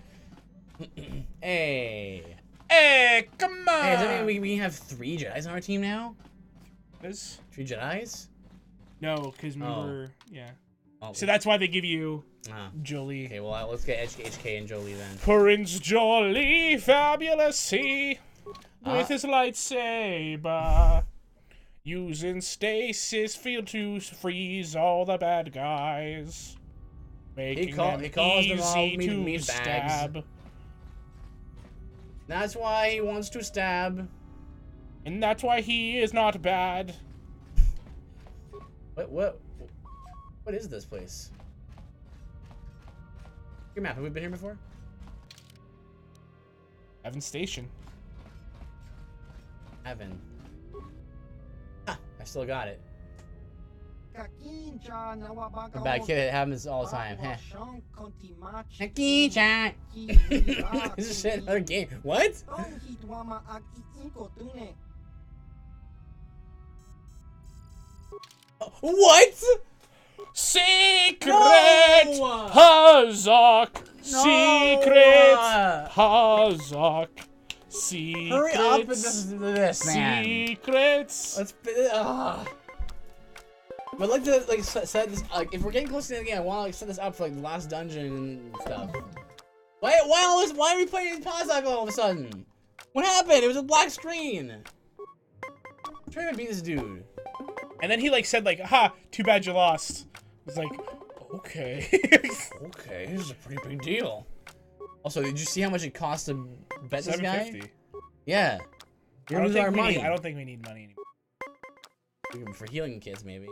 Hey. Hey, come on! Hey, does that mean we have 3 Jedis on our team now? 3 Jedis? No, because remember, yeah. Oh. So that's why they give you Jolie. Okay, well, let's get HK and Jolie then. Prince Jolie, fabulous he, with his lightsaber, using stasis field to freeze all the bad guys, making them easy to stab. That's why he wants to stab. And that's why he is not bad. What is this place? Your map, have we been here before? Evan Station. Evan. Ah, I still got it. I'm back, kid. It happens all the time. Heh. This is shit, another game. What? What? Secret Hazak. Secret Hazak. Secrets. Hurry up and listen to this, man. Secrets. Let's. But like to set this if we're getting close to the end again, I want to set this up for the last dungeon and stuff. Why are we playing Hazak all of a sudden? What happened? It was a black screen. I'm trying to beat this dude. And then he said "Ha, too bad you lost." I was like, okay. Okay, this is a pretty big deal. Also, did you see how much it cost to bet this guy? $750. Yeah. You're losing our money. I don't think we need money anymore. For healing kids, maybe.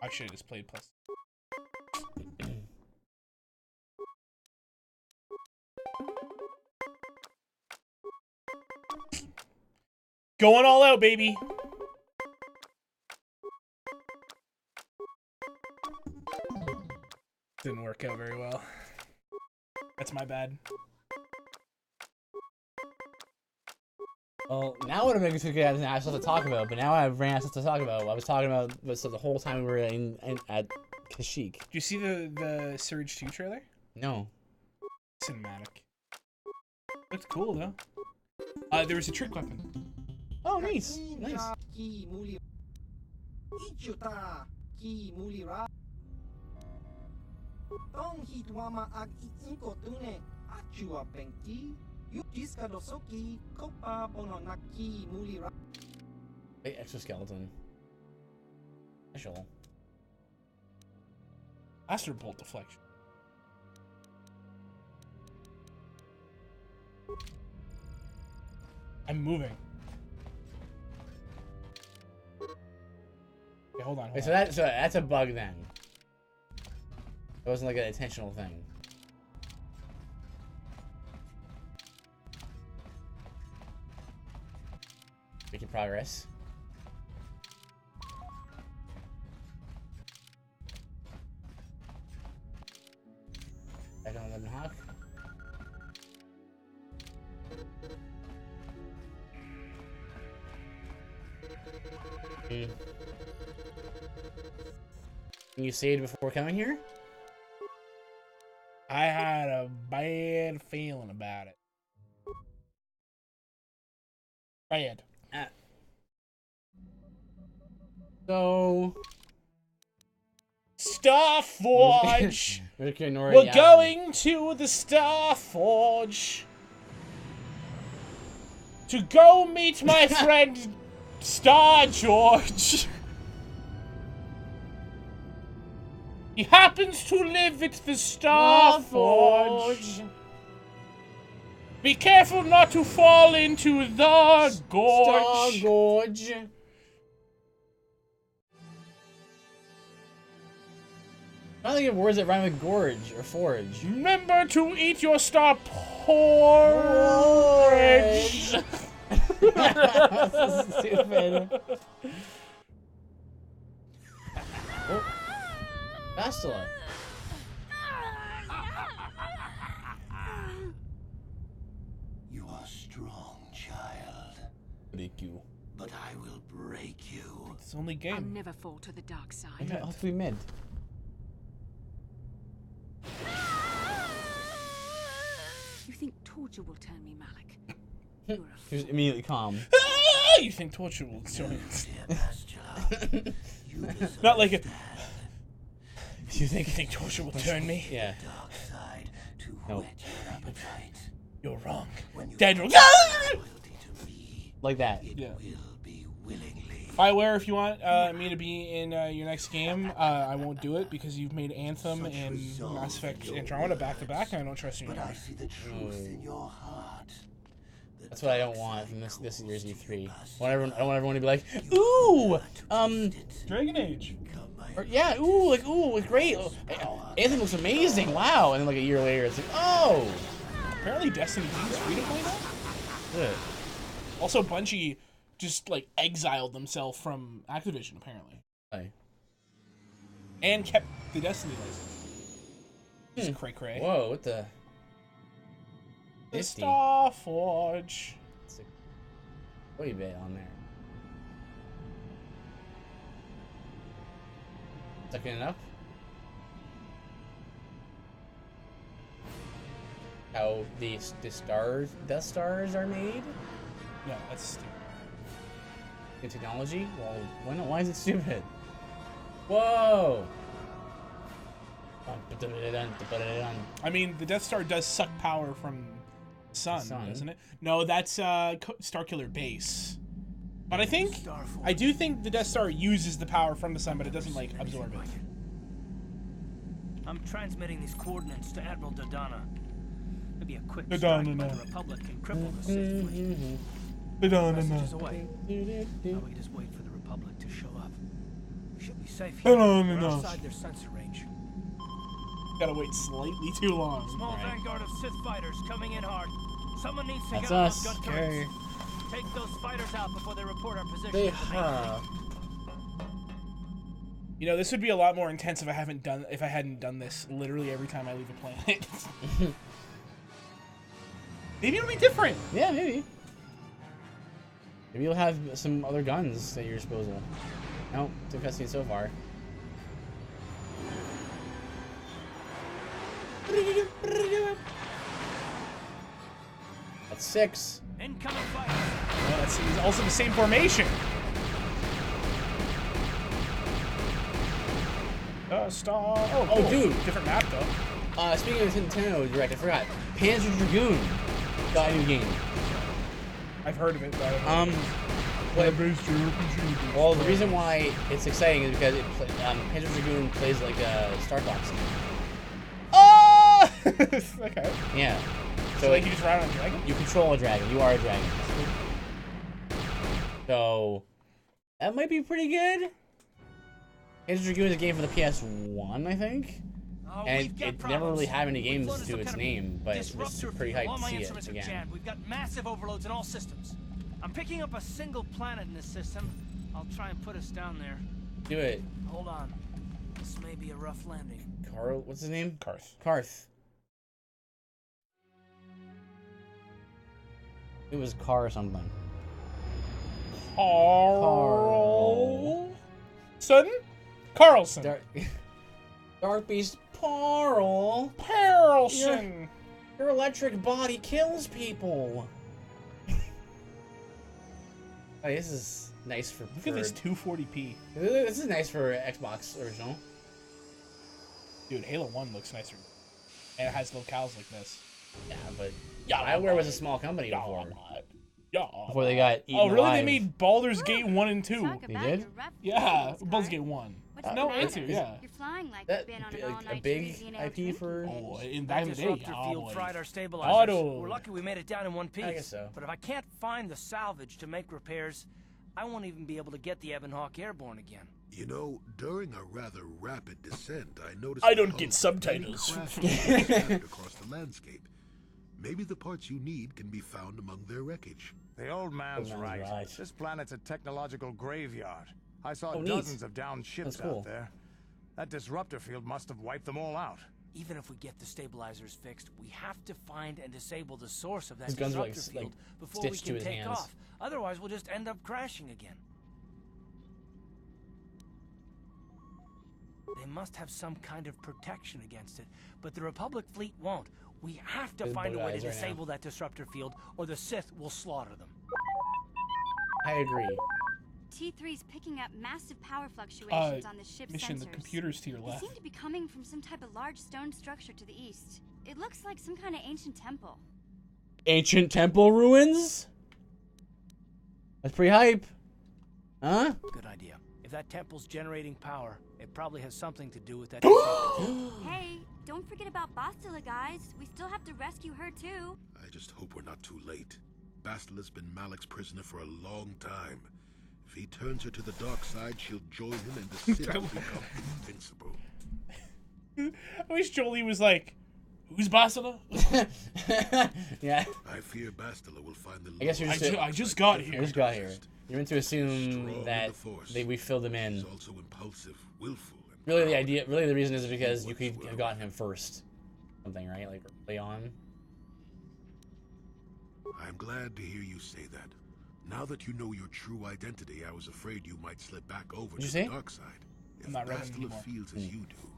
I should have just played plus. Going all out, baby. Didn't work out very well. That's my bad. Well, now what I'm making sure I have stuff to talk about, but now I ran out of stuff to talk about. I was talking about so the whole time we were at Kashyyyk. Did you see the Surge 2 trailer? No. Cinematic. Looked cool though. There was a trick weapon. Oh, nice. Nice. Hey, exoskeleton. Special. Astro bolt deflection. I'm moving. Okay, hold on. Wait, so that's a bug then. It wasn't like an intentional thing. Making progress. I don't let him hawk. You saved before coming here? I had a bad feeling about it. Bad. So... Starforge! We're going to the Starforge to go meet my friend Star George. He happens to live at the Starforge. Be careful not to fall into the gorge. Star Gorge. I don't think of words that rhyme with gorge or forge. Remember to eat your star porridge. This is stupid. Oh. Bastila. strong, child. Break you. But I will break you. It's only game. I'll never fall to the dark side. I'll have to be mid. You think torture will turn me, Malik? He was immediately calm. You think torture will join us? Not like a. You think torture will turn me? Yeah. Nope. You're wrong. Dad will. Like that. Yeah. Fireware, if you want me to be in your next game, I won't do it because you've made Anthem and Mass Effect Andromeda back to back, and I don't trust you anymore. That's what I don't want from this year's E3. I don't want everyone to be like, ooh, Dragon Age. Or, yeah, ooh, great. Anthem looks amazing. Wow. And then like a year later, it's like, oh. Apparently, Destiny 2 is free to play now. Good. Also, Bungie just like exiled themselves from Activision apparently, and kept the Destiny license. Just cray cray. Whoa, what the? The Starforge. It's a way bit on there. Sucking it up. How the stars, Death Stars are made? No, that's stupid. New technology? Well, why is it stupid? Whoa! I mean, the Death Star does suck power from the sun, doesn't it? No, that's Starkiller Base. But I do think the Death Star uses the power from the sun, but it doesn't like absorb it. I'm transmitting these coordinates to Admiral Dodonna. Maybe a quick Dodonna, strike by no. the Republic can cripple the Sith fleet. Dodonna, Messages no. away. Now we just wait for the Republic to show up. We should be safe here. Dodonna, We're no. outside their sensor range. Gotta wait slightly too long. Small vanguard of Sith fighters coming in hard. Someone needs to That's get on us. those gun turrets. Take those fighters out before they report our position. They at the main are. You know, this would be a lot more intense if I hadn't done this literally every time I leave a planet. Maybe it'll be different. Yeah, maybe. Maybe you'll have some other guns at your disposal. No, took cutscene so far. That's 6. Incoming fire. Well, it's also the same formation. Star. Oh, cool. Dude. Different map though. Speaking of Nintendo Direct, I forgot. Panzer Dragoon got a new game. I've heard of it, but I don't know. Well, the reason why it's exciting is because Panzer Dragoon plays like a Star Fox game. Oh! Okay. Yeah. So like you just ride on a dragon? You control a dragon. You are a dragon. So that might be pretty good. Panzer Dragoon is a game for the PS1, I think. And it never really had any games to its name, but it's pretty hyped to see it again. We've got massive overloads in all systems. I'm picking up a single planet in this system. I'll try and put us down there. Do it. Hold on. This may be a rough landing. Carl, what's his name? Karth. Karth. It was Car or something. Carl. Sudden? Carlson. Dark Beast Parl. Perlson. Your electric body kills people. Oh, this is nice for. Look at this 240p. This is nice for Xbox original. Dude, Halo 1 looks nicer. And it has locales like this. Yeah, but BioWare was a small company before. Yeah. Before they got eaten Oh, really? alive. They made Baldur's Gate 1 and 2. They did? Yeah, Baldur's Gate 1. No, and 2, yeah. You're flying like That you've been on an a all-night big cruise, IP for. Oh, in back in the day. Disruptor Oh, field boy. fried our stabilizers. Auto. We're lucky we made it down in one piece. I guess so. But if I can't find the salvage to make repairs, I won't even be able to get the Ebonhawk airborne again. You know, during a rather rapid descent, I noticed I don't get subtitles. across the landscape. Maybe the parts you need can be found among their wreckage. The old man's Old man's right. right. This planet's a technological graveyard. I saw Oh, neat. dozens of downed ships That's cool. out there. That disruptor field must have wiped them all out. Even if we get the stabilizers fixed, we have to find and disable the source of that His guns are, like, disruptor field before we stitched to can his take hands. off. Otherwise, we'll just end up crashing again. They must have some kind of protection against it, but the Republic fleet won't. We have to find a way to disable that disruptor field, or the Sith will slaughter them. I agree. T3's picking up massive power fluctuations on the ship's Mission, sensors. the computer's to your left. They seem to be coming from some type of large stone structure to the east. It looks like some kind of ancient temple. Ancient temple ruins? That's pretty hype. Huh? Good idea. If that temple's generating power, it probably has something to do with that. Hey, don't forget about Bastila, guys. We still have to rescue her, too. I just hope we're not too late. Bastila's been Malik's prisoner for a long time. If he turns her to the dark side, she'll join him and the Sith will become invincible. I wish Jolie was like, who's Bastila? Yeah. I fear Bastila will find the. I guess you're just. I just got here. I just got here. You're meant to assume that we filled him in. He's also impulsive, willful. Really, the reason is because you could have gotten him first. Something, right? Like early on. I'm glad to hear you say that. Now that you know your true identity, I was afraid you might slip back over to the dark side. If Bastila feels as you do,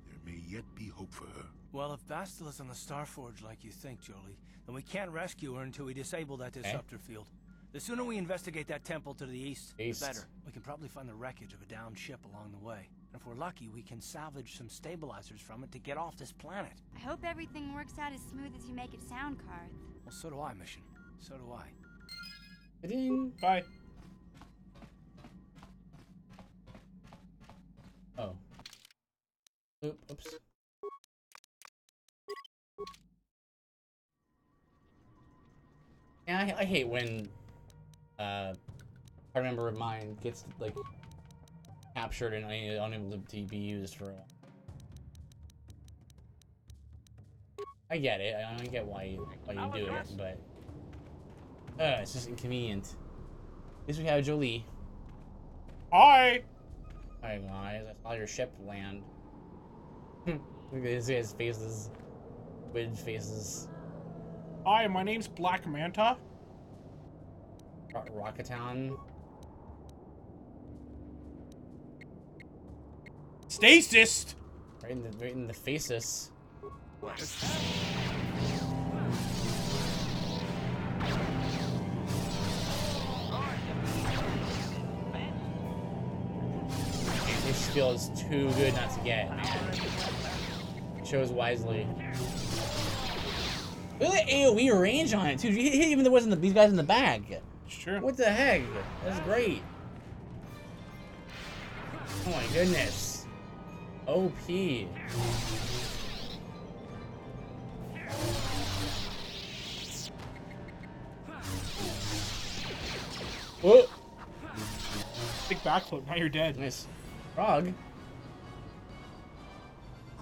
there may yet be hope for her. Well, if Bastila's on the Starforge like you think, Jolie, then we can't rescue her until we disable that disruptor field. The sooner we investigate that temple to the east, the better. We can probably find the wreckage of a downed ship along the way. And if we're lucky, we can salvage some stabilizers from it to get off this planet. I hope everything works out as smooth as you make it sound, Karth. Well, so do I, Mission. So do I. Ding. Bye. Oh. Oops. Yeah, I hate when a member of mine gets like captured and unable to be used for a while. I get it. I get why you do it, but it's just inconvenient. At least we have Jolie. Hi. Hi guys, I saw your ship land. Look at these guys' faces, wedge faces. Hi, my name's Black Manta. Rocketown. Stasis. Right in the faces. This skill is too good not to get, man. Chose wisely. Look at the AoE range on it, too. You hit even there wasn't these guys in the bag. Sure. What the heck? That's great. Oh my goodness. OP. Whoa. Big backflip, now you're dead. Nice. Frog.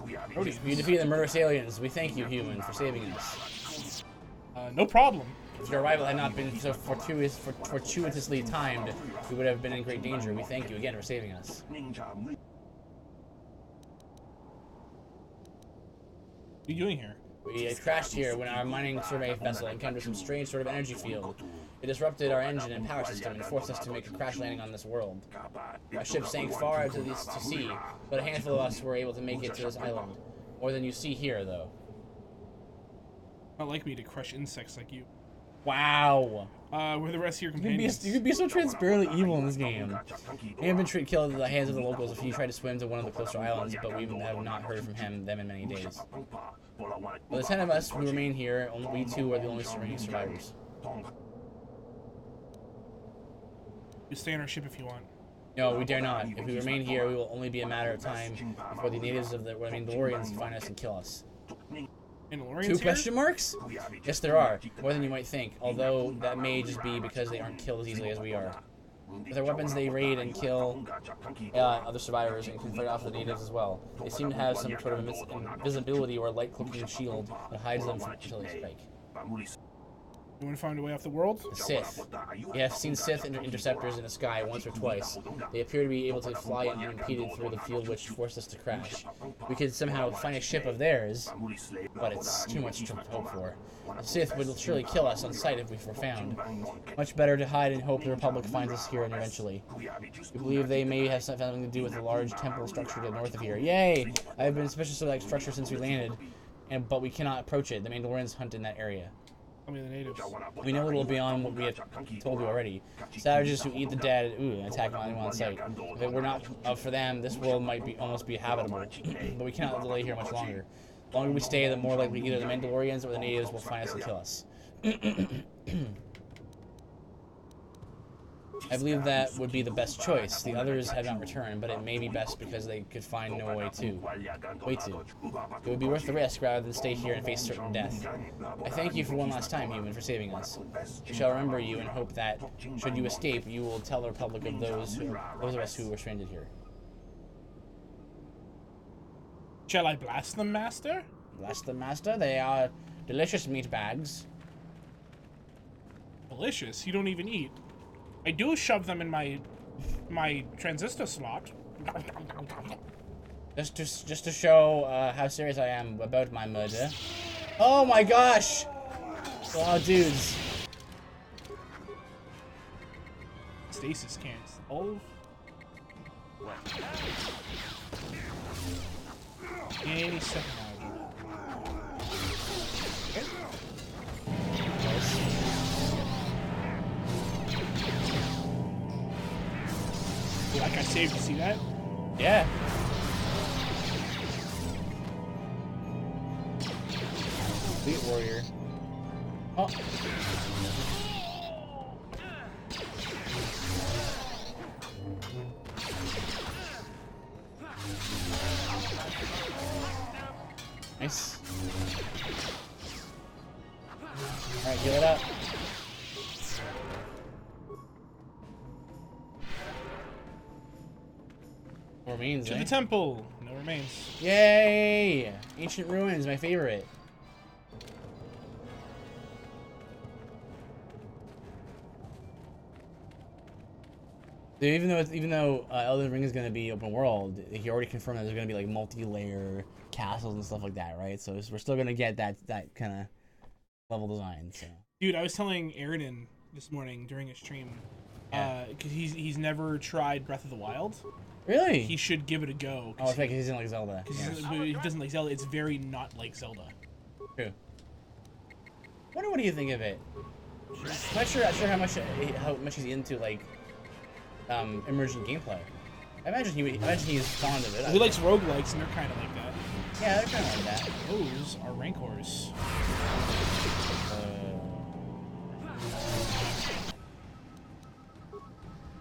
You defeated the murderous aliens. We thank you, human, for saving us. No problem. If your arrival had not been so fortuitously timed, we would have been in great danger. We thank you again for saving us. What are you doing here? We had crashed here when our mining survey vessel encountered some strange sort of energy field. It disrupted our engine and power system and forced us to make a crash landing on this world. Our ship sank far out to sea, but a handful of us were able to make it to this island. More than you see here, though. Not like me to crush insects like you. Wow. We're the rest of your companions. You could be so transparently evil in this game. We have been killed at the hands of the locals if he tried to swim to one of the closer islands, but we have not heard from them in many days. Of the 10 of us who remain here, we two are the only remaining survivors. You stay on our ship if you want. No, we dare not. If we remain here, we will only be a matter of time before the natives of the Mandalorians find us and kill us. Two question marks? Yes, there are. More than you might think, although that may just be because they aren't killed as easily as we are. With their weapons, they raid and kill other survivors and can fight off the natives as well. They seem to have some sort of invisibility or light cloaking shield that hides them until they strike. You want to find a way off the world? The Sith. We have seen Sith interceptors in the sky once or twice. They appear to be able to fly unimpeded through the field, which forced us to crash. We could somehow find a ship of theirs, but it's too much to hope for. The Sith would surely kill us on sight if we were found. Much better to hide and hope the Republic finds us here and eventually. We believe they may have something to do with the large temple structure to the north of here. Yay! I have been suspicious of that structure since we landed, but we cannot approach it. The Mandalorians hunt in that area. Tell me the natives. We know a little beyond what we have told you already. Savages who eat the dead, and attack anyone on sight. If it were not for them, this world might almost be habitable. But we cannot delay here much longer. The longer we stay, the more likely either the Mandalorians or the natives will find us and kill us. I believe that would be the best choice. The others have not returned, but it may be best because they could find no way to. It would be worth the risk rather than stay here and face certain death. I thank you for one last time, human, for saving us. We shall remember you and hope that, should you escape, you will tell the Republic of those of us who were stranded here. Shall I blast them, Master? Blast them, Master? They are delicious meat bags. Delicious? You don't even eat. I do shove them in my transistor slot. Just to show how serious I am about my murder. Oh my gosh! Oh, dudes. Stasis can't solve. Any second now. Okay. Like I saved, you see that? Yeah. Fleet warrior. Oh. Nice. Alright, give it up. No remains, to the temple. No remains. Yay! Ancient ruins, my favorite. Dude, even though Elden Ring is gonna be open world, he already confirmed that there's gonna be like multi-layer castles and stuff like that, right? So we're still gonna get that kind of level design. So. Dude, I was telling Aridin this morning during a stream, because he's never tried Breath of the Wild. Really? He should give it a go. Oh, it's because he doesn't like Zelda. He doesn't like Zelda. It's very not like Zelda. True. What do you think of it? I'm not sure how much he's into like immersion gameplay. I imagine he's fond of it. He likes roguelikes, and they're kind of like that. Yeah, they're kind of like that. Those are rancors.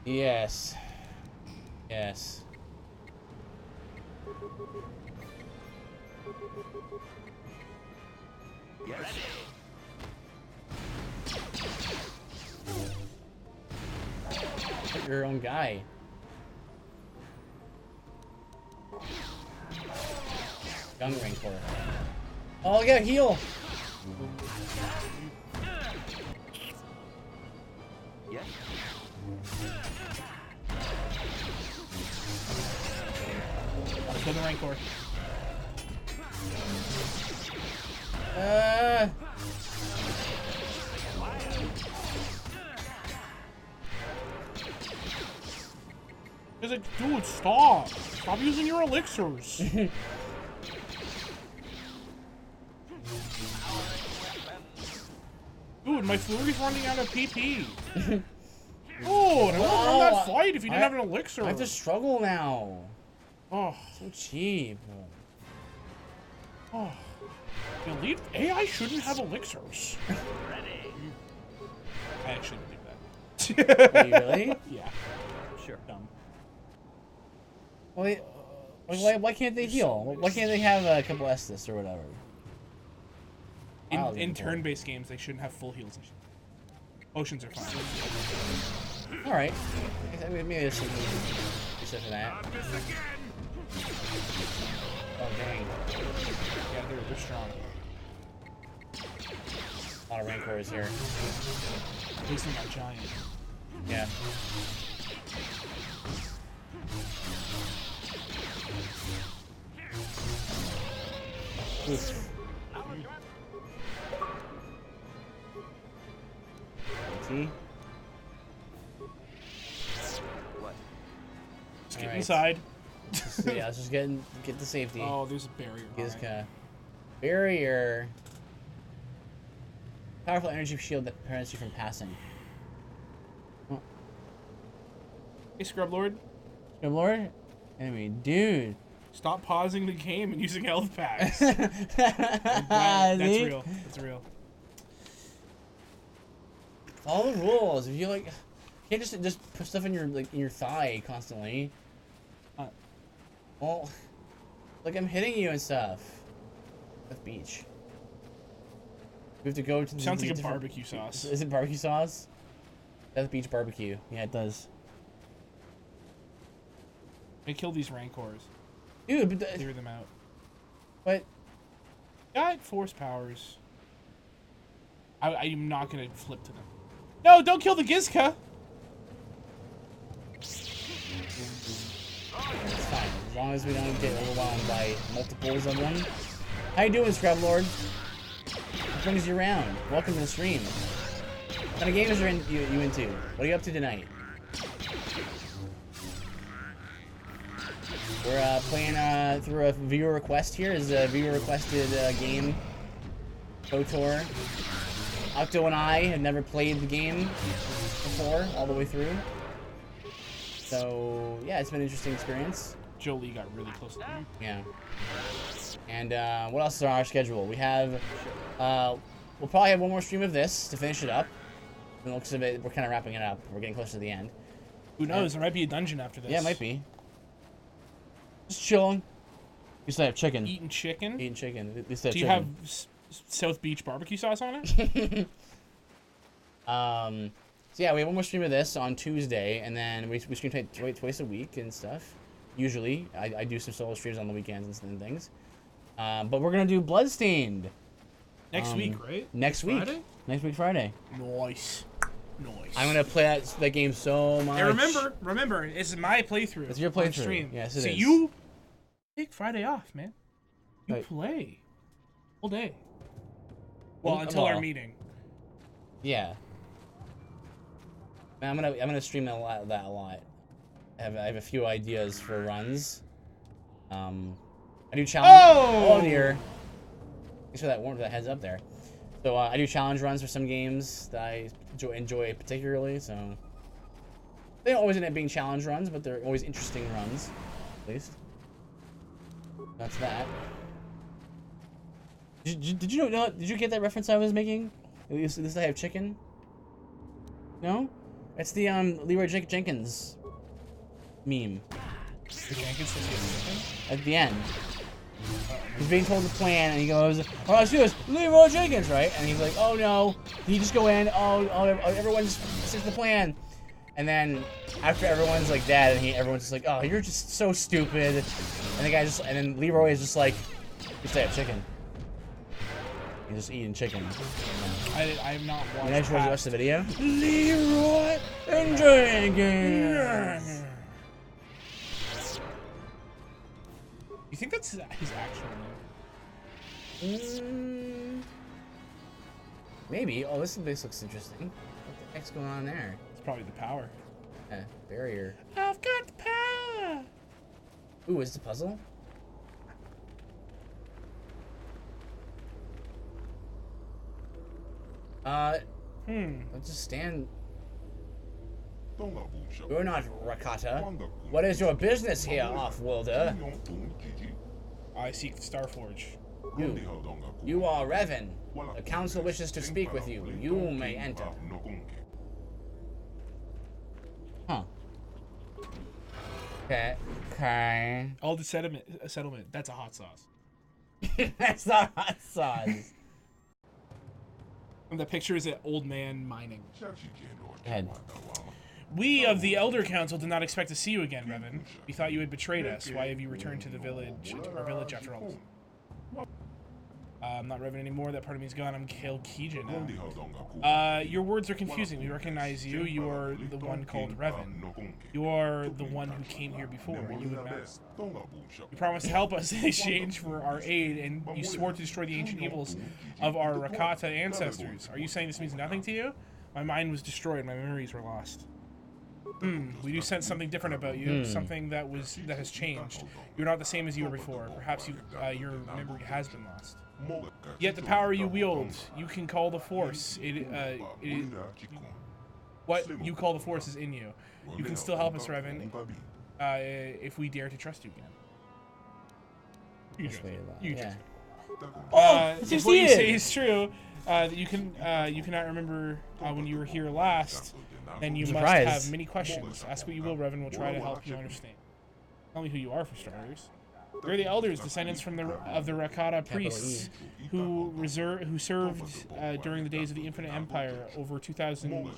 Yes. Yes. Yes. Your own guy. Young Rancor. Oh, yeah, heal! Yes. Kill the Rancor. He's like, dude, stop! Stop using your elixirs! Dude, my flurry's running out of PP! Dude, I would've won that fight if you didn't have an elixir! I have to struggle now! Oh. So cheap. Oh. The elite AI shouldn't have elixirs. Ready. I actually believe that. Are you really? Yeah. Sure. Dumb. Well, why can't they heal? Why can't they have a couple Estus or whatever? In turn-based games, they shouldn't have full heals. Potions are fine. Alright. Maybe there's something for that. Oh, dang. Yeah, they're strong. A lot lot of rancors here. At least they're not giant. Yeah. Oof. See? What? Just get inside. Yeah, let's just get the safety. Oh, there's a barrier. Right. Barrier. Powerful energy shield that prevents you from passing. Oh. Hey, Scrub Lord. Scrub Lord? Enemy, dude. Stop pausing the game and using health packs. That's real. That's real. Follow the rules. If you like, you can't just put stuff in your thigh constantly. Well, like I'm hitting you and stuff. At the beach. We have to go to. Sounds like a barbecue sauce. Is it barbecue sauce? That's beach barbecue. Yeah, it does. I kill these rancors. Dude, but clear them out. What? Got force powers. I'm not gonna flip to them. No, don't kill the Gizka. It's fine, as long as we don't get overwhelmed by multiples of them. How you doing, Scrub Lord? What brings you around? Welcome to the stream. What kind of games are you into? What are you up to tonight? We're playing through a viewer request here. This is a viewer requested game. KOTOR. Octo and I had never played the game before, all the way through. So, yeah, it's been an interesting experience. Jolie got really close to him. Yeah. And what else is on our schedule? We have, we'll probably have one more stream of this to finish it up. It looks a bit, we're kind of wrapping it up. We're getting close to the end. Who knows? There might be a dungeon after this. Yeah, it might be. Just chilling. You still have chicken. Eating chicken? Eating chicken. Do you have South Beach barbecue sauce on it? So yeah, we have one more stream of this on Tuesday, and then we stream twice a week and stuff. Usually, I do some solo streams on the weekends and things. But we're gonna do Bloodstained next week, right? Next week. Friday? Next week, Friday. Nice. Nice. I'm gonna play that game so much. And remember, it's my playthrough. It's your playthrough. On stream. Yes, it is. So you take Friday off, man. You Right. play all day. Well, until our meeting. Yeah. Man, I'm gonna stream that a lot. I have a few ideas for runs. I do challenge. Oh dear. Thanks for that heads up there. So I do challenge runs for some games that I enjoy particularly. So they don't always end up being challenge runs, but they're always interesting runs, at least. That's that. Did you know? Did you get that reference I was making? At least I have chicken. No, it's the Leroy Jenkins meme. At the end, he's being told the plan, and he goes, "Oh, let's do this, Leroy Jenkins, right?" And he's like, "Oh no!" He just go in. Oh, everyone just sticks to the plan. And then after everyone's like that, and everyone's just like, "Oh, you're just so stupid." And the guy and then Leroy is just like, "You say have chicken." He's just eating chicken. I'm not watching. You actually watch the video? Leroy and Jenkins. You think that's his actual name? Maybe. Oh, this looks interesting. What the heck's going on there? It's probably the power. Yeah, barrier. I've got the power. Ooh, is it a puzzle? Let's just stand. You're not Rakata. What is your business here, off-worlder? I seek the Starforge. You are Revan. The council wishes to speak with you. You may enter. Huh. Okay. All the settlement. That's a hot sauce. That's not hot sauce. And the picture is an old man mining. Head. We of the Elder Council did not expect to see you again, Revan. We thought you had betrayed us. Why have you returned to the village, our village after all? I'm not Revan anymore. That part of me is gone. I'm KOTOR now. Your words are confusing. We recognize you. You are the one called Revan. You are the one who came here before. You and Matt. You promised to help us in exchange for our aid, and you swore to destroy the ancient evils of our Rakata ancestors. Are you saying this means nothing to you? My mind was destroyed. My memories were lost. We do sense something different about you. Something that has changed. You're not the same as you were before. Perhaps your memory has been lost. Yet the power you wield, you can call the Force. What you call the Force is in you. You can still help us, Revan, if we dare to trust you again. If what you say is true, that you cannot remember when you were here last, then you must have many questions. Ask what you will, Revan. We'll try to help you understand. Tell me who you are, for starters. We're the elders, descendants of the Rakata priests, who served during the days of the Infinite Empire over 20,000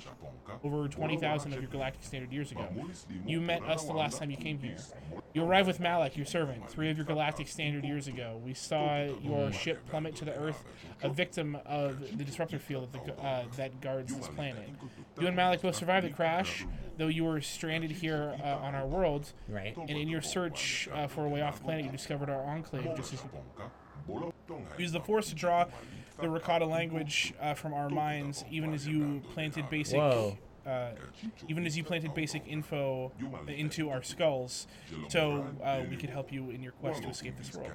of your galactic standard years ago. You met us the last time you came here. You arrived with Malak, your servant, 3 of your galactic standard years ago. We saw your ship plummet to the Earth, a victim of the disruptor field that guards this planet. You and Malak both survived the crash, though you were stranded here on our world. Right. And in your search for a way off the planet, you discovered our enclave. Just as use the Force to draw the Rakata language from our minds, even as you planted basic info into our skulls, so we could help you in your quest to escape this world.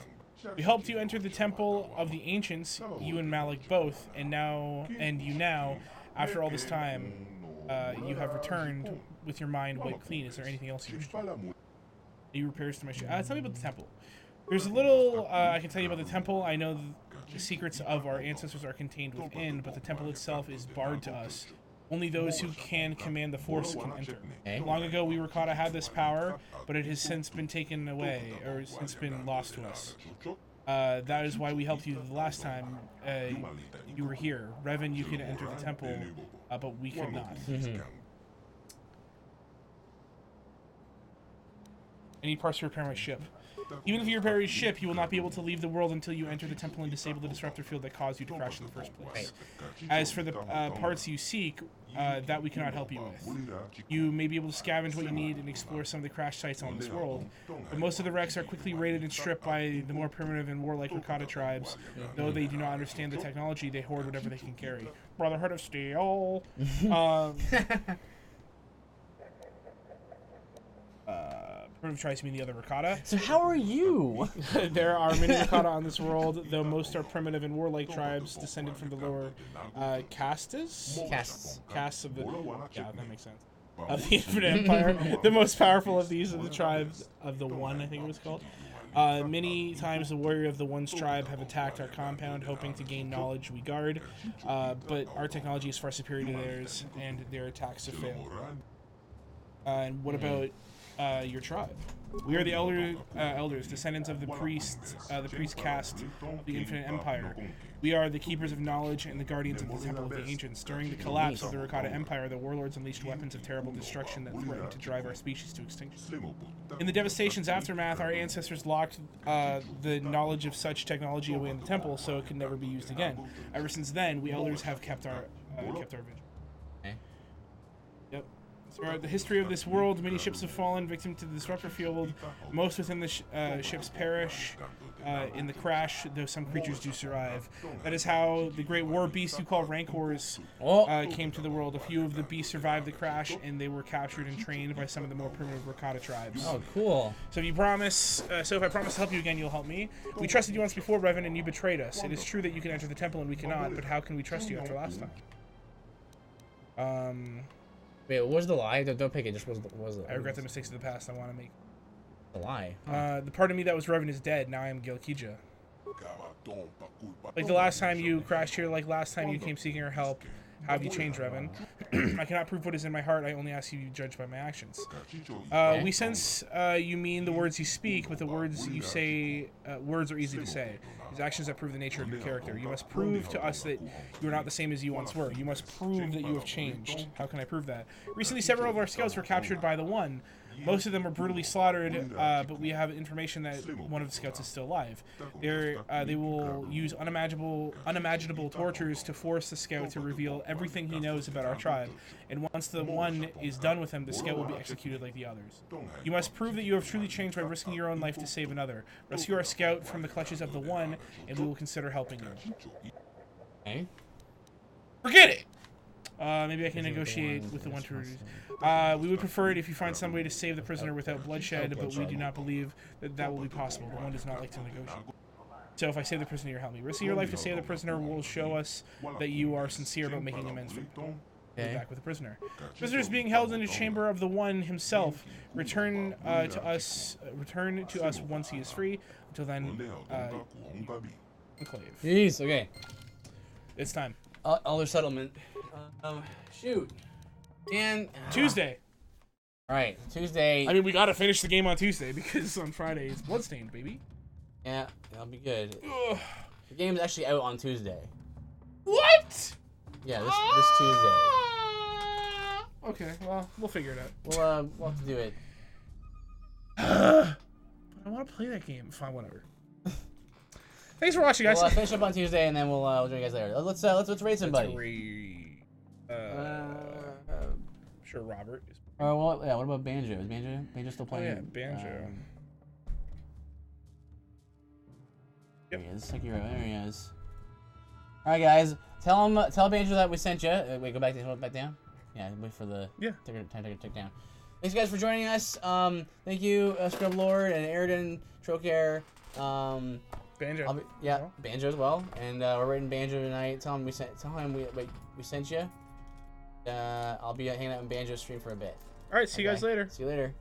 We helped you enter the Temple of the Ancients, you and Malak both, and you now, after all this time, you have returned with your mind wiped clean. Is there anything else you wish to do? Any repairs to my ship? Tell me about the temple. There's a little I can tell you about the temple. I know the secrets of our ancestors are contained within, but the temple itself is barred to us. Only those who can command the Force can enter. Okay. Long ago, we Rakata had this power, but it has since been taken away, or since been lost to us. That is why we helped you the last time you were here. Revan, you could enter the temple, but we could not. I need parts to repair my ship. Even if you repair your ship, you will not be able to leave the world until you enter the temple and disable the disruptor field that caused you to crash in the first place. As for the parts you seek, that we cannot help you with. You may be able to scavenge what you need and explore some of the crash sites on this world, but most of the wrecks are quickly raided and stripped by the more primitive and warlike Rakata tribes. Though they do not understand the technology, they hoard whatever they can carry. Brotherhood of Steel. Primitive tries to mean the other Rakata. So how are you? There are many Rakata on this world, though most are primitive and warlike tribes descended from the lower castes of the... Yeah, that makes sense. Of the Infinite Empire. The most powerful of these are the tribes of the One, I think it was called. Many times the warrior of the One's tribe have attacked our compound, hoping to gain knowledge we guard, but our technology is far superior to theirs, and their attacks have failed. And what about your tribe? We are the elders, descendants of the priest caste of the Infinite Empire. We are the keepers of knowledge and the guardians of the Temple of the Ancients. During the collapse of the Rakata Empire, the warlords unleashed weapons of terrible destruction that threatened to drive our species to extinction. In the devastation's aftermath, our ancestors locked the knowledge of such technology away in the temple, so it could never be used again. Ever since then, we elders have kept our vigil. Yep. Throughout the history of this world, many ships have fallen victim to the disruptor field. Most within the ships perish in the crash, though some creatures do survive. That is how the great war beasts you call Rancors came to the world. A few of the beasts survived the crash, and they were captured and trained by some of the more primitive Rakata tribes. Oh, cool. So if I promise to help you again, you'll help me. We trusted you once before, Revan, and you betrayed us. It is true that you can enter the temple and we cannot, but how can we trust you after last time? Wait, what was the lie? Don't pick it. Just what was the? I regret the mistakes of the past. I want to make. The lie. The part of me that was Revan is dead. Now I am KOTOR. Like the last time you crashed here, like last time you came seeking our help. How have you changed, Revan? I cannot prove what is in my heart. I only ask you to judge by my actions. We sense you mean the words you speak, but the words you say, words are easy to say. These actions that prove the nature of your character. You must prove to us that you are not the same as you once were. You must prove that you have changed. How can I prove that? Recently, several of our scouts were captured by the One. Most of them were brutally slaughtered, but we have information that one of the scouts is still alive. They will use unimaginable tortures to force the scout to reveal everything he knows about our tribe. And once the one is done with him, the scout will be executed like the others. You must prove that you have truly changed by risking your own life to save another. Rescue our scout from the clutches of the one, and we will consider helping you. Okay. Forget it! Maybe I can negotiate with the one to reduce. We would prefer it if you find some way to save the prisoner without bloodshed, but we do not believe that will be possible. The one does not like to negotiate. So if I save the prisoner, you help me. Risking your life to save the prisoner will show us that you are sincere about making amends for back with the prisoner. The prisoner is being held in the chamber of the one himself. Return to us once he is free. Until then, enclave. Jeez, okay. It's time. Other settlement. Shoot. And Tuesday. All right, Tuesday. I mean, we gotta finish the game on Tuesday because on Friday it's Bloodstained, baby. Yeah, that'll be good. Ugh. The game's actually out on Tuesday. What? Yeah, this Tuesday. Okay, well, we'll figure it out. We'll have to do it. I want to play that game. Fine, whatever. Thanks for watching, guys. We'll finish up on Tuesday, and then we'll join you guys later. Let's raid somebody. Sure, Robert is. Well, yeah. What about Banjo? Is Banjo still playing? Oh, yeah, Banjo. There he is. Sekiro. There he is. All right, guys. Tell Banjo that we sent you. Wait, go back down. Yeah, wait for the tick down. Thanks, guys, for joining us. Thank you, Scrub Lord and Airden, Trocaire. Banjo. Banjo as well. And we're raiding Banjo tonight. Tell him we sent you. I'll be hanging out in Banjo's stream for a bit. All right, see you guys later. See you later.